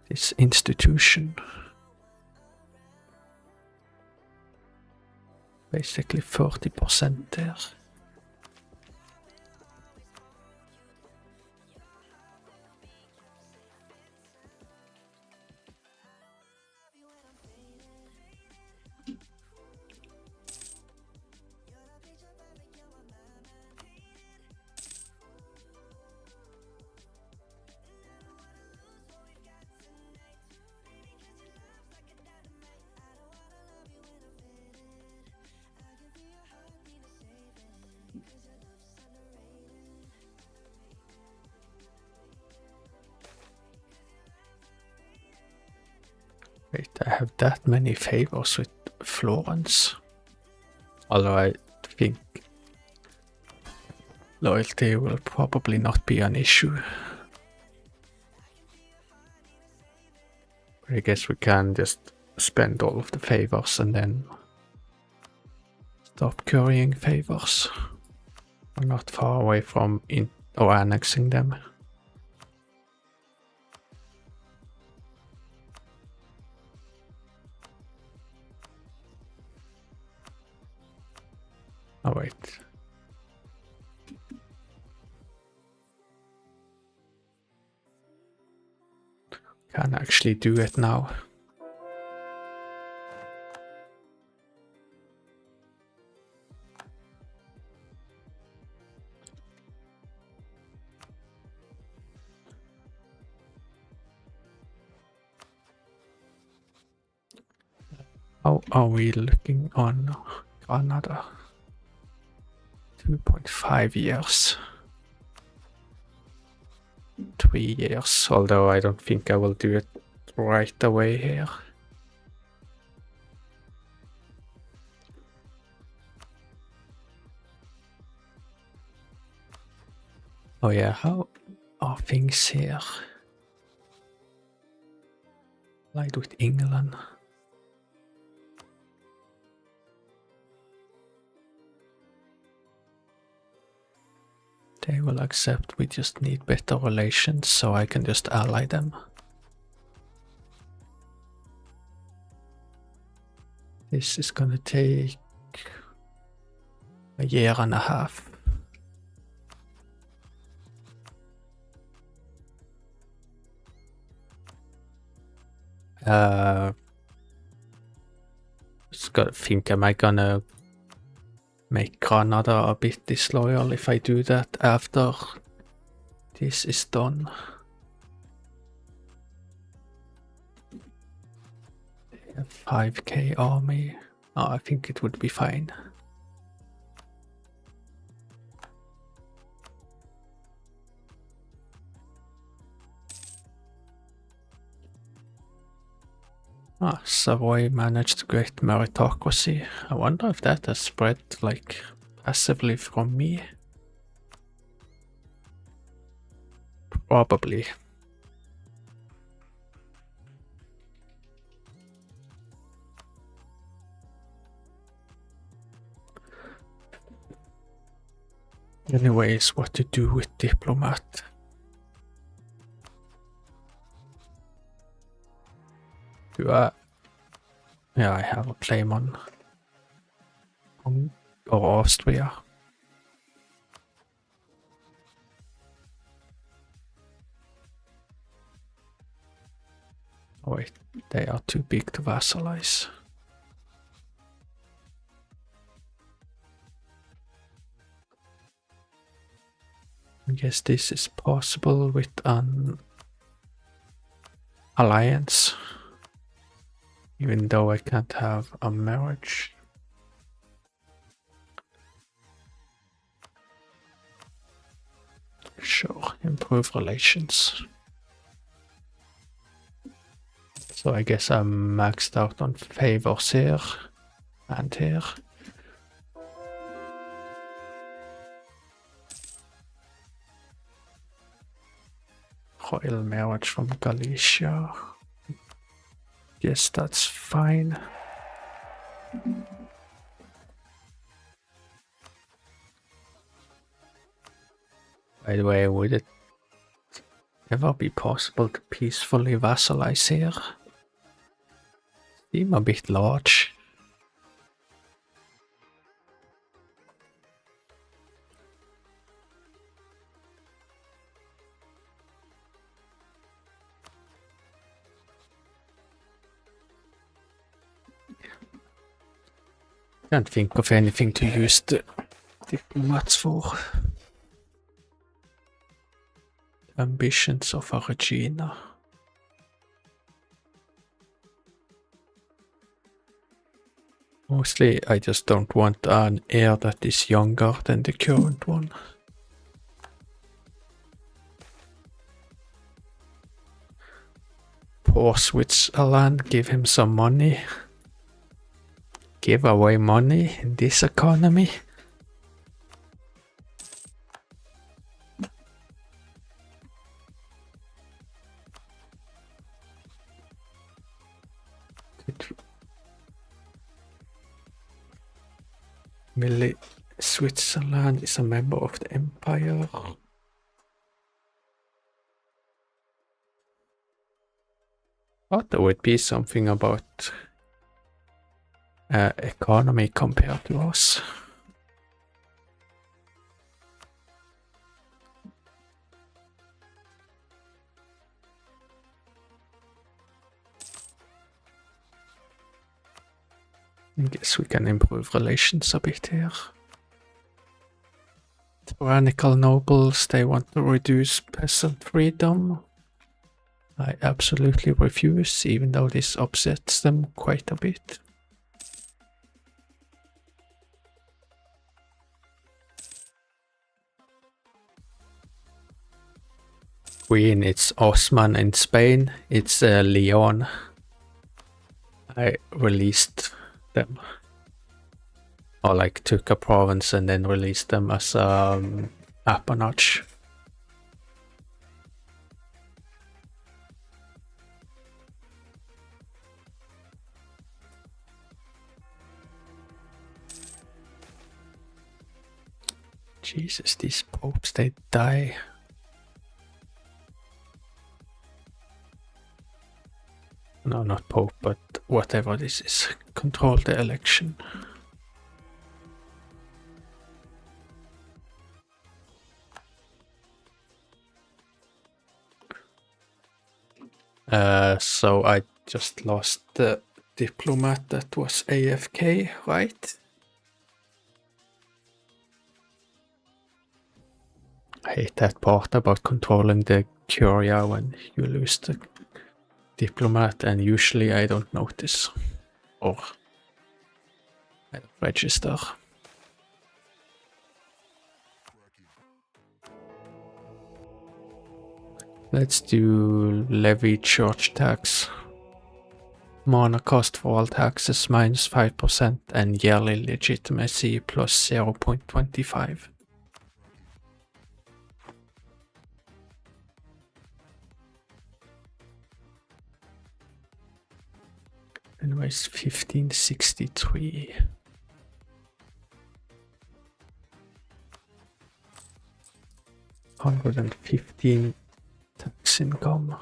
this institution? Basically 30% there. Wait, I have that many favors with Florence. Although I think loyalty will probably not be an issue. But I guess we can just spend all of the favors and then stop currying favors. We're not far away from or annexing them. Oh wait. Can actually do it now. How are we looking on Canada? 2.5 years. 3 years, although I don't think I will do it right away here. Oh yeah, how are things here? Like with England. They will accept we just need better relations, so I can just ally them. This is gonna take a year and a half. Just gotta think, am I gonna make Granada a bit disloyal if I do that after this is done? A 5k army. Oh, I think it would be fine. Ah, Savoy managed to get meritocracy. I wonder if that has spread, like, passively from me. Probably. Anyways, what to do with diplomat? Do I? Yeah, I have a claim on or Austria. Oh wait, they are too big to vassalize. I guess this is possible with an alliance, even though I can't have a marriage. Sure, improve relations. So I guess I'm maxed out on favors here and here. Royal marriage from Galicia. Yes, that's fine. By the way, would it ever be possible to peacefully vassalize here? Seem a bit large. Can't think of anything to use the diplomats for. Ambitions of a Regina. Mostly I just don't want an heir that is younger than the current one. Poor Switzerland, give him some money. Give away money in this economy. Switzerland is a member of the empire. Thought there would be something about economy compared to us. I guess we can improve relations a bit here. Tyrannical nobles, they want to reduce peasant freedom. I absolutely refuse, even though this upsets them quite a bit. Queen, it's Osman in Spain, it's Leon. I released them. Or like took a province and then released them as appanage. Jesus, these popes, they die. No, not pope, but whatever this is. Control the election. So I just lost the diplomat that was AFK, right? I hate that part about controlling the curia when you lose the diplomat, and usually I don't notice or I don't register. Let's do levy church tax. Mana cost for all taxes minus 5% and yearly legitimacy plus 0.25. Anyways, 1563. $115 tax income.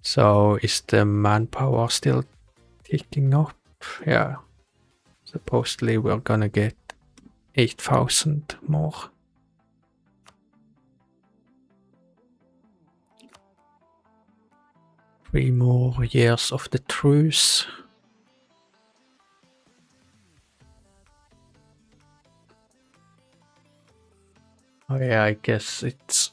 So is the manpower still ticking up? Yeah. Supposedly we're gonna get 8,000 more. Three more years of the truce. Oh yeah, I guess it's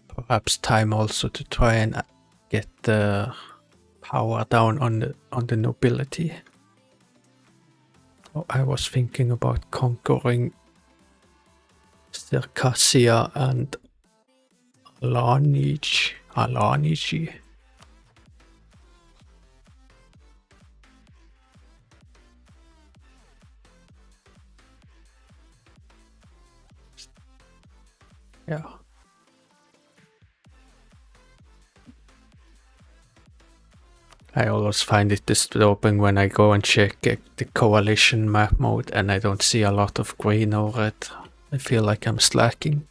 perhaps time also to try and get the power down on the nobility. Oh, I was thinking about conquering Circassia and Alaniji. Yeah. I always find it disturbing when I go and check the coalition map mode and I don't see a lot of green or red. I feel like I'm slacking.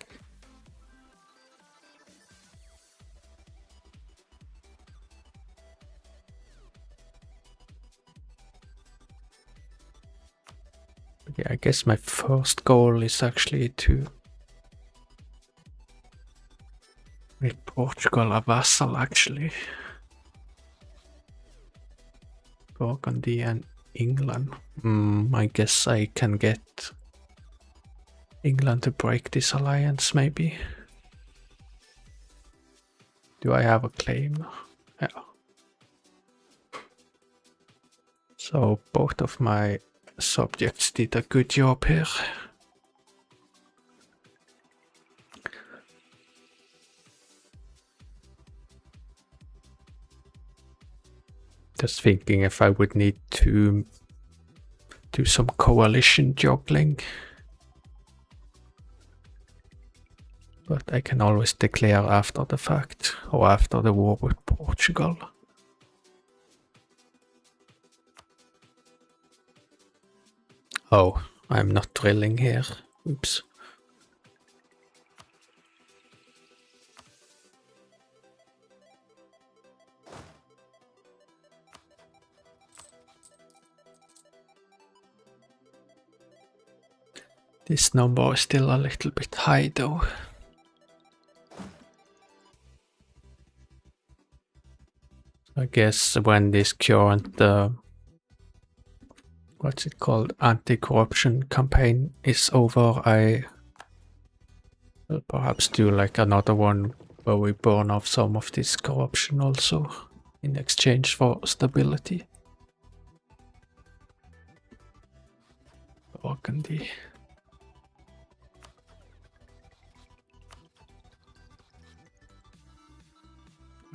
But yeah, I guess my first goal is actually to make Portugal a vassal, actually. Burgundy and England. I guess I can get England to break this alliance, maybe. Do I have a claim? Yeah. So both of my subjects did a good job here. Just thinking if I would need to do some coalition juggling. But I can always declare after the fact, or after the war with Portugal. Oh, I'm not drilling here. Oops. This number is still a little bit high though. I guess when this current, what's it called, anti-corruption campaign is over, I will perhaps do like another one where we burn off some of this corruption also in exchange for stability. Burgundy.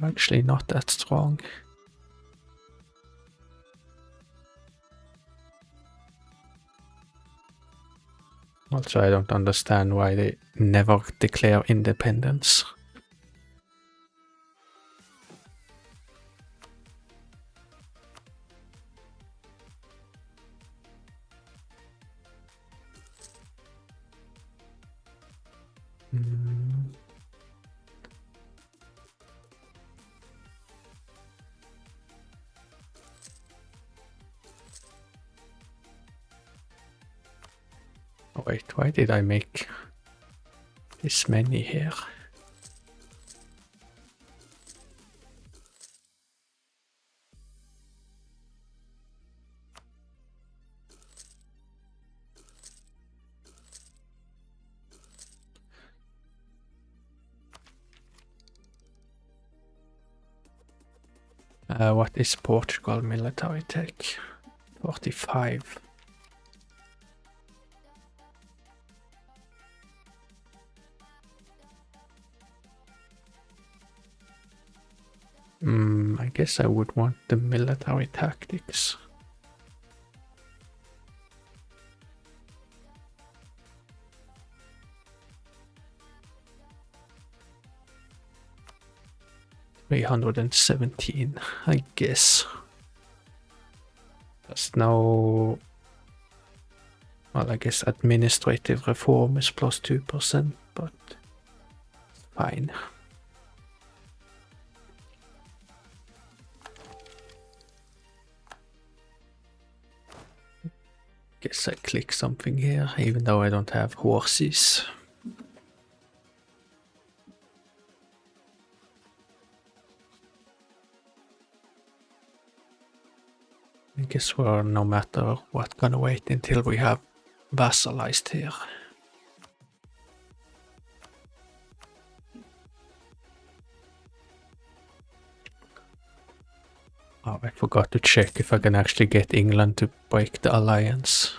Actually not that strong. Also, I don't understand why they never declare independence. Wait, why did I make this many here? What is Portugal military tech? 45. I guess I would want the military tactics. $317, I guess. There's no... Well, I guess administrative reform is plus 2%, but fine. Guess I click something here, even though I don't have horses. I guess we're no matter what gonna wait until we have vassalized here. Oh, I forgot to check if I can actually get England to break the alliance.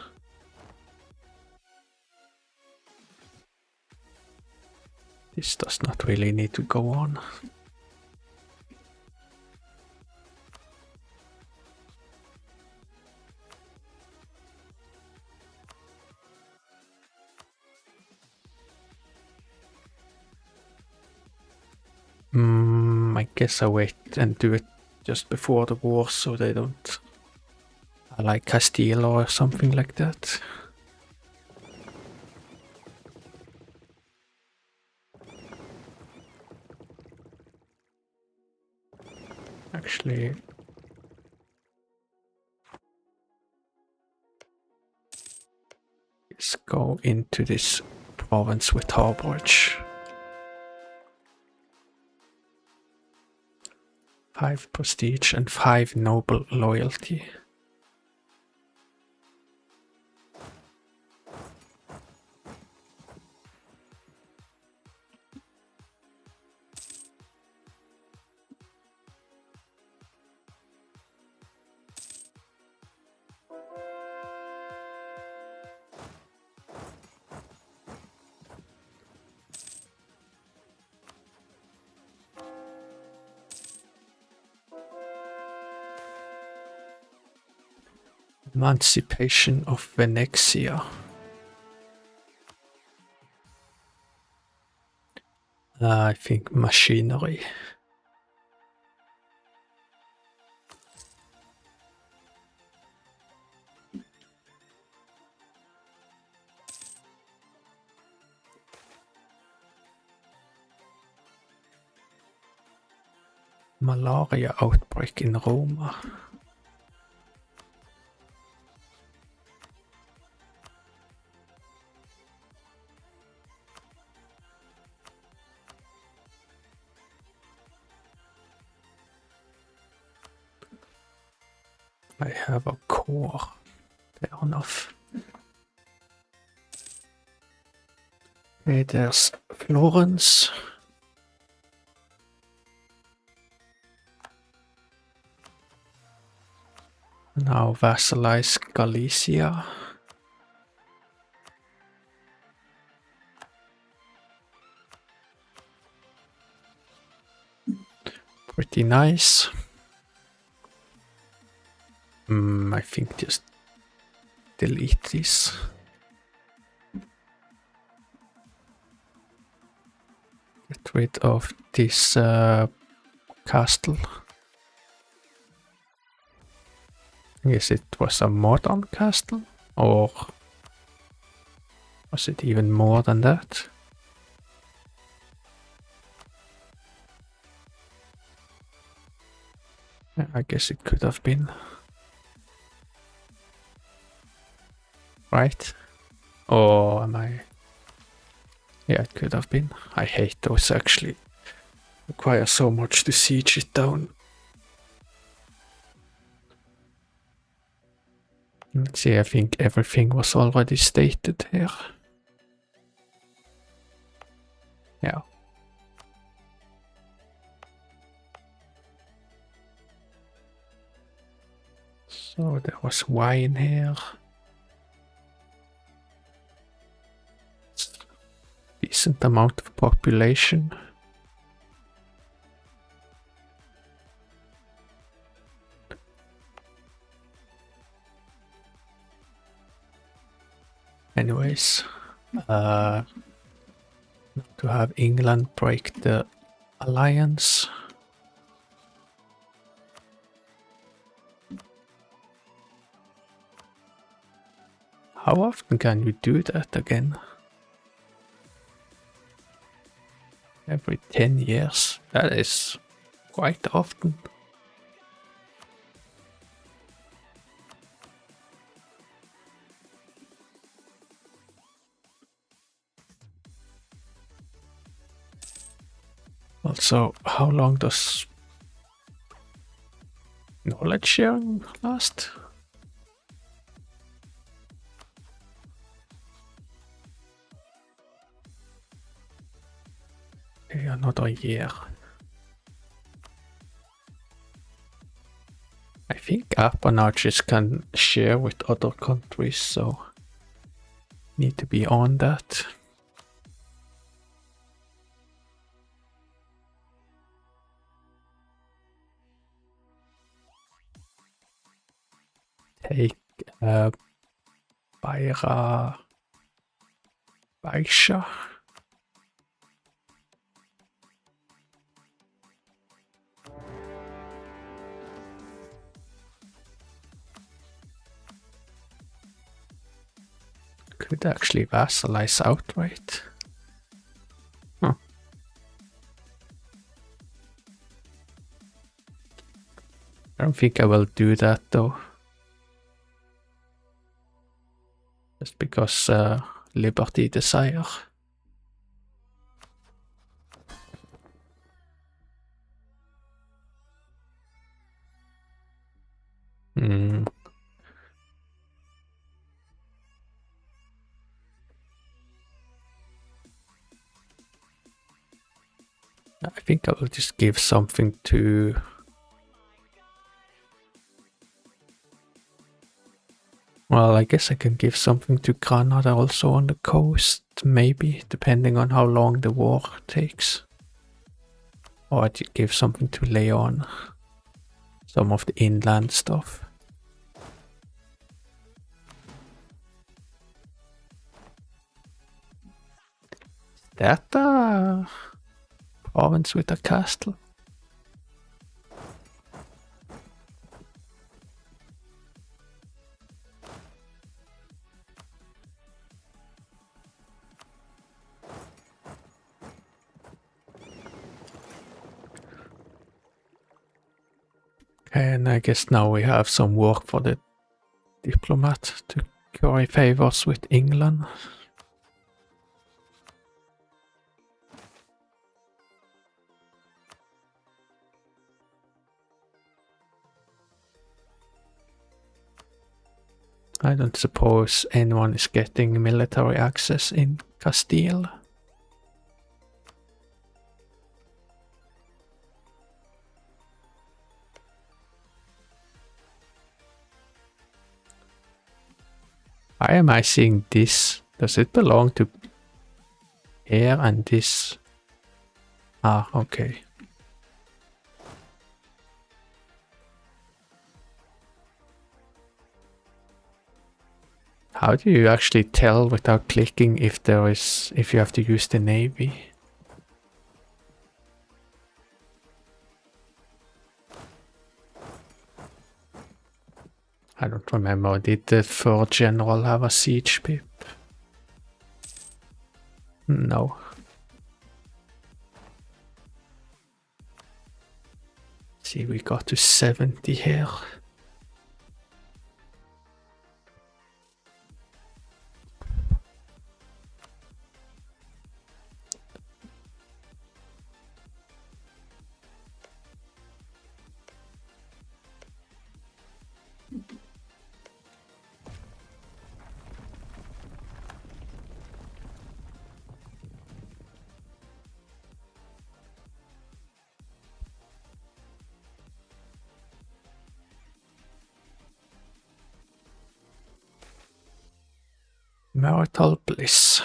This does not really need to go on. I guess I wait and do it just before the war so they don't like Castile or something like that. Actually, let's go into this province with harborage. 5 prestige and 5 noble loyalty. Emancipation of Venexia. I think machinery. Malaria outbreak in Roma. I have a core. Fair enough. Okay, there's Florence. Now vassalize Galicia. Pretty nice. I think just delete this. Get rid of this castle. I guess it was a modern castle, or was it even more than that? Yeah, I guess it could have been. Right? Or am I? Yeah, it could have been. I hate those actually. Require so much to siege it down. Let's see, I think everything was already stated here. Yeah. So there was wine here. Decent amount of population. Anyways, to have England break the alliance. How often can you do that again? Every 10 years. That is quite often. Also, how long does knowledge sharing last? Okay, another year. I think appanages can share with other countries, so need to be on that. Take Baisha. Could actually vassalize outright. Huh. I don't think I will do that though. Just because liberty desire. I think I will just give something to... Well, I guess I can give something to Granada also on the coast, maybe, depending on how long the war takes. Or I could give something to Leon. Some of the inland stuff. Is that a province with a castle? And I guess now we have some work for the diplomat to curry favors with England. I don't suppose anyone is getting military access in Castile. Why am I seeing this? Does it belong to air and this? Ah, okay. How do you actually tell without clicking if you have to use the navy? I don't remember. Did the third general have a siege pip? No. See, we got to 70 here. Marital bliss.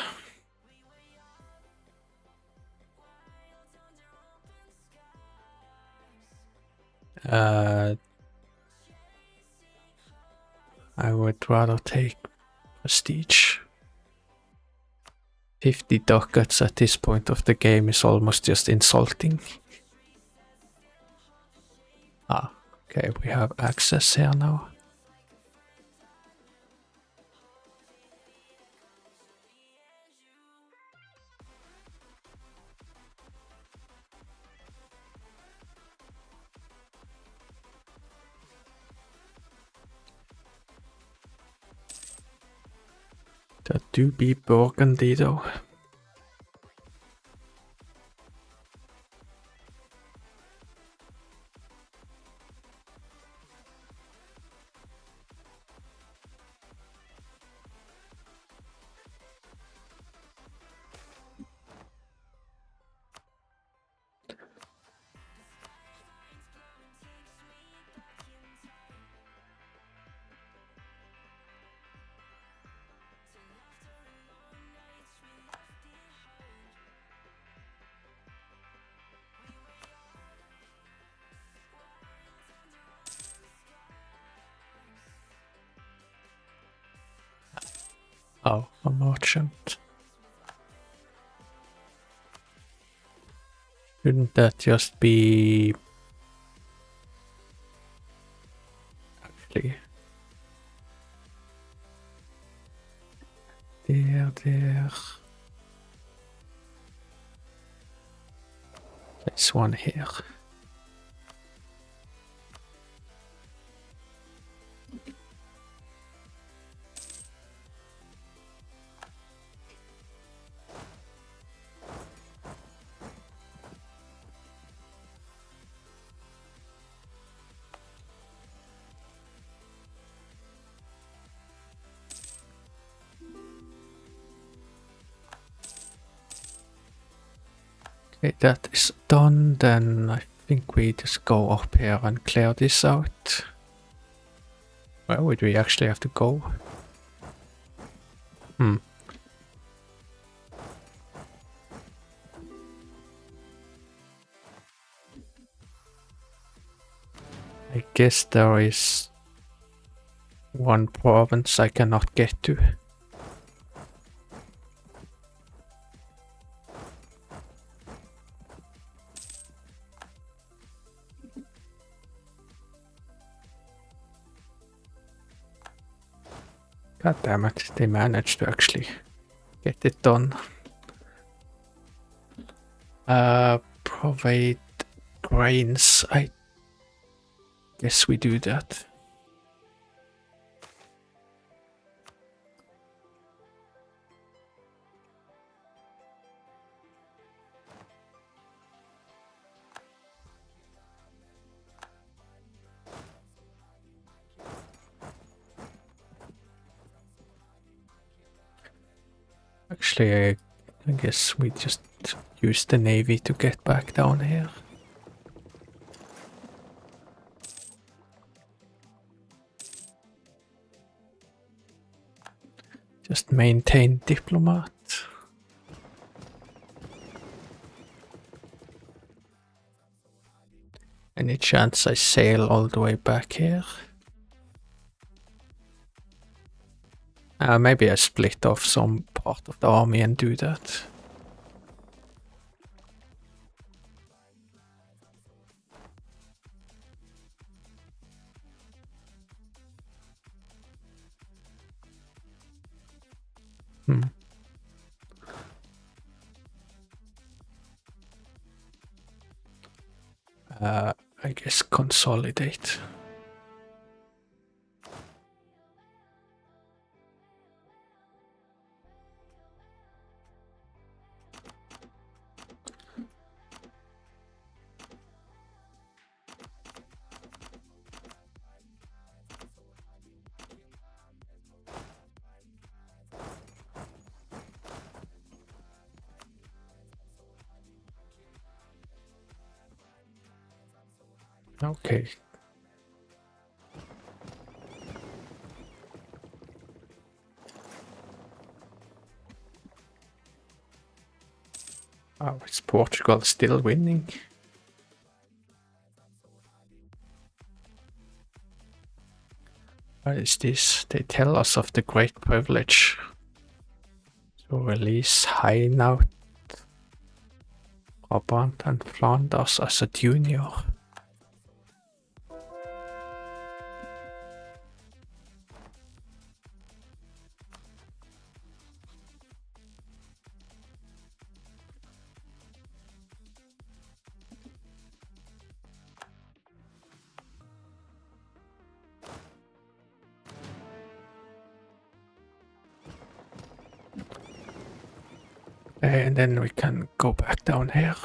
I would rather take prestige. 50 ducats at this point of the game is almost just insulting. Ah, okay, we have access here now. That do be Burgundy though. Oh, a merchant. Shouldn't that just be... Actually... There. There's one here. Okay, that is done. Then I think we just go up here and clear this out. Where would we actually have to go? I guess there is one province I cannot get to. God damn it, they managed to actually get it done. Provide grains. I guess we do that. Actually, I guess we just use the navy to get back down here. Just maintain diplomat. Any chance I sail all the way back here? Maybe I split off some part of the army and do that. I guess consolidate. Okay. Oh, is Portugal still winning? What is this? They tell us of the great privilege to release Hainaut, Brabant and Flanders as a junior. And then we can go back down here.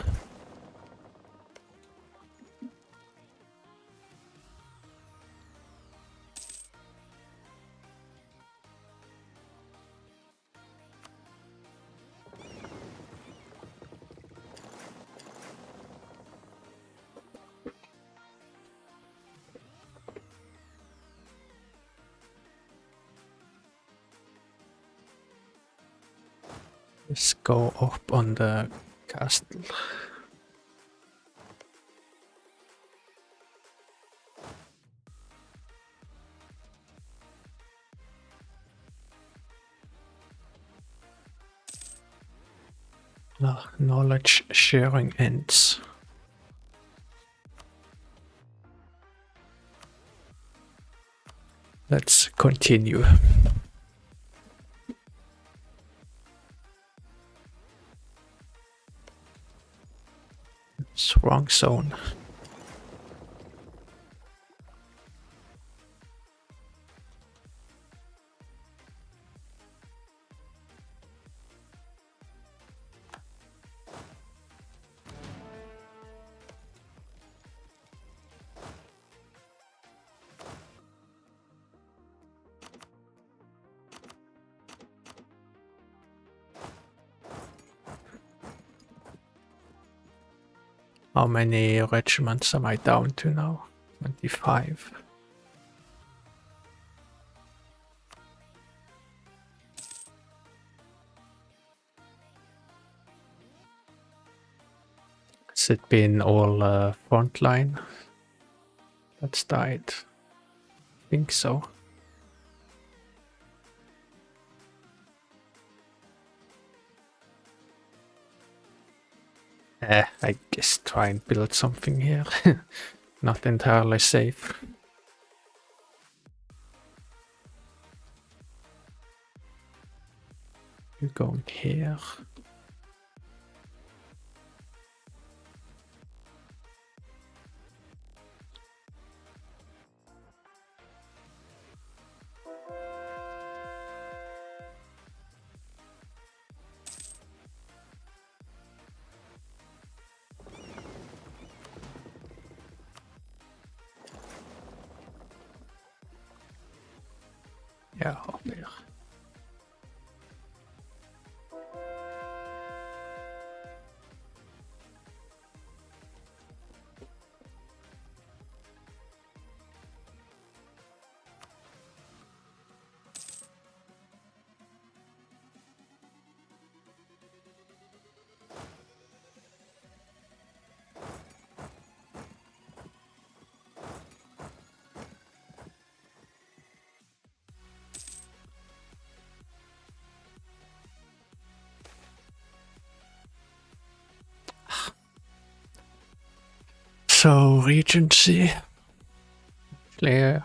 Let's go up on the castle. Knowledge sharing ends. Let's continue. It's wrong zone. How many regiments am I down to now? 25. Has it been all frontline that's died? I think so. I guess try and build something here. Not entirely safe. You going here? Yeah, up here. So, Regency. I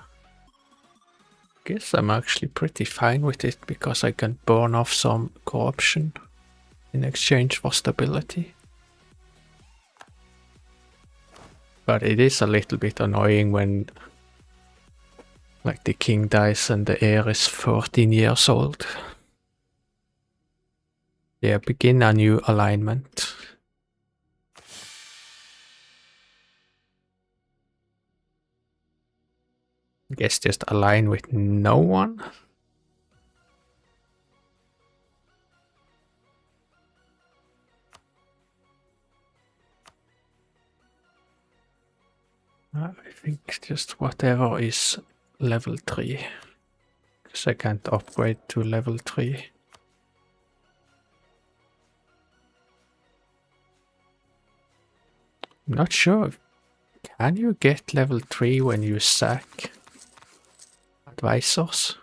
guess I'm actually pretty fine with it because I can burn off some corruption in exchange for stability. But it is a little bit annoying when like the king dies and the heir is 14 years old. Yeah, begin a new alignment. I guess just align with no one. I think just whatever is level 3. Because I can't upgrade to level 3. I'm not sure. Can you get level 3 when you sack advisors?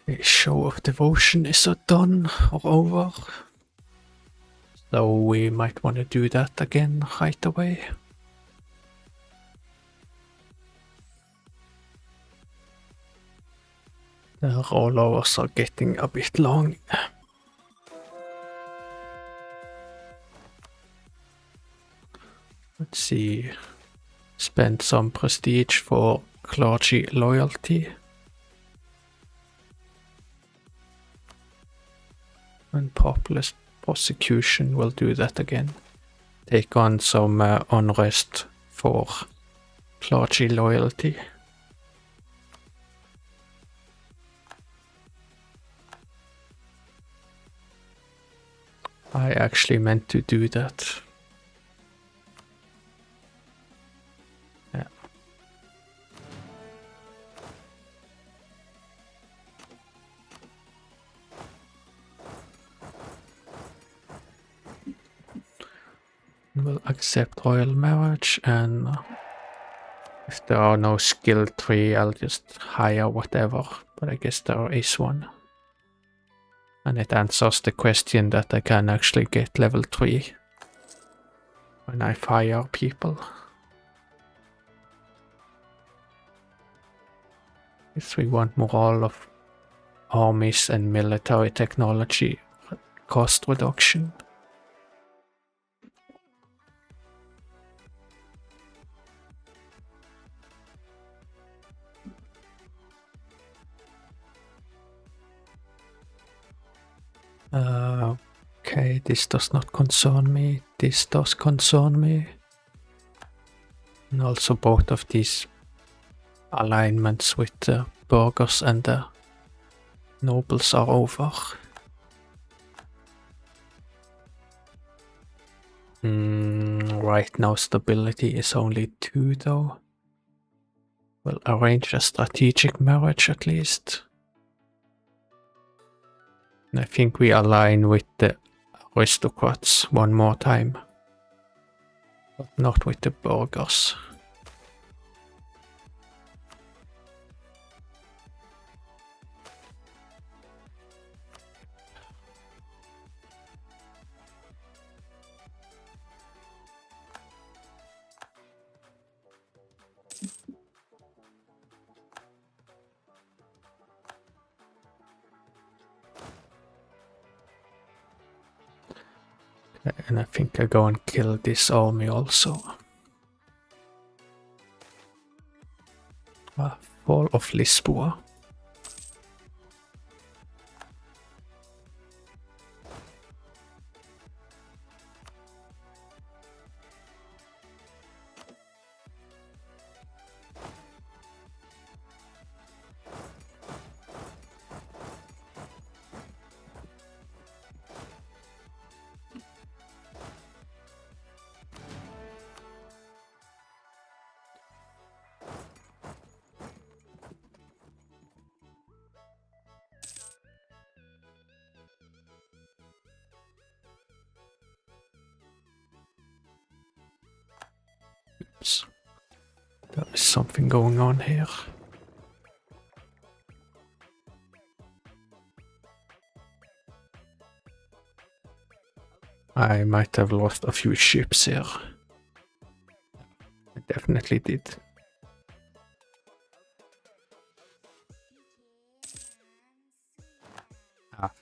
The show of devotion is done or over. So we might want to do that again right away. The rollovers are getting a bit long. Let's see. Spend some prestige for clergy loyalty. And populist prosecution will do that again. Take on some unrest for clergy loyalty. I actually meant to do that. Yeah. We'll accept royal marriage, and if there are no skill tree, I'll just hire whatever, but I guess there is one. And it answers the question that I can actually get level 3 when I fire people. If we want morale of armies and military technology cost reduction. Okay, this does not concern me. This does concern me. And also both of these alignments with the burghers and the nobles are over. Right now stability is only 2 though. We'll arrange a strategic marriage at least. And I think we align with the aristocrats one more time. But not with the burghers. And I think I go and kill this army also. Fall of Lisboa. Oops. There is something going on here. I might have lost a few ships here. I definitely did.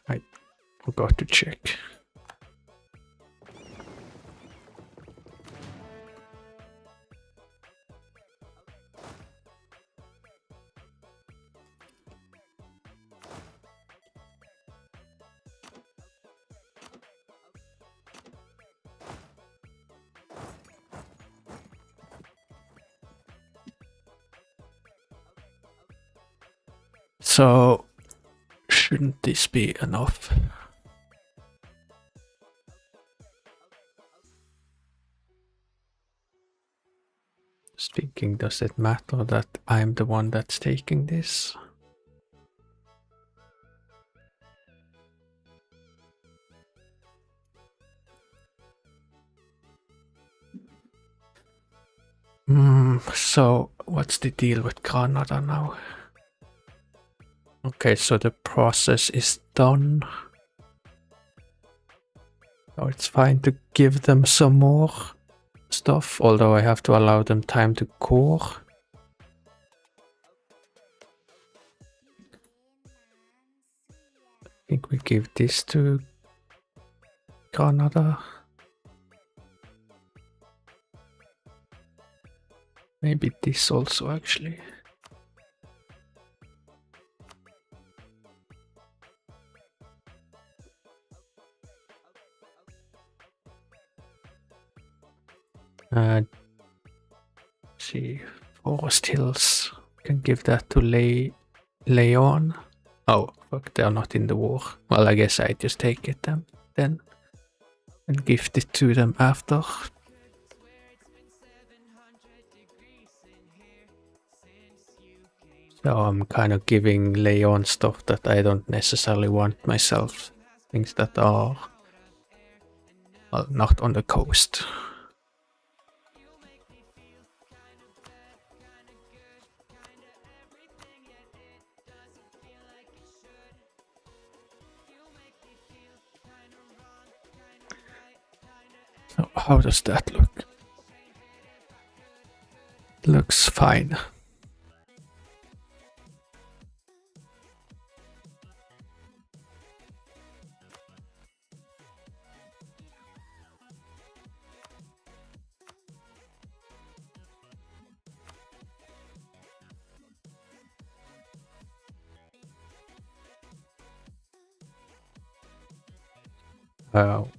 I forgot to check. So shouldn't this be enough? Just thinking, does it matter that I'm the one that's taking this? So what's the deal with Canada now? Okay, so the process is done. So it's fine to give them some more stuff, although I have to allow them time to core. I think we give this to Canada. Maybe this also, actually. See, Forest Hills. Can give that to Leon. Oh, fuck, they're not in the war. Well, I guess I just take it then and gift it to them after. So I'm kind of giving Leon stuff that I don't necessarily want myself. Things that are, well, not on the coast. So how does that look? Looks fine.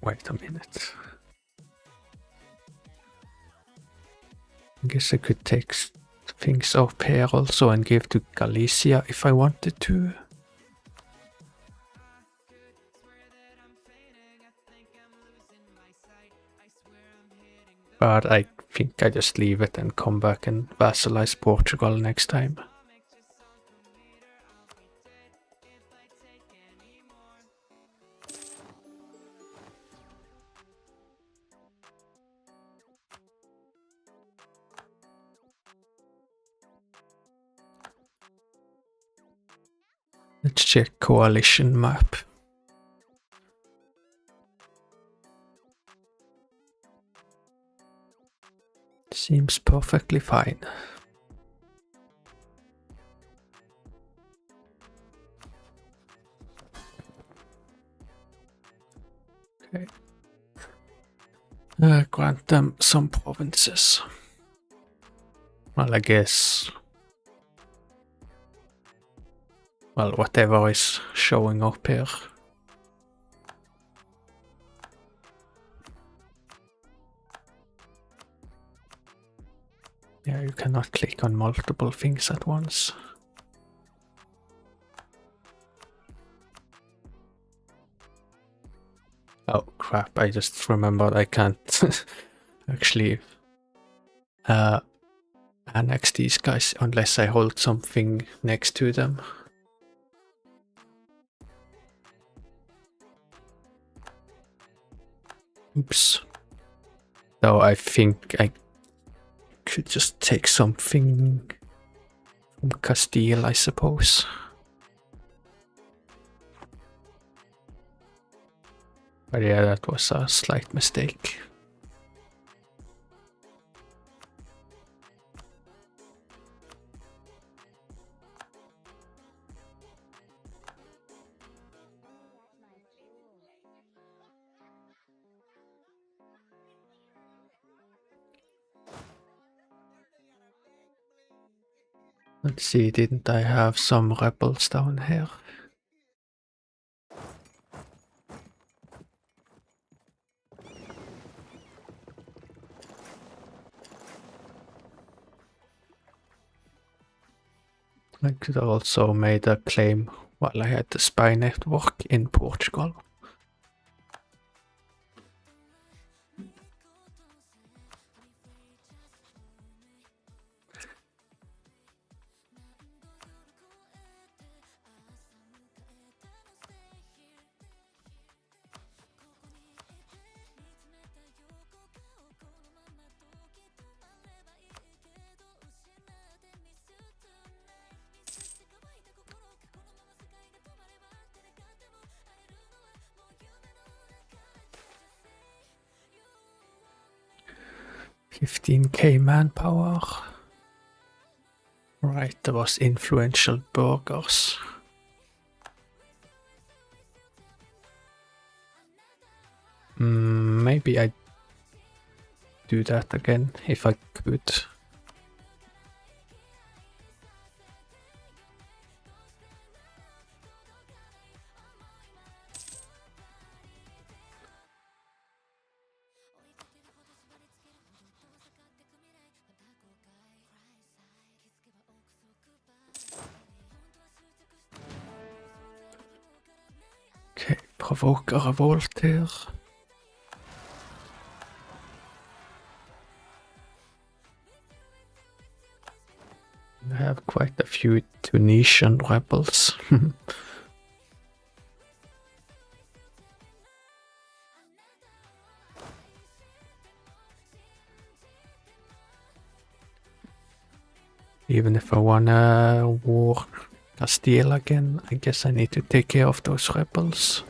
Wait a minute. I guess I could take things up here also and give to Galicia if I wanted to. But I think I just leave it and come back and vassalize Portugal next time. Let's check coalition map. Seems perfectly fine. Okay. Grant them some provinces. Well, I guess. Well, whatever is showing up here. Yeah, you cannot click on multiple things at once. Oh crap, I just remembered I can't actually annex these guys unless I hold something next to them. Oops. So I think I could just take something from Castile, I suppose. But yeah, that was a slight mistake. Let's see, didn't I have some rebels down here? I could have also made a claim while I had the spy network in Portugal. $15K manpower. Right, there was influential burgers. Maybe I'd do that again if I could. Okay, provoke a revolt here. I have quite a few Tunisian rebels. Even if I wanna war Castile again, I guess I need to take care of those rebels.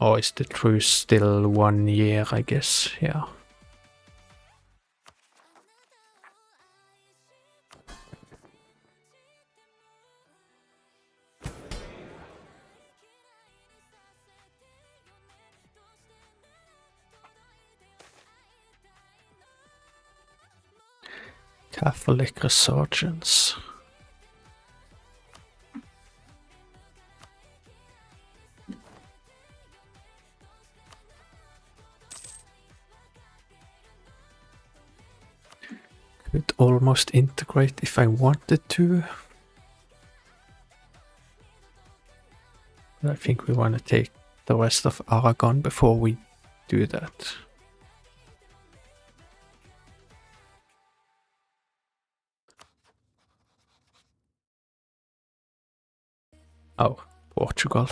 Or is the truce still 1 year, I guess, yeah. Catholic resurgence. Could almost integrate if I wanted to. But I think we want to take the rest of Aragon before we do that. Oh, Portugal.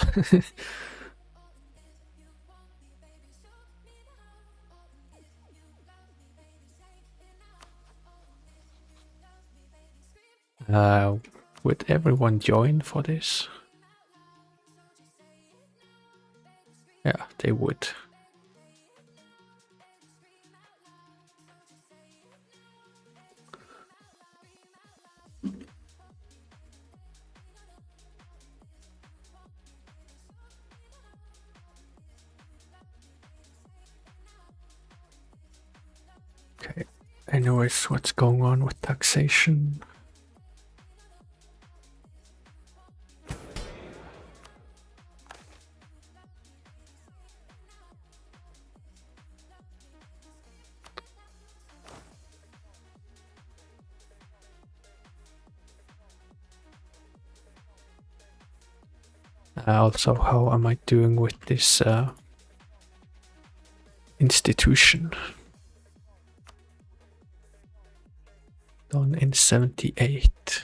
Would everyone join for this? Yeah, they would. Okay. Anyways, what's going on with taxation? Also, how am I doing with this institution? Done in 78.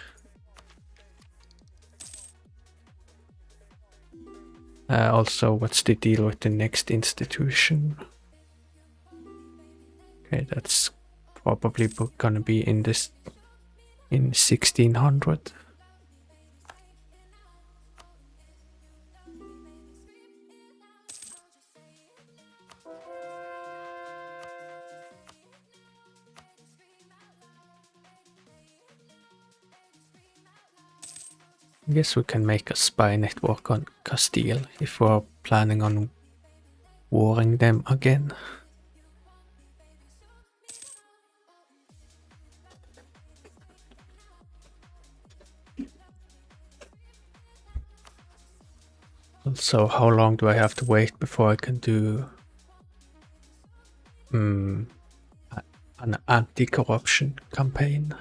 Also, what's the deal with the next institution? Okay, that's probably gonna be in 1600. I guess we can make a spy network on Castile if we're planning on warring them again. Also, how long do I have to wait before I can do an anti-corruption campaign?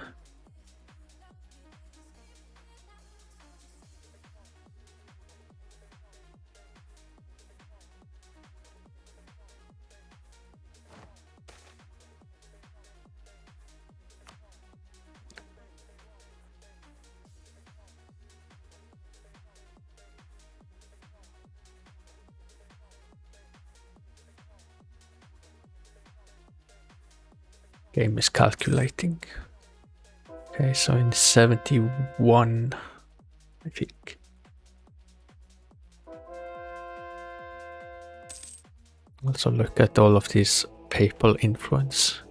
Game is calculating. Okay, so in 71, I think. Also look at all of these papal influence.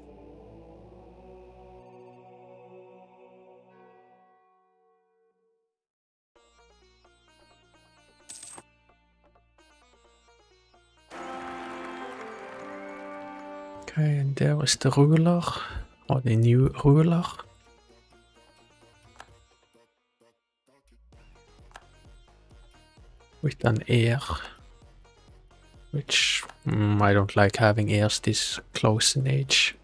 Okay, and there is the ruler, or the new ruler. With an heir. Which I don't like having heirs this close in age.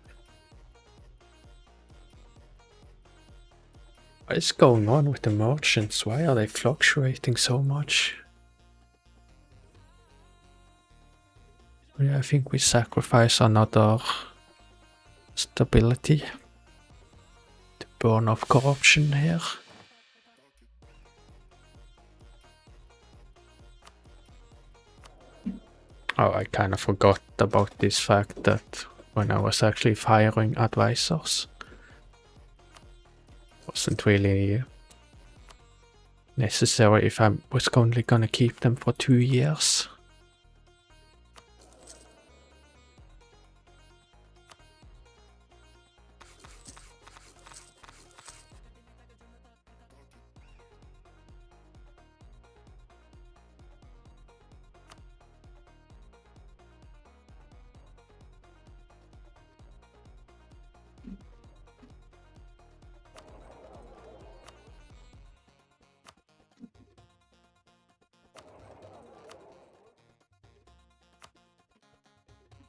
What is going on with the merchants? Why are they fluctuating so much? Yeah, I think we sacrifice another stability to burn off corruption here. Oh, I kind of forgot about this fact that when I was actually firing advisors, wasn't really necessary if I was only gonna keep them for 2 years.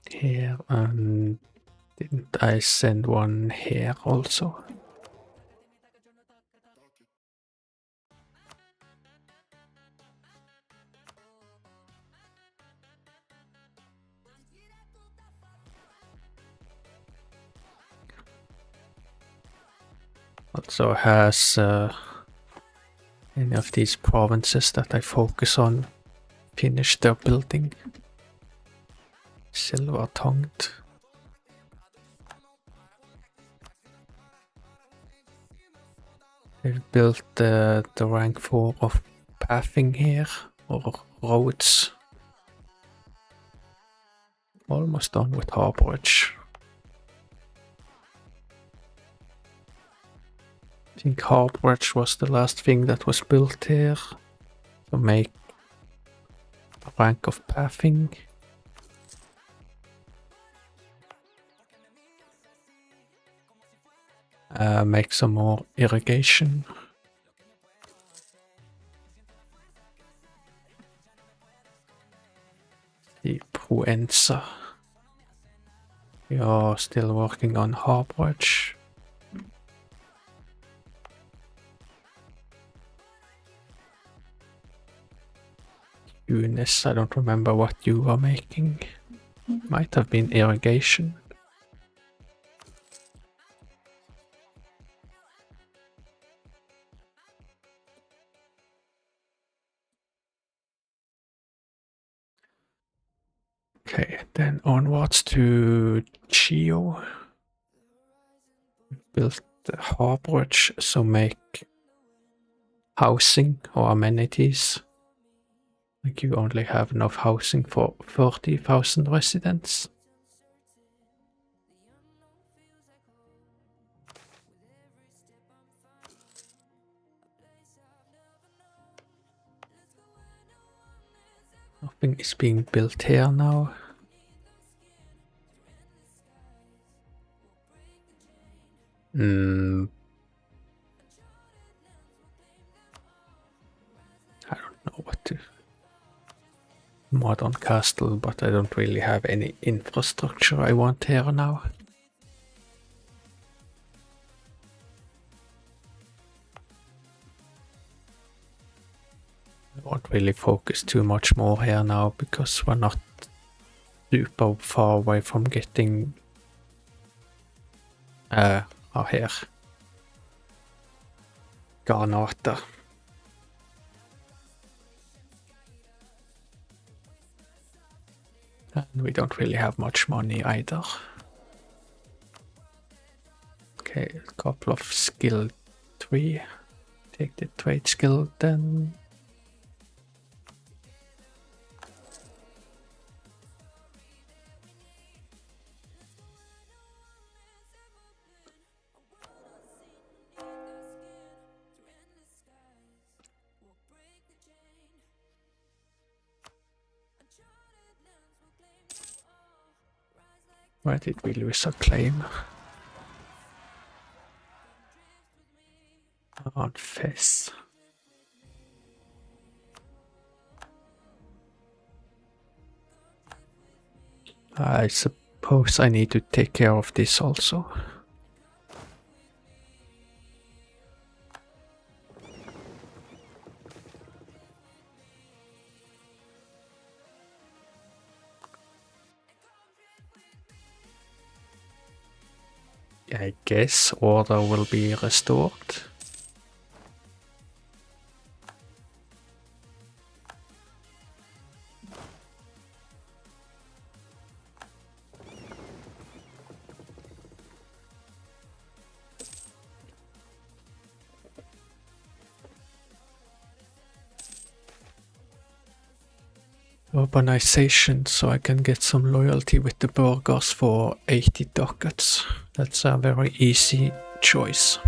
Here, and didn't I send one here also? Also has any of these provinces that I focus on finished their building. Silver-tongued. They've built the rank 4 of pathing here, or roads. Almost done with harborage. I think harborage was the last thing that was built here. To make a rank of pathing. Make some more irrigation. The Proenza. We are still working on harborage. Unis, I don't remember what you were making. Might have been irrigation. Okay, then onwards to Geo. Build the harborage, so make housing or amenities. Like you only have enough housing for 30,000 residents. Nothing is being built here now. I don't know what to... modern castle, but I don't really have any infrastructure I want here now. I won't really focus too much more here now because we're not super far away from getting here. Granata. And we don't really have much money either. Okay, a couple of skill 3. Take the trade skill then. Where did we lose a claim? On Fez. I suppose I need to take care of this also. I guess order will be restored. Urbanization, so I can get some loyalty with the burghers for 80 ducats. That's a very easy choice.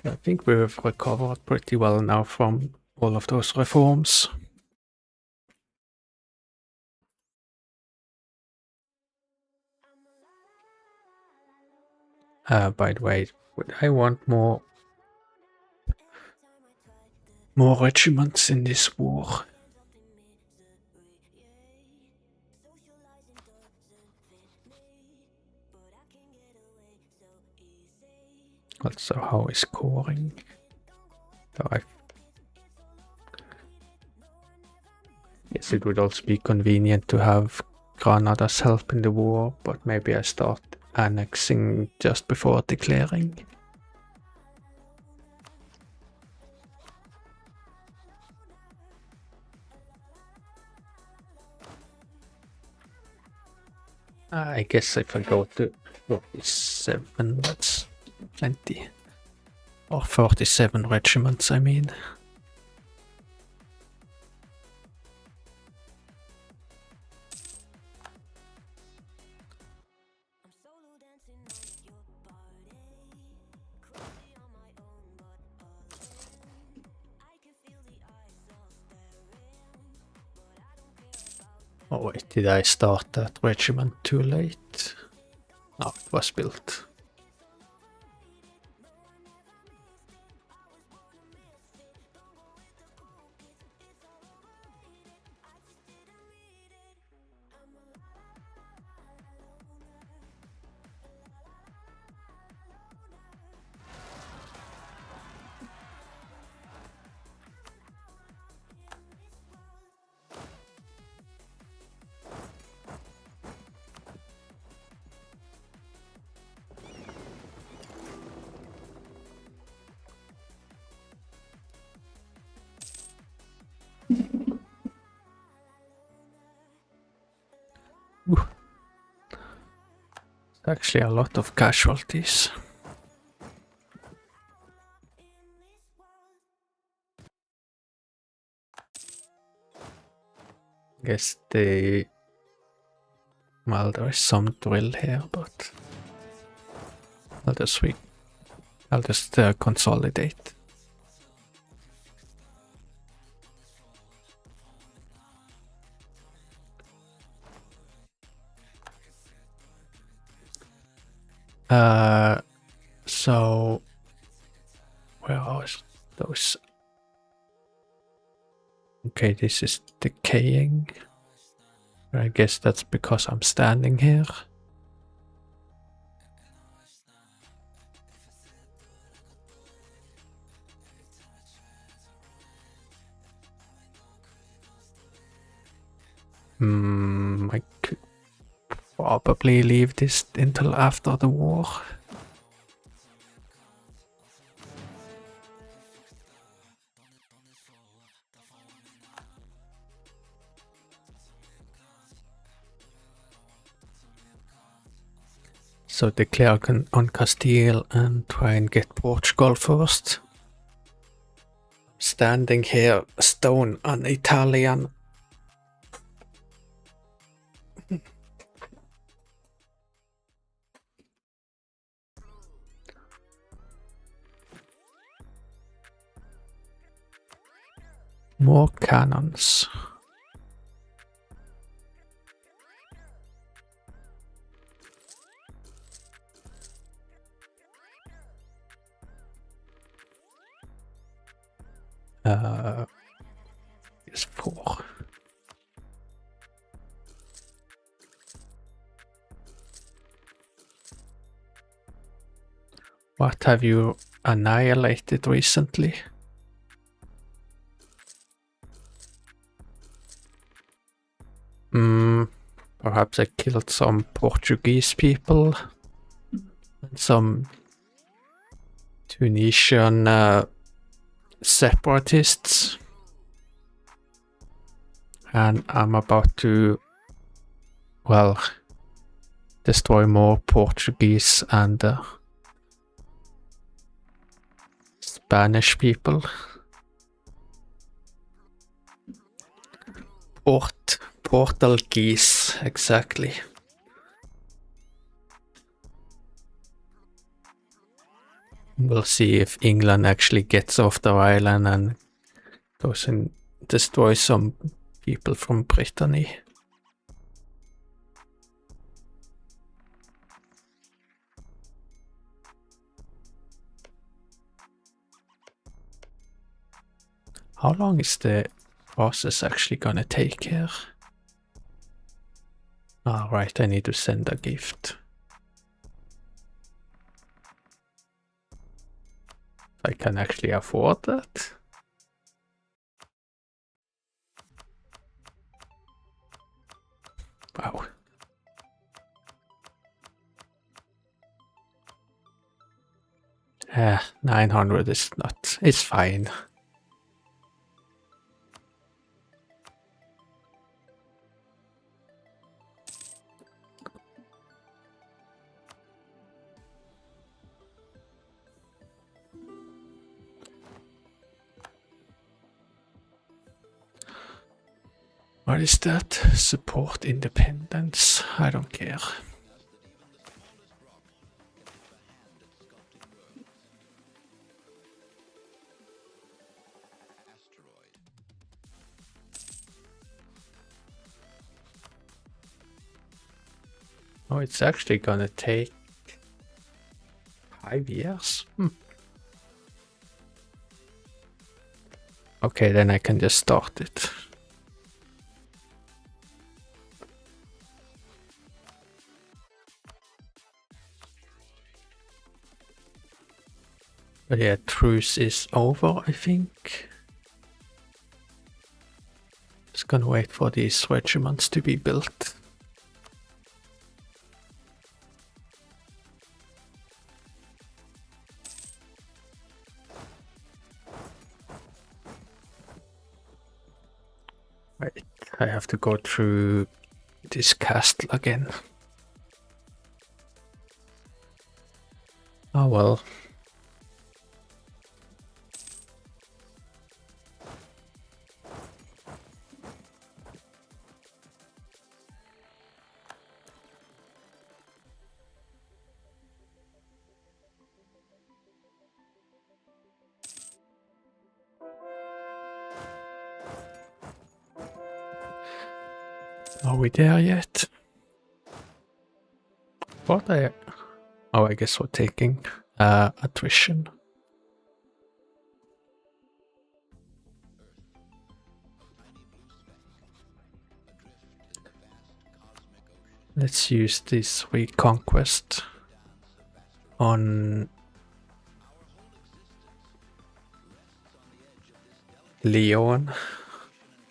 I think we've recovered pretty well now from all of those reforms. By the way, I want more regiments in this war. Also, how is scoring? I guess it would also be convenient to have Granada's help in the war, but maybe I start annexing just before declaring. I guess if I go to 47, that's plenty. Or 47 regiments, I mean. Oh wait, did I start that regiment too late? No, it was built. Actually a lot of casualties. Guess well, there is some drill here, but I'll just consolidate. So Where are those? Okay, this is decaying. I guess that's because I'm standing here. I could probably leave this until after the war. So declare on Castile and try and get Portugal first. Standing here, stone on Italian. More cannons. Is 4. What have you annihilated recently? Perhaps I killed some Portuguese people and some Tunisian separatists. And I'm about to, well, destroy more Portuguese and Spanish people. Portuguese, exactly. We'll see if England actually gets off their island and goes and destroys some people from Brittany. How long is the process actually gonna take here? Ah, right, I need to send a gift. I can actually afford that. Wow. Yeah, 900 is not, it's fine. What is that? Support independence? I don't care. Oh, it's actually gonna take 5 years? Okay, then I can just start it. But yeah, truce is over, I think. Just gonna wait for these regiments to be built. Right, I have to go through this castle again. Oh well. Are we there yet? What I... Oh, I guess we're taking attrition. Let's use this reconquest on Leon.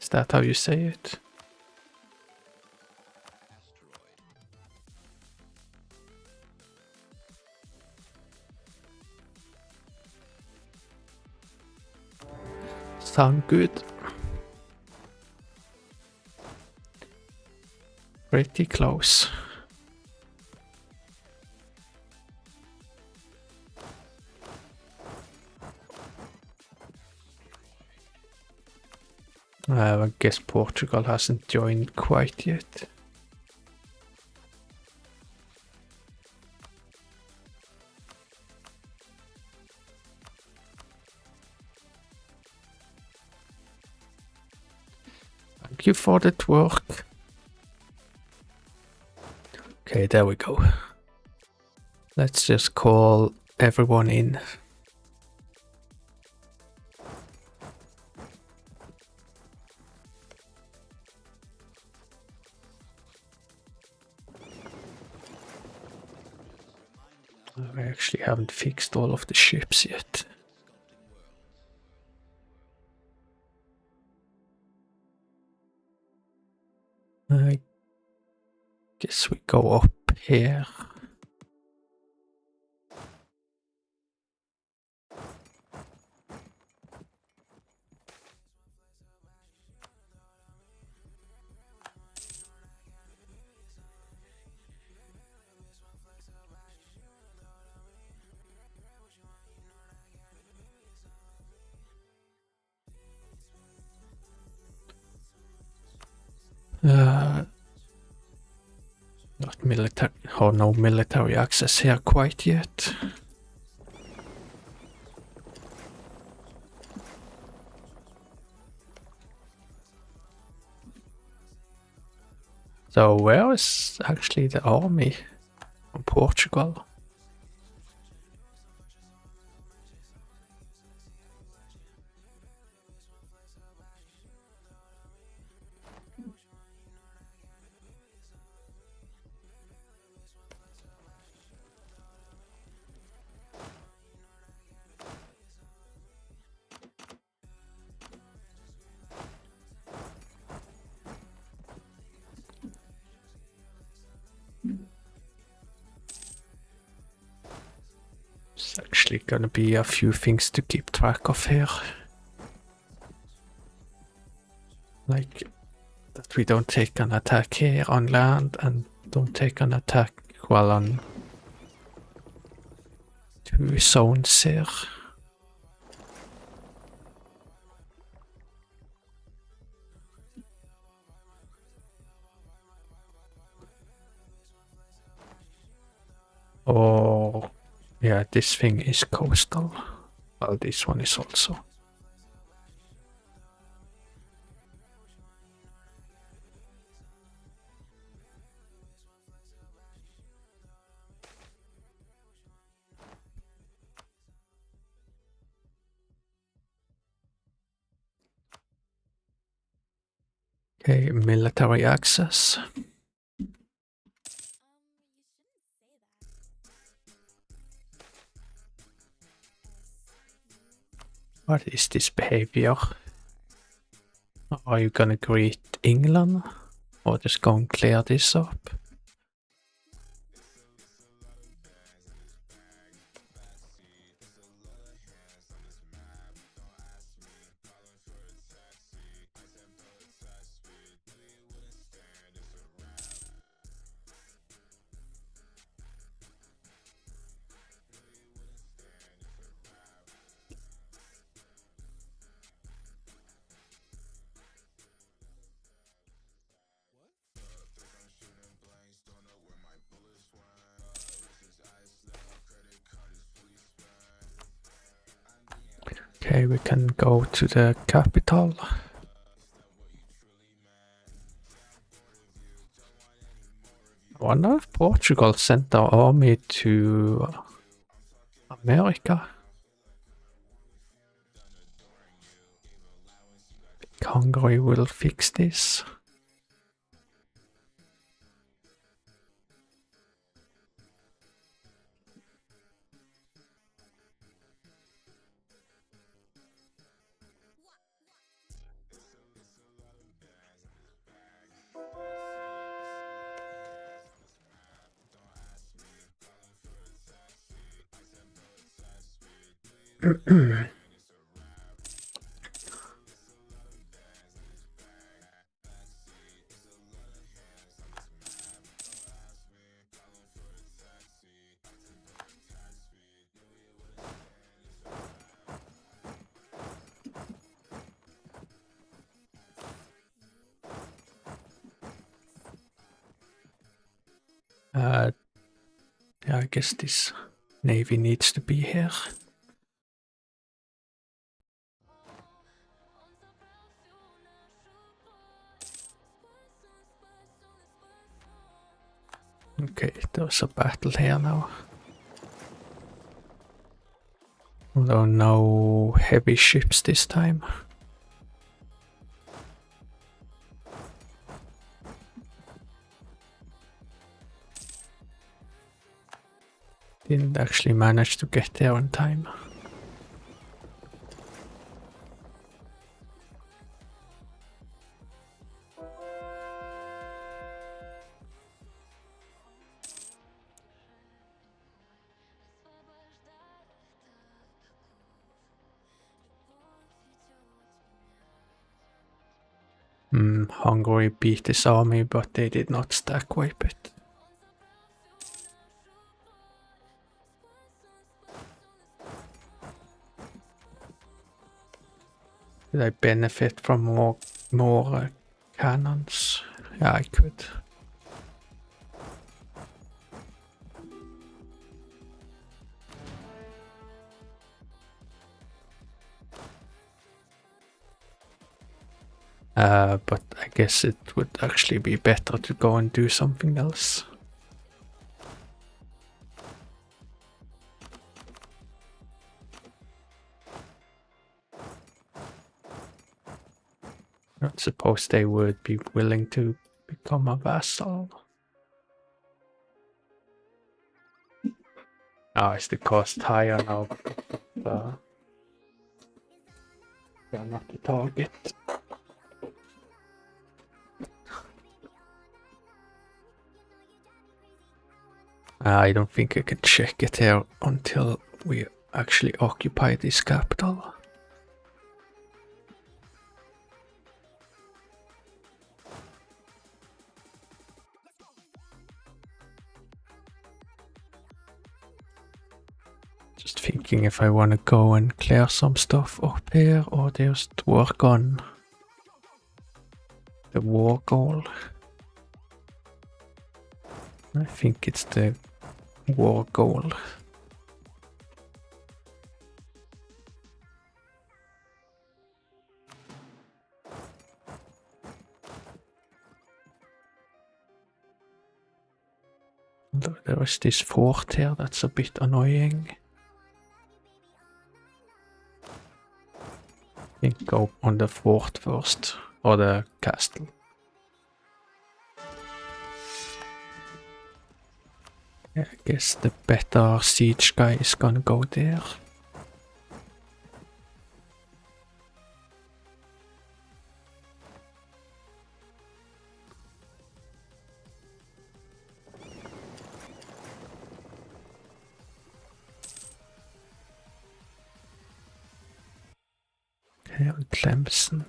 Is that how you say it? Sound good. Pretty close. I guess Portugal hasn't joined quite yet. Thank you for that work. Okay, there we go. Let's just call everyone in. I actually haven't fixed all of the ships yet. I guess we go up here. Not military, or no military access here quite yet. So where is actually the army from Portugal? It's actually gonna be a few things to keep track of here. Like that we don't take an attack here on land and don't take an attack while on two zones here. Or yeah, this thing is coastal. Well, this one is also. Okay, military access. What is this behavior? Are you gonna greet England? Or just go and clear this up? Okay, we can go to the capital. I wonder if Portugal sent their army to America. Hungary will fix this. Yeah, I guess this navy needs to be here. Okay, there's a battle here now. Although no heavy ships this time. Didn't actually manage to get there on time. Hungary beat this army, but they did not stack wipe it. Did I benefit from more cannons? Yeah, I could. But I guess it would actually be better to go and do something else. I don't suppose they would be willing to become a vassal. Oh, is the cost higher now? They are not the target. I don't think I can check it here until we actually occupy this capital. Just thinking if I want to go and clear some stuff up here or just work on the war goal. I think it's the war goal. There is this fort here that's a bit annoying. I think go on the fort first, or the castle. Yeah, I guess the better siege guy is gonna go there. Here, Clemson.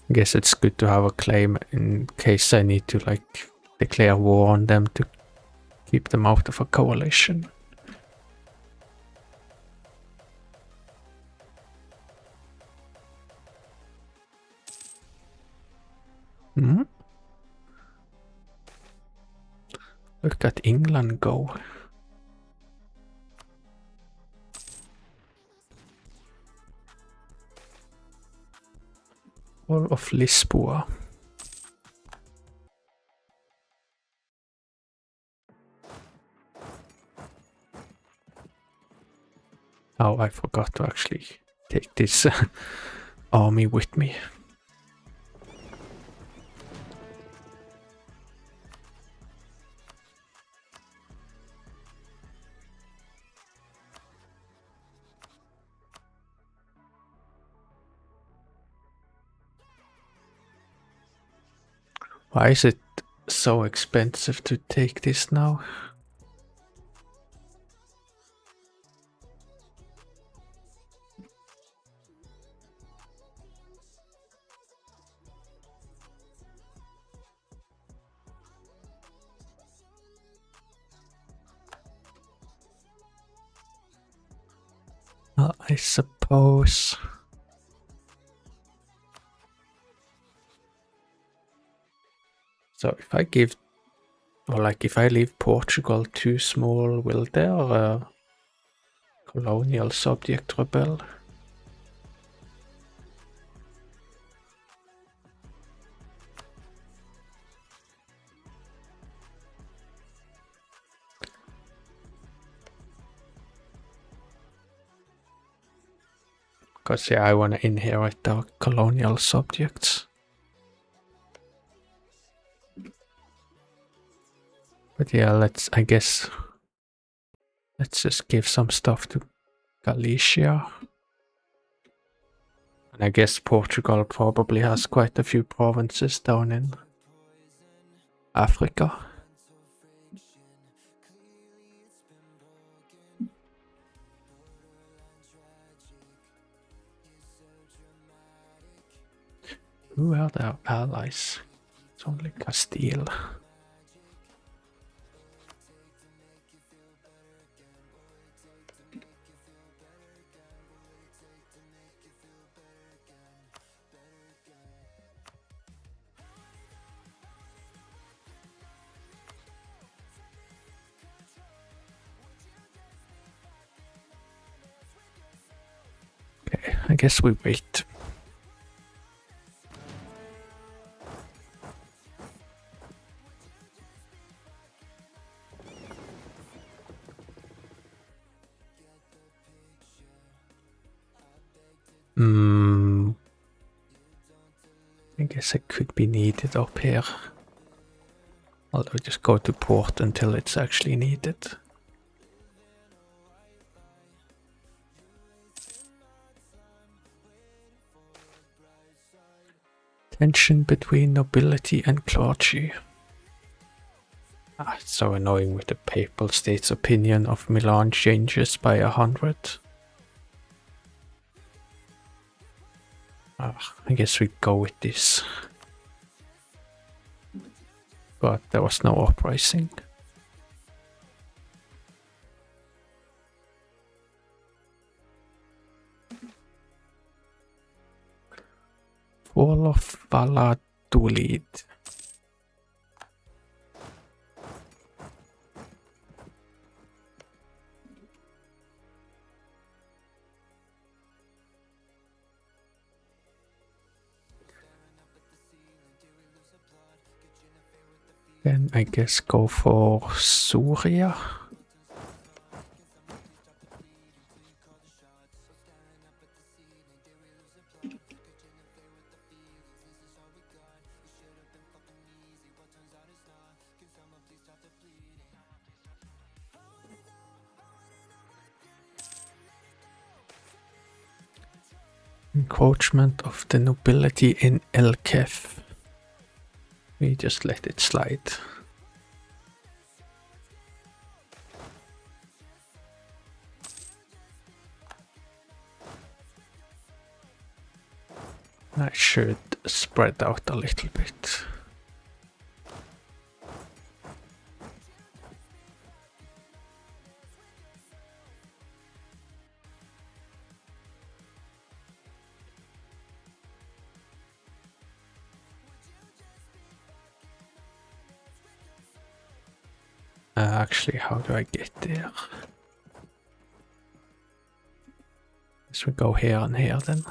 I guess it's good to have a claim in case I need to like declare war on them to keep them out of a coalition. Hmm? Look at England go. All of Lisboa. Oh, I forgot to actually take this army with me. Why is it so expensive to take this now. I suppose. So if I give, or like if I leave Portugal too small, will their colonial subject rebel? Because yeah, I want to inherit our colonial subjects. But yeah, I guess, let's just give some stuff to Galicia. And I guess Portugal probably has quite a few provinces down in Africa. Who are their allies? It's only Castile. Okay, I guess we wait. I guess it could be needed up here. I'll just go to port until it's actually needed. Tension between nobility and clergy. It's so annoying with the papal state's opinion of Milan changes by 100. I guess we go with this. But there was no uprising. Fall of Valladolid. Then I guess go for Syria. Encroachment of the nobility in El Kef. We just let it slide. I should spread out a little bit. Actually, how do I get there? Guess we go here and here then.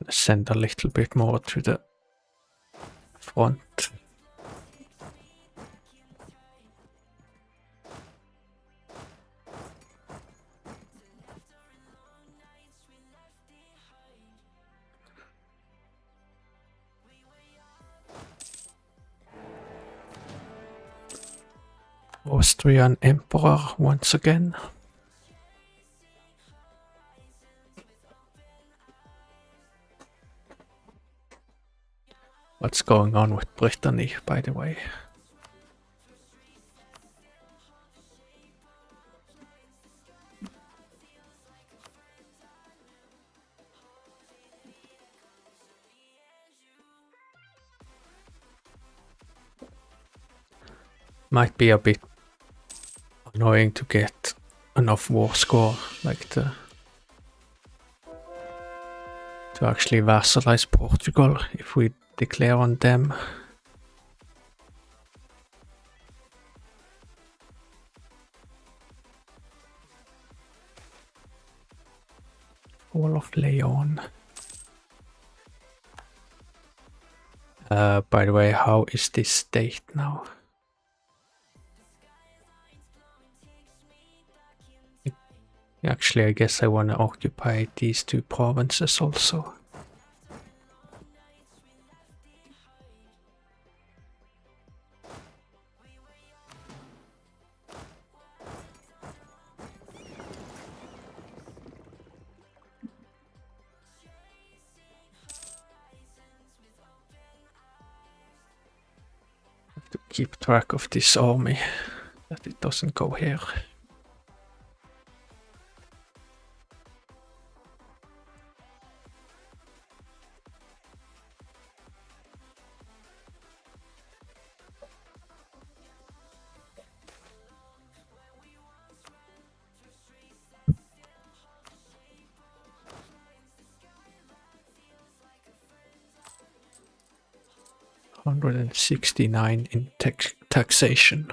Send a little bit more to the front. Austrian Emperor once again. What's going on with Brittany, by the way? Might be a bit annoying to get enough war score, like to actually vassalize Portugal if we declare on them. Fall of Leon. By the way, how is this state now? Actually, I guess I want to occupy these two provinces also. Have to keep track of this army, that it doesn't go here. $169 in taxation.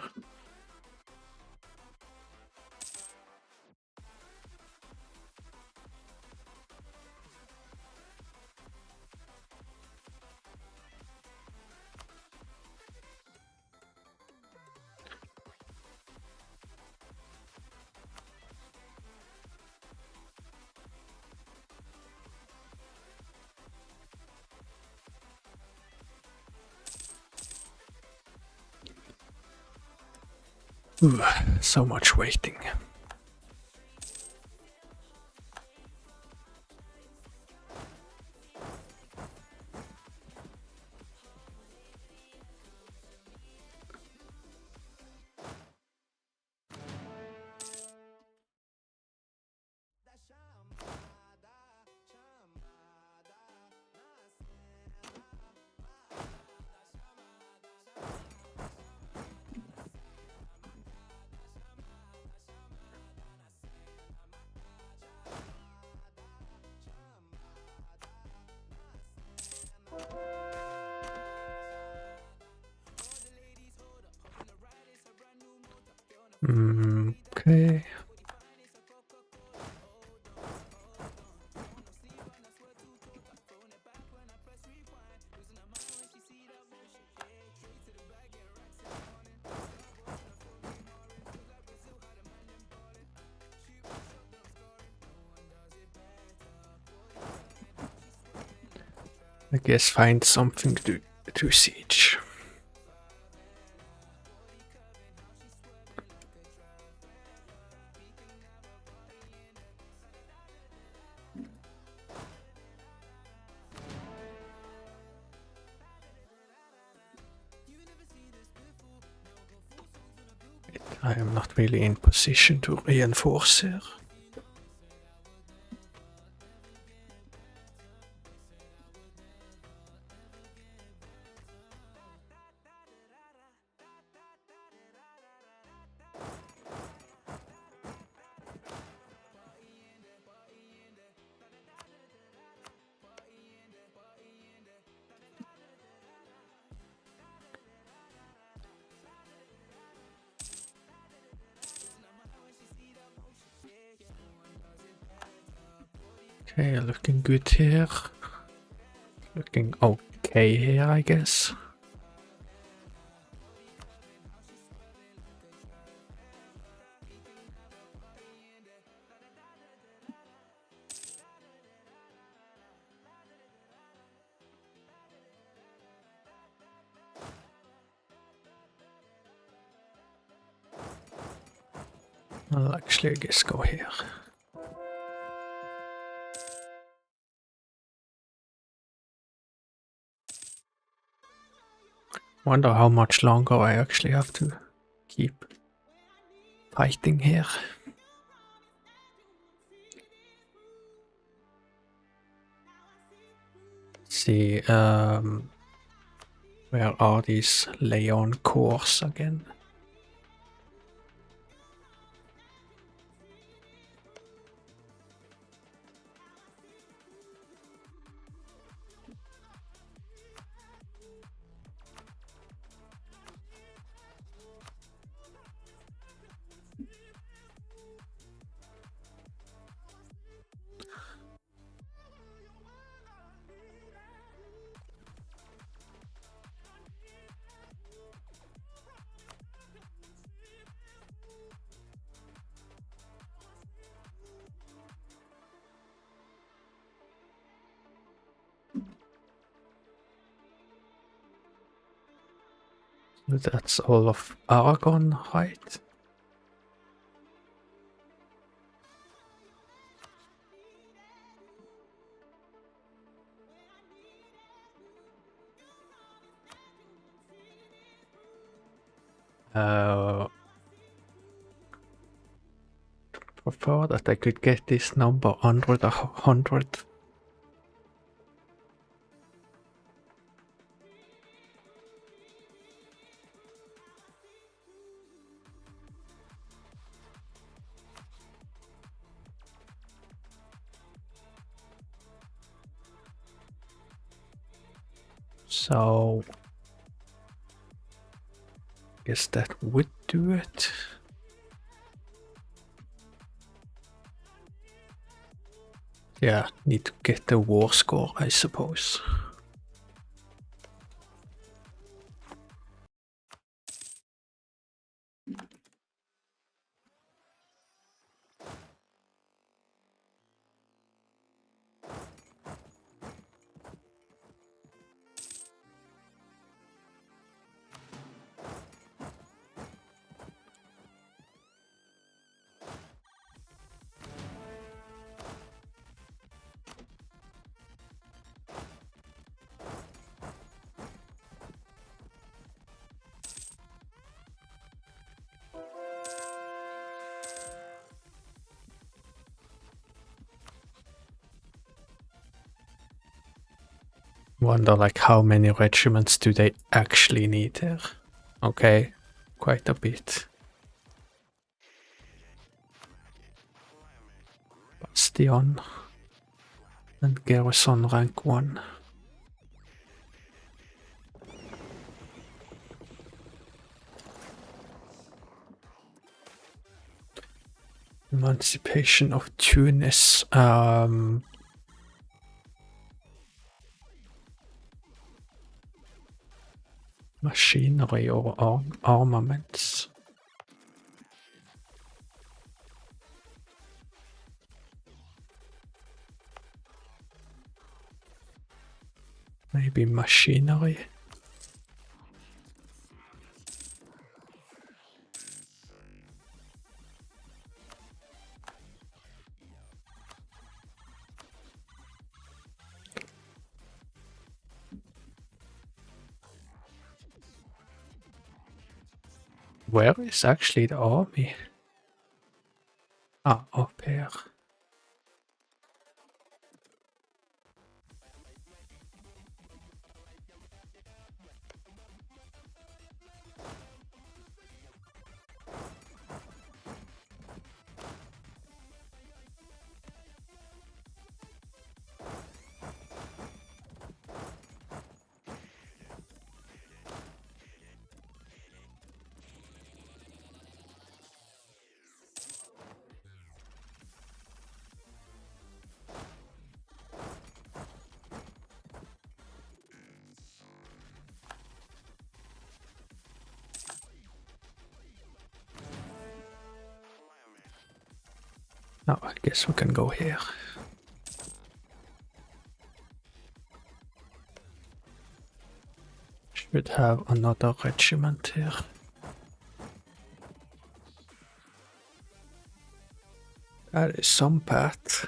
Ooh, so much waiting. Okay. I guess find something to siege. I am not really in position to reinforce here. Okay, looking good here. Looking okay here, I guess. I'll actually, I guess, go here. Wonder how much longer I actually have to keep fighting here. See, where are these Leon cores again? That's all of Aragon, right? Prefer that I could get this number under the 100. So, guess that would do it. Yeah, need to get the war score, I suppose. Wonder like how many regiments do they actually need there? Okay, quite a bit. Bastion and garrison rank 1. Emancipation of Tunis. Machinery or armaments. Maybe machinery. Where is actually the army? Ah, up here. Now I guess we can go here. Should have another regiment here. That is some path.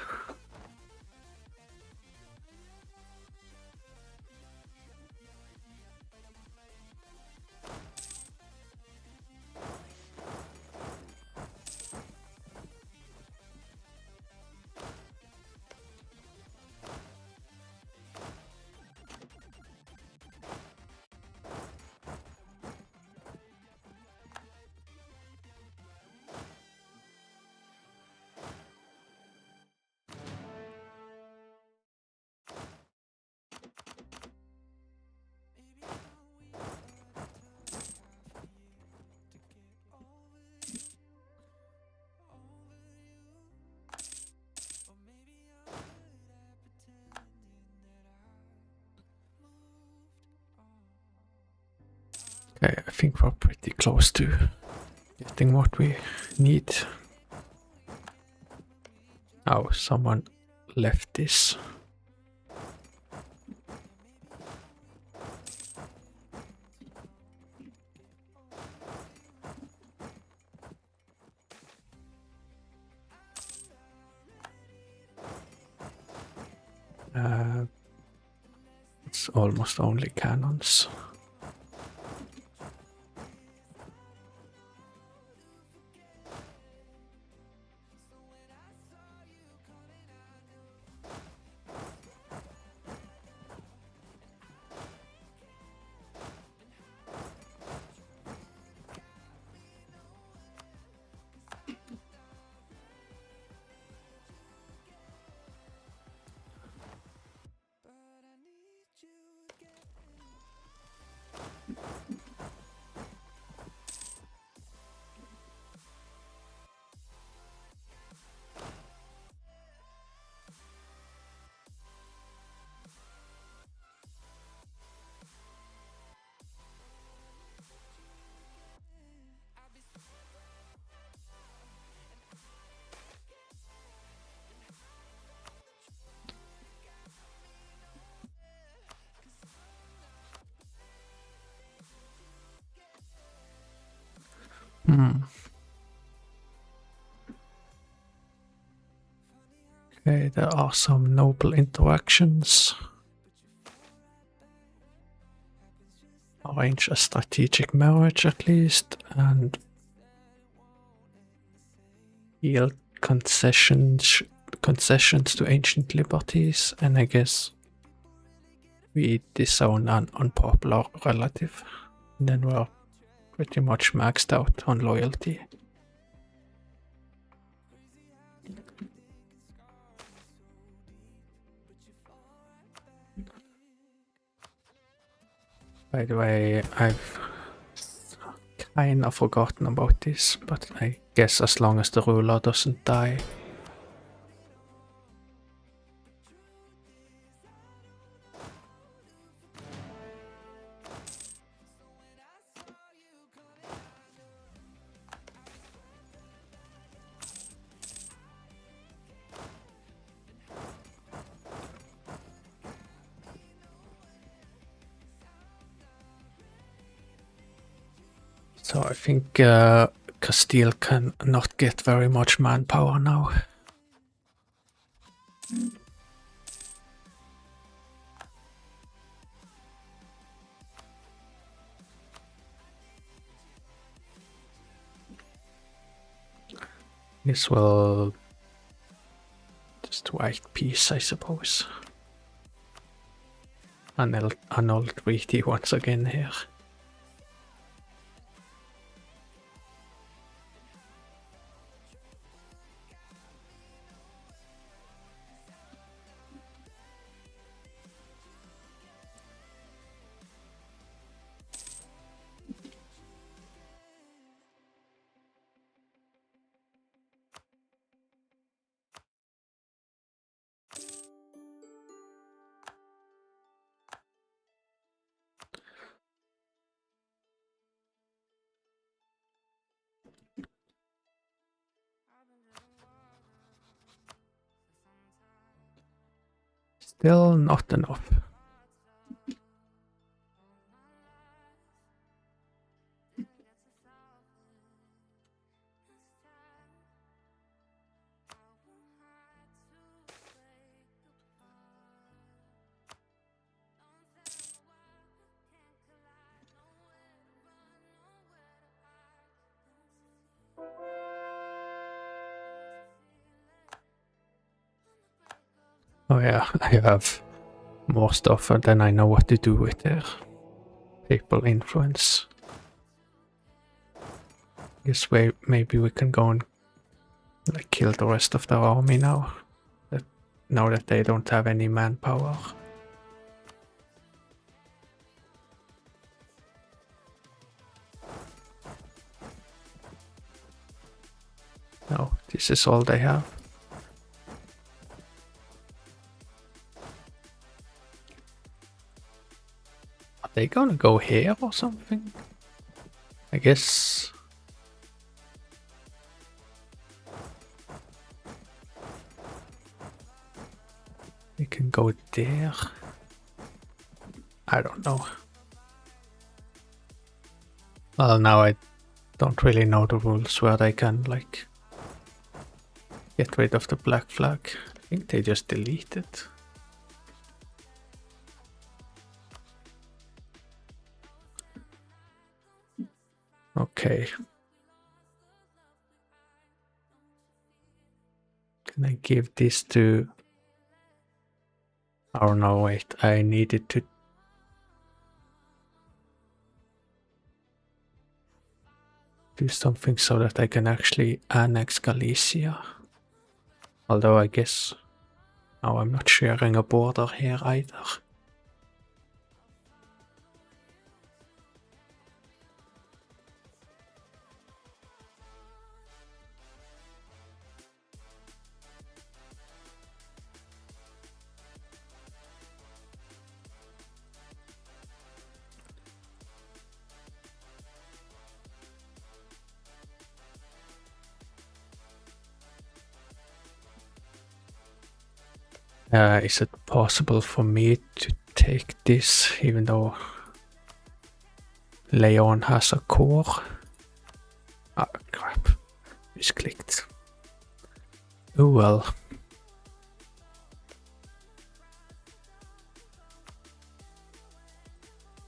Okay, I think we're pretty close to getting what we need. Oh, someone left this. It's almost only cannons. Okay, there are some noble interactions. Arrange a strategic marriage at least, and yield concessions to ancient liberties, and I guess we disown an unpopular relative. And then we're pretty much maxed out on loyalty. By the way, I've kind of forgotten about this, but I guess as long as the ruler doesn't die. So I think Castile can not get very much manpower now. This will just write peace, I suppose. Annulled treaty once again here. Still not enough. Oh yeah, I have more stuff and then I know what to do with their papal influence. Guess maybe we can go and like kill the rest of their army now. Now that they don't have any manpower. No, this is all they have. Are they gonna go here or something? I guess. They can go there. I don't know. Well, now I don't really know the rules where they can like get rid of the black flag. I think they just delete it. Okay. Can I give this to... Oh no, wait, I needed to do something so that I can actually annex Galicia. Although I guess now I'm not sharing a border here either. Is it possible for me to take this even though Leon has a core? Ah, crap. Misclicked. Oh well.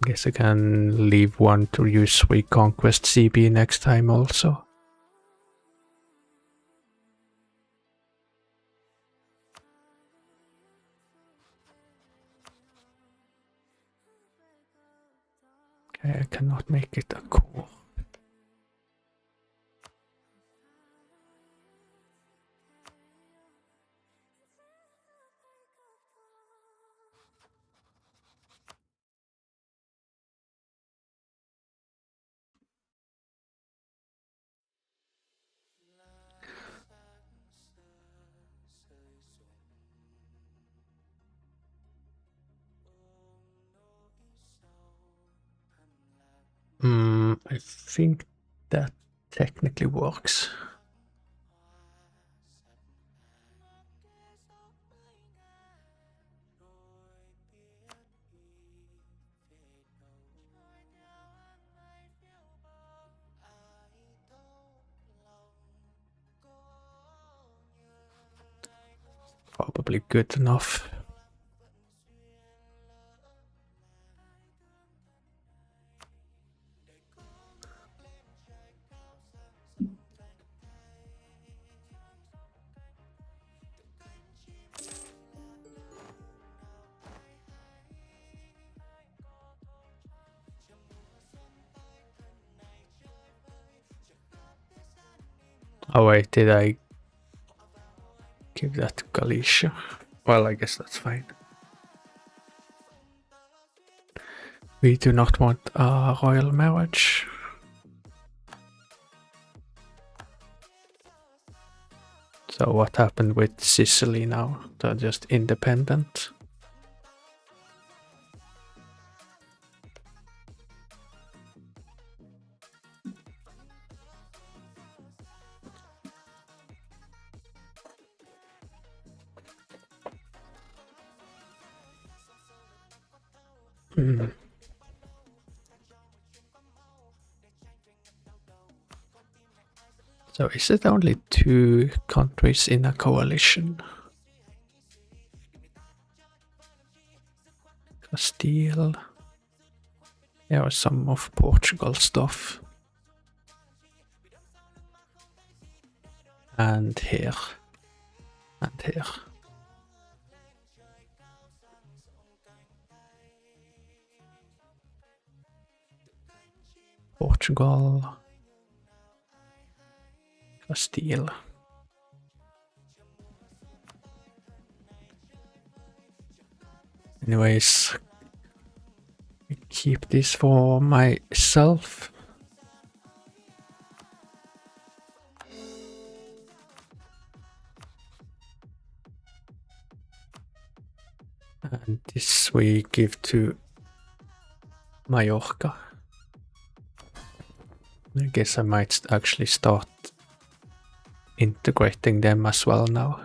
Guess I can leave one to use Reconquest CB next time also. Okay, I cannot make it a core. I think that technically works. Probably good enough. Oh wait, did I give that to Galicia? Well, I guess that's fine. We do not want a royal marriage. So what happened with Sicily now? They're just independent. So is it only 2 countries in a coalition? Castile. There are some of Portugal stuff. And here. And here. Portugal, Castile. Anyways, I keep this for myself. And this we give to Mallorca. I guess I might actually start integrating them as well now.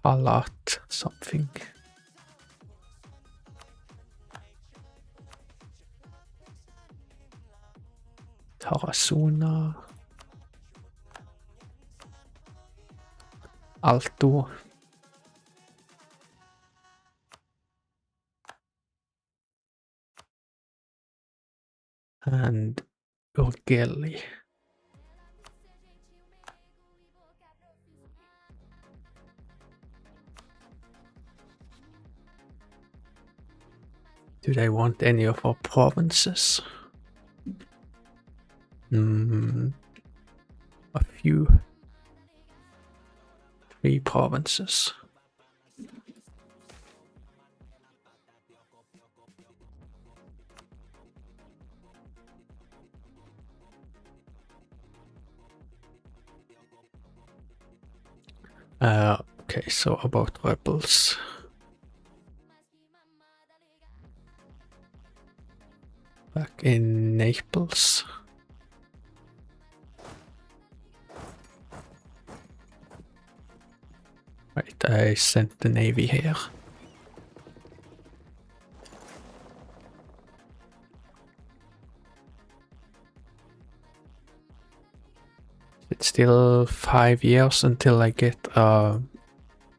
Kalat something. Tarazona. Alto. And Urgelli. Do they want any of our provinces? A few. 3 provinces. Okay, so about rebels. Back in Naples. Right, I sent the navy here. It's still 5 years until I get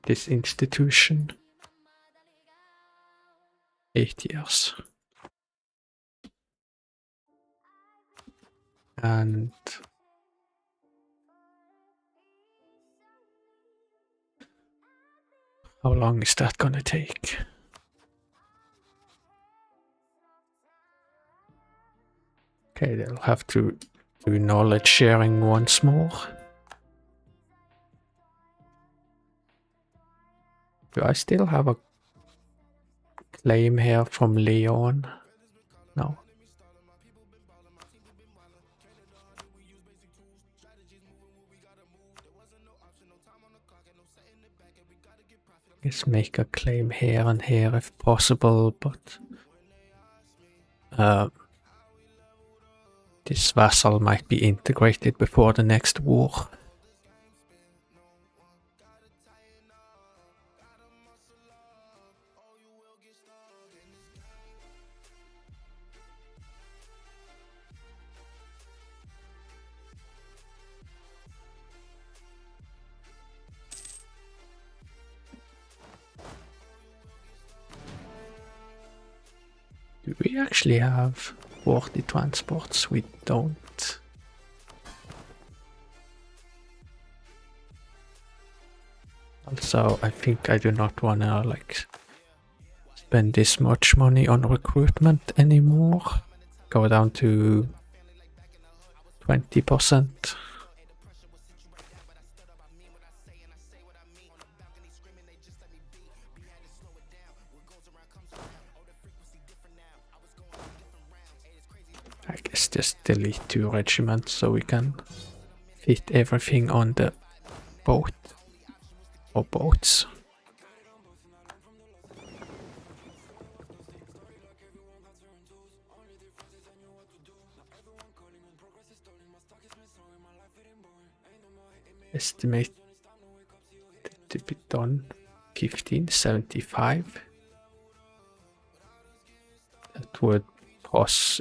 this institution. 8 years. And how long is that gonna take? Okay, they'll have to do knowledge sharing once more. Do I still have a claim here from Leon? No. Let's make a claim here and here if possible, but this vassal might be integrated before the next war. Do we actually have 40 transports? We don't. Also, I think I do not wanna like spend this much money on recruitment anymore. Go down to 20%. I guess just delete 2 regiments so we can fit everything on the boat or boats. Estimate to be done 1575. That would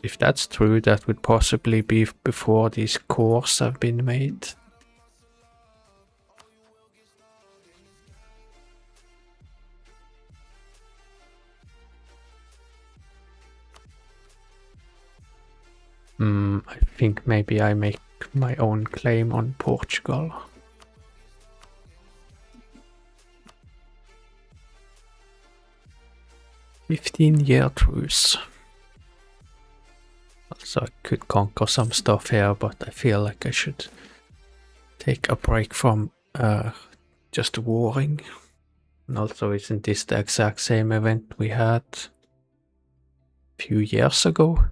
if that's true, that would possibly be before these cores have been made. I think maybe I make my own claim on Portugal. 15-year truce. Also, I could conquer some stuff here, but I feel like I should take a break from just warring. And also, isn't this the exact same event we had a few years ago?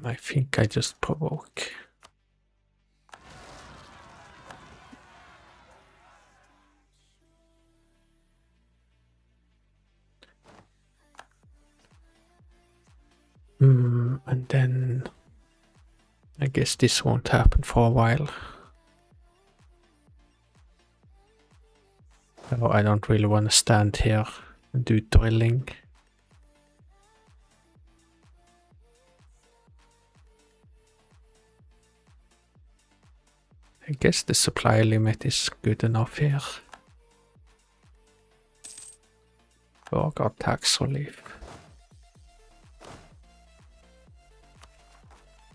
I think I just provoke. And then I guess this won't happen for a while. So I don't really want to stand here and do drilling. I guess the supply limit is good enough here. Burger tax relief.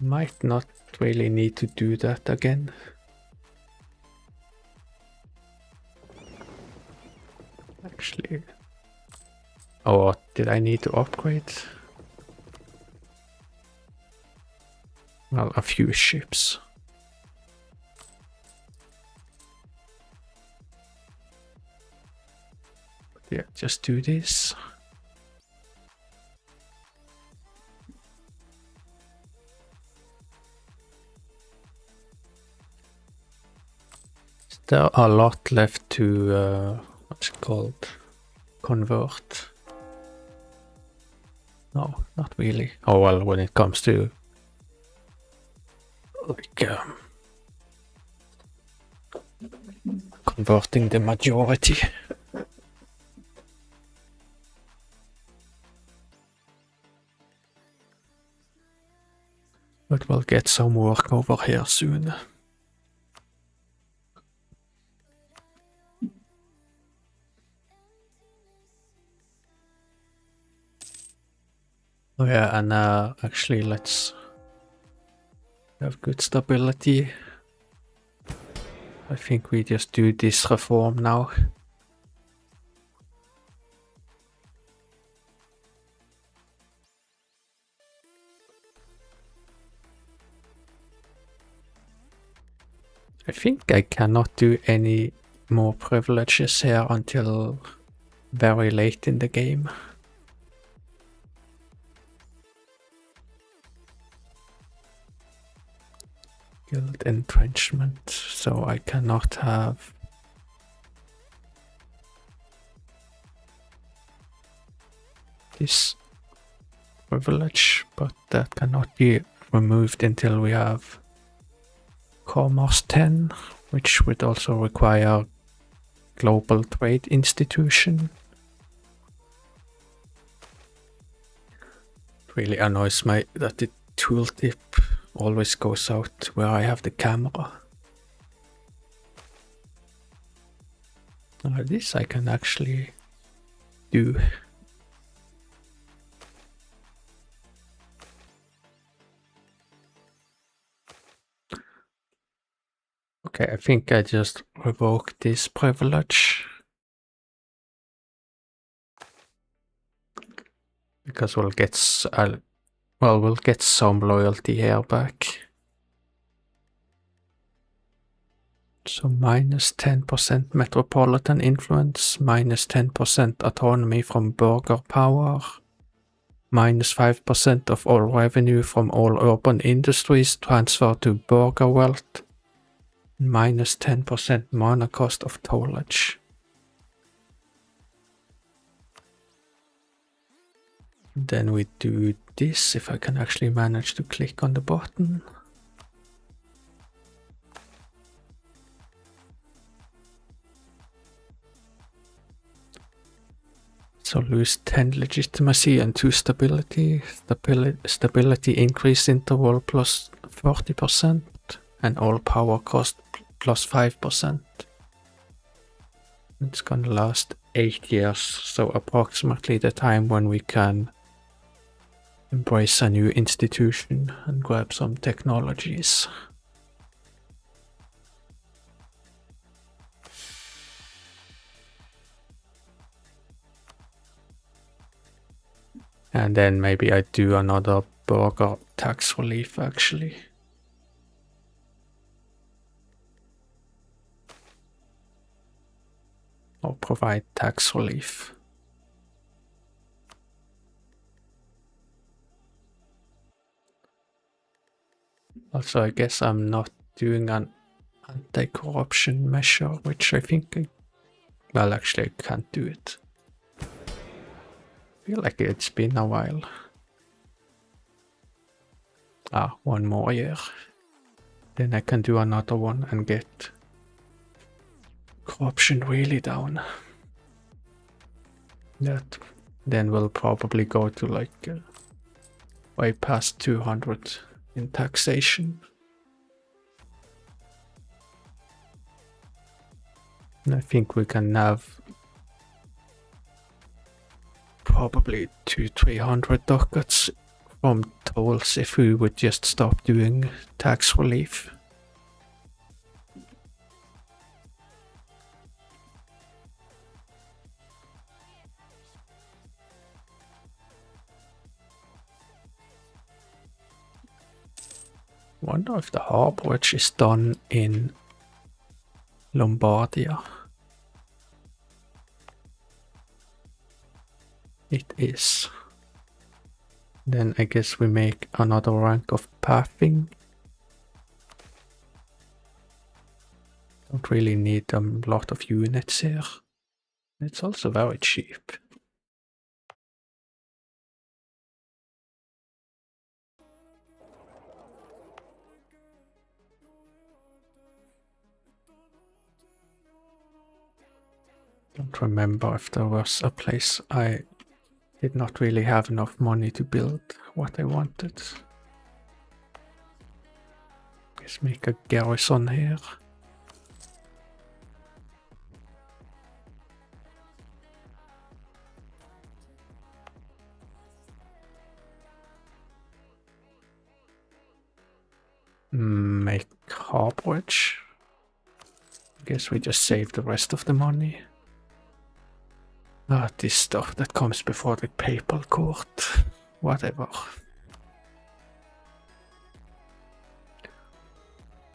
Might not really need to do that again. Actually. Oh, did I need to upgrade? Well, a few ships. But yeah, just do this. There are a lot left to, what's it called? Convert. No, not really. Oh well, when it comes to like converting the majority. But we'll get some work over here soon. Oh yeah, and actually let's have good stability. I think we just do this reform now. I think I cannot do any more privileges here until very late in the game. Guild entrenchment, so I cannot have this privilege, but that cannot be removed until we have Commerce 10, which would also require Global Trade Institution. It really annoys me that the tooltip always goes out where I have the camera. This I can actually do. Okay, I think I just revoke this privilege. Because we'll get some loyalty here back. So minus 10% metropolitan influence, minus 10% autonomy from burger power, minus 5% of all revenue from all urban industries transfer to burger wealth, minus 10% mana cost of tollage. Then we do this, if I can actually manage to click on the button. So lose 10 legitimacy and 2 stability. Stability increase interval plus 40% and all power cost plus 5%. It's gonna last 8 years, so approximately the time when we can embrace a new institution and grab some technologies. And then maybe I do another burger tax relief actually. Or provide tax relief. Also, I guess I'm not doing an anti-corruption measure, which I think well, actually I can't do it. I feel like it's been a while. Ah, one more year. Then I can do another one and get corruption really down. That then will probably go to like way past 200 in taxation. And I think we can have probably 200-300 ducats from tolls if we would just stop doing tax relief. Wonder if the harborage is done in Lombardia. It is. Then I guess we make another rank of pathing. Don't really need a lot of units here. It's also very cheap. Don't remember if there was a place I did not really have enough money to build what I wanted. Let's make a garrison here. Make harborage. Guess we just save the rest of the money. Ah, this stuff that comes before the papal court. Whatever.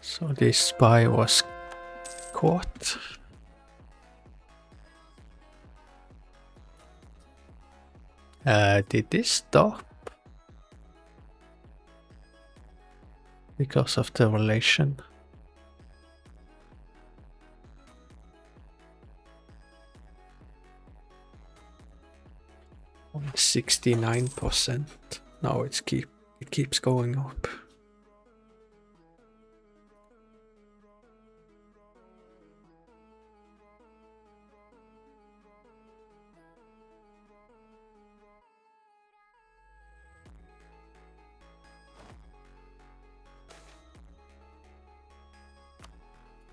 So this spy was caught. Did this stop? Because of the relation. Only 69%. No, it keeps going up.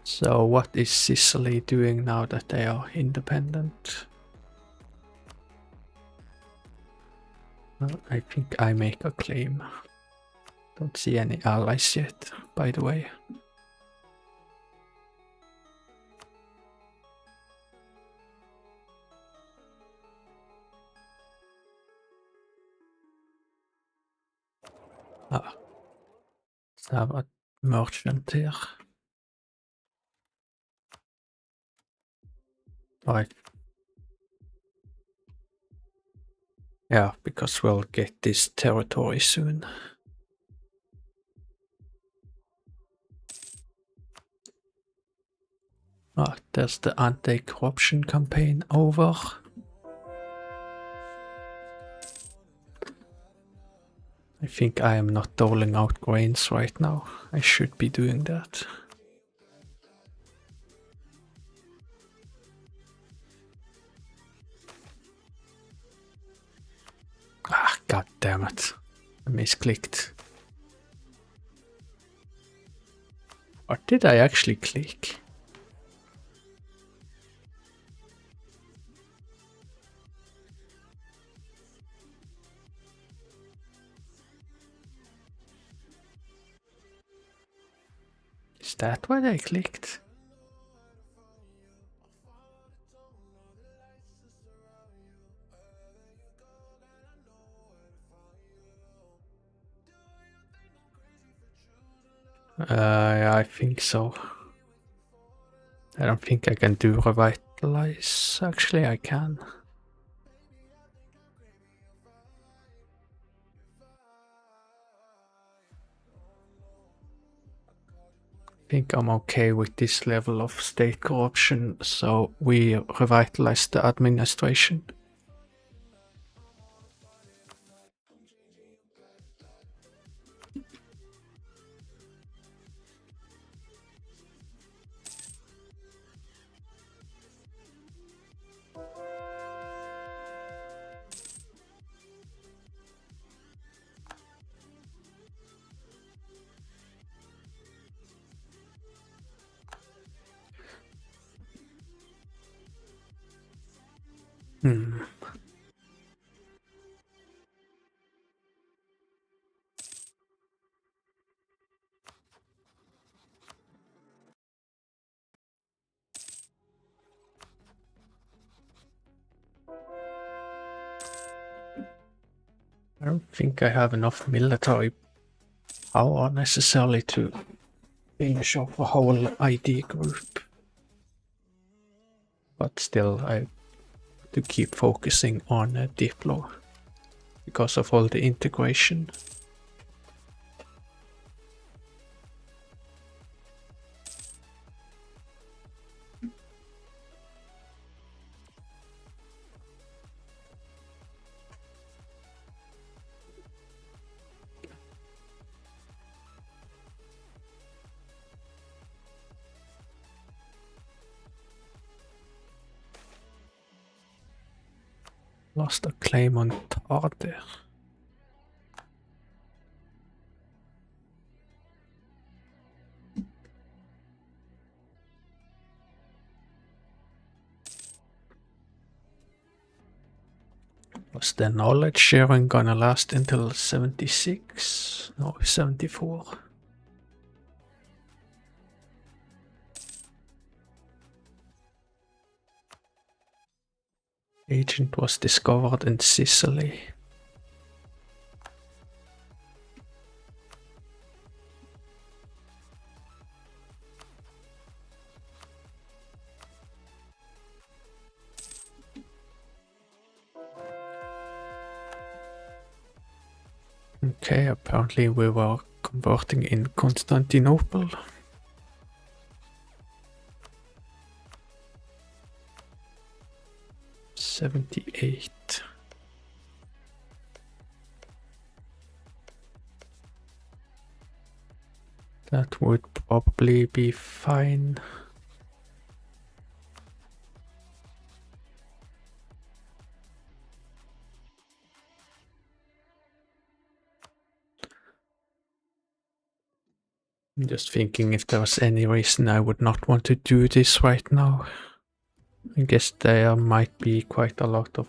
So what is Sicily doing now that they are independent? Well, I think I make a claim. Don't see any allies yet, by the way. Ah, let's have a merchant here. Right. Yeah, because we'll get this territory soon. Ah, there's the anti-corruption campaign over. I think I am not doling out grains right now. I should be doing that. Ah, god damn it. I misclicked. What did I actually click? that what I clicked? I think so. I don't think I can do revitalize. Actually, I can. I think I'm okay with this level of state corruption, so we revitalize the administration. Hmm. I don't think I have enough military power necessarily to finish off a whole ID group. But still, I have to keep focusing on Diplo because of all the integration. Lost a claim on Tarde. Was the knowledge sharing gonna last until 76? No, 74. Agent was discovered in Sicily. Okay, apparently we were converting in Constantinople. '78. That would probably be fine. I'm just thinking if there was any reason I would not want to do this right now. I guess there might be quite a lot of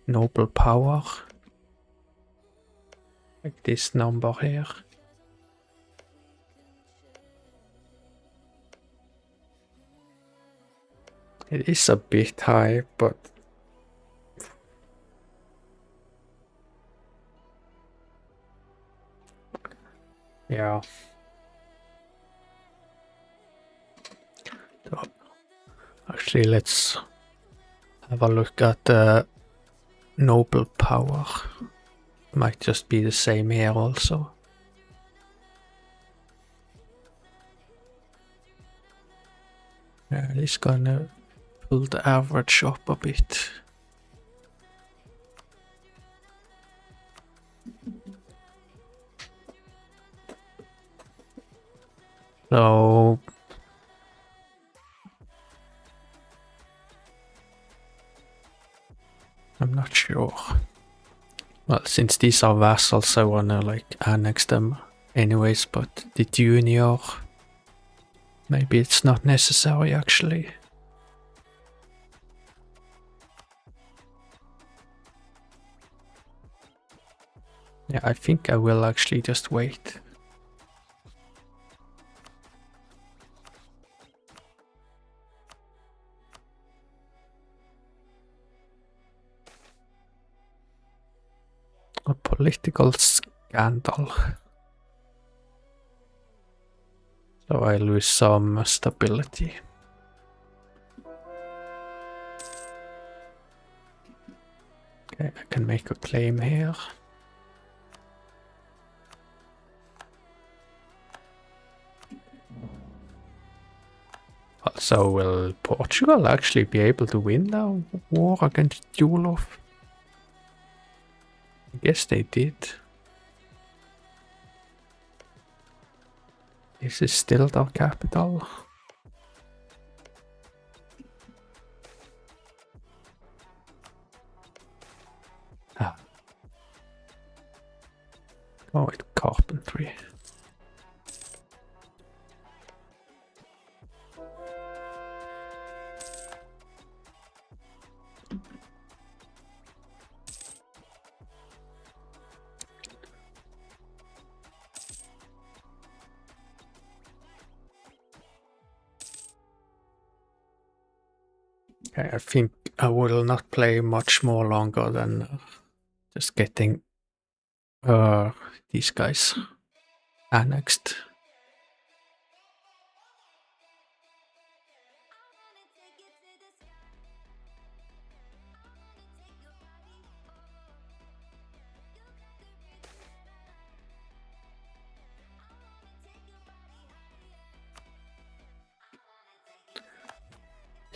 noble power. Like this number here. It is a bit high, but yeah. So, actually, let's have a look at the noble power. Might just be the same here also. Yeah, it's gonna pull the average up a bit. So I'm not sure. Well, since these are vassals, I wanna like annex them anyways, but the junior, maybe it's not necessary actually. Yeah, I think I will actually just wait. a political scandal. So I lose some stability. Okay, I can make a claim here. Also, will Portugal actually be able to win the war against Yulof? I guess they did. This is still their capital. Ah. Oh, it's carpentry. Okay, I think I will not play much more longer than just getting these guys annexed.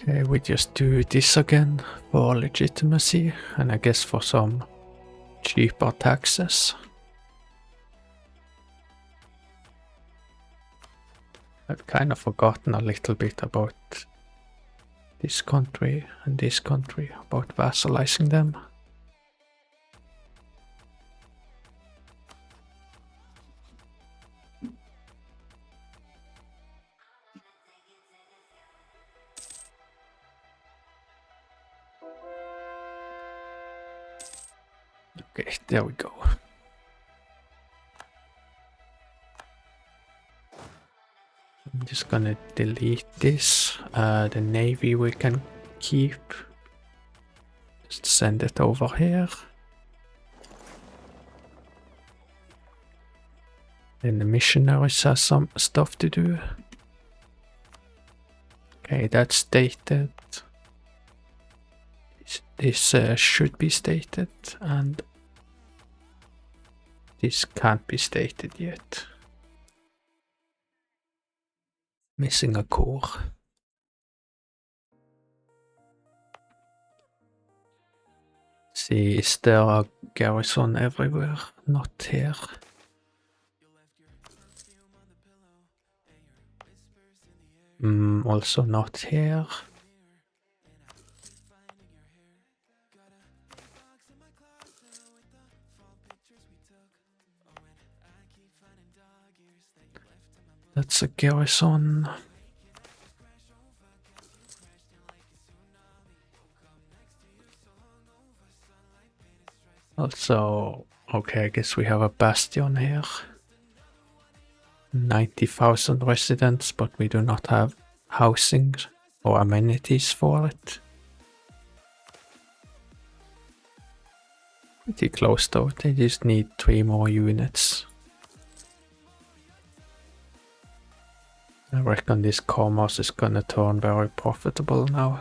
Okay, we just do this again for legitimacy, and I guess for some cheaper taxes. I've kind of forgotten a little bit about this country and this country, about vassalizing them. Okay, there we go. I'm just gonna delete this. The navy we can keep. Just send it over here. Then the missionaries has some stuff to do. Okay, that's stated. This should be stated, and this can't be stated yet. Missing a core. See, is there a garrison everywhere? Not here. Also not here. That's a garrison. Also, okay, I guess we have a bastion here. 90,000 residents, but we do not have housing or amenities for it. Pretty close though, they just need 3 more units. I reckon this commerce is gonna turn very profitable now.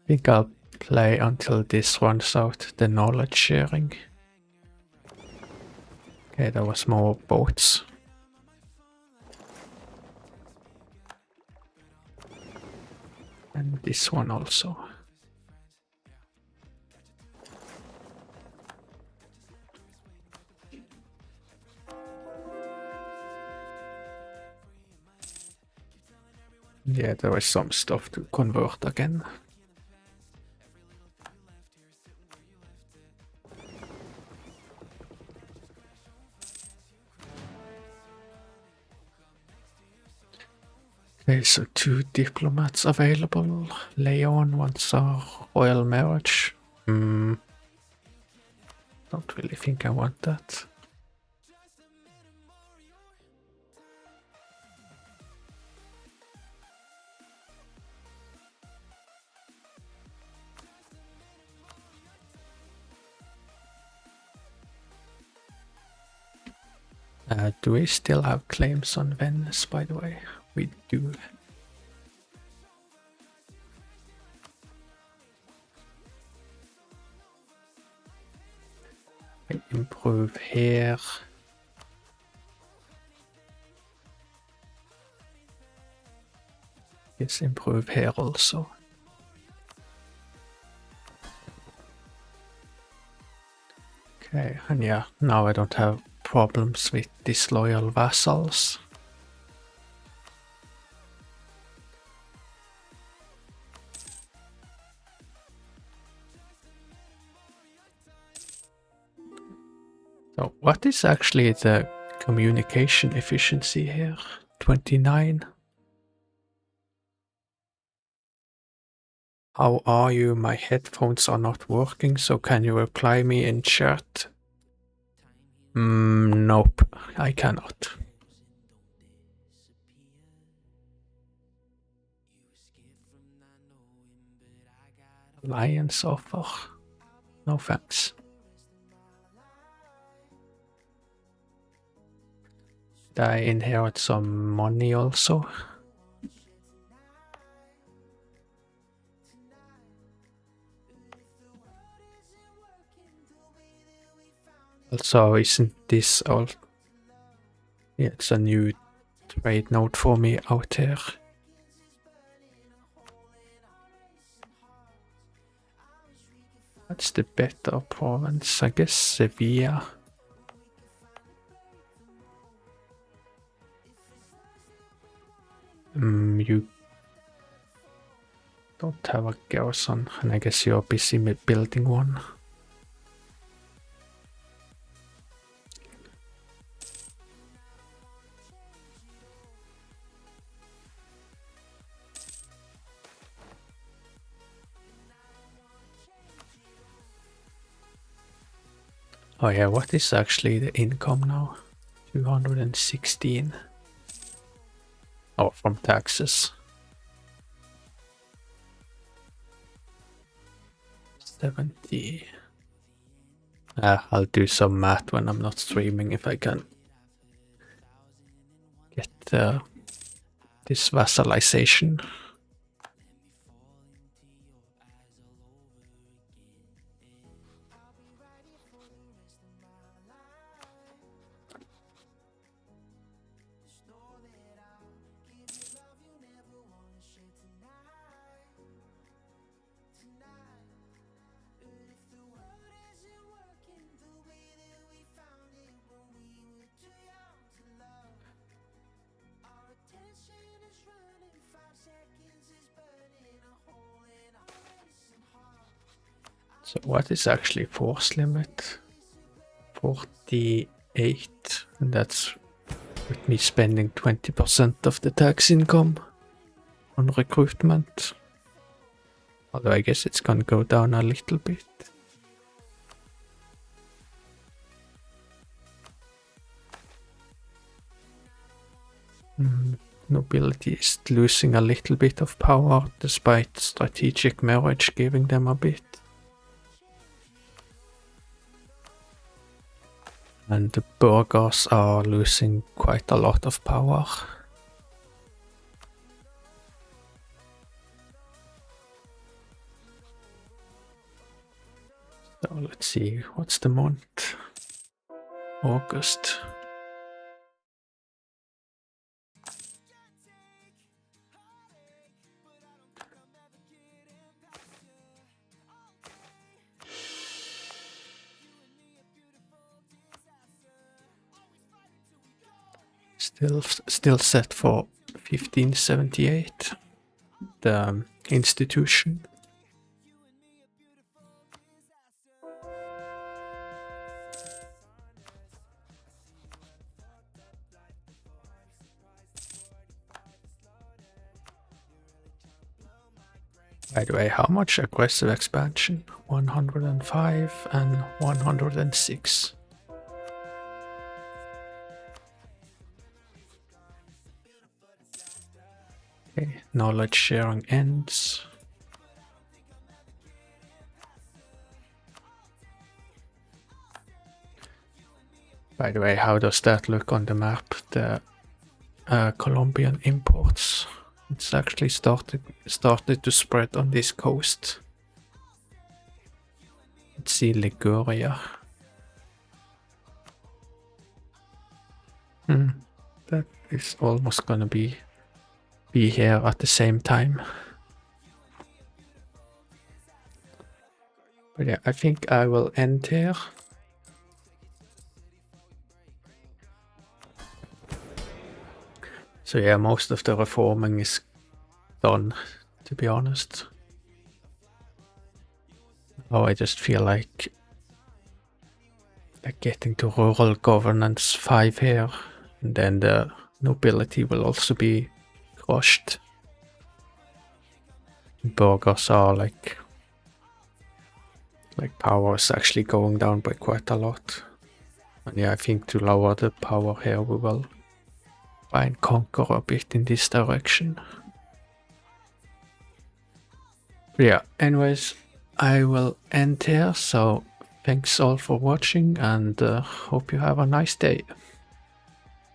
I think I'll play until this runs out, the knowledge sharing. Okay, there was more boats. And this one also. Yeah, there is some stuff to convert again. Okay, so 2 diplomats available. Leon wants a royal marriage. Don't really think I want that. Do we still have claims on Venice, by the way? We do. We improve here. Yes, improve here also. Okay, and yeah, now I don't have problems with disloyal vassals. So what is actually the communication efficiency here? 29. How are you? My headphones are not working, so can you reply me in chat? Nope, I cannot. Alliance offer. No thanks. Did I inherit some money also? Also, isn't this all? Yeah, it's a new trade node for me out here. That's the better province, I guess. Sevilla. You don't have a garrison, and I guess you're busy building one. Oh yeah, what is actually the income now? 216. Oh, from taxes. 70. I'll do some math when I'm not streaming if I can get this vassalization. So what is actually force limit? 48, and that's with me spending 20% of the tax income on recruitment. Although I guess it's gonna go down a little bit. Nobility is losing a little bit of power despite strategic marriage giving them a bit. And the burghers are losing quite a lot of power. So let's see, what's the month? August. Still set for 1578, the institution. By the way, how much aggressive expansion? 105 and 106. Okay, knowledge sharing ends. By the way, how does that look on the map? The Colombian imports. It's actually started to spread on this coast. Let's see Liguria. That is almost gonna be here at the same time. But yeah, I think I will end here. So yeah, most of the reforming is done, to be honest. Oh, I just feel like getting to rural governance 5 here, and then the nobility will also be crushed. Burghers are like power is actually going down by quite a lot. And yeah, I think to lower the power here, we will try and conquer a bit in this direction. But yeah, anyways, I will end here. So thanks all for watching, and hope you have a nice day.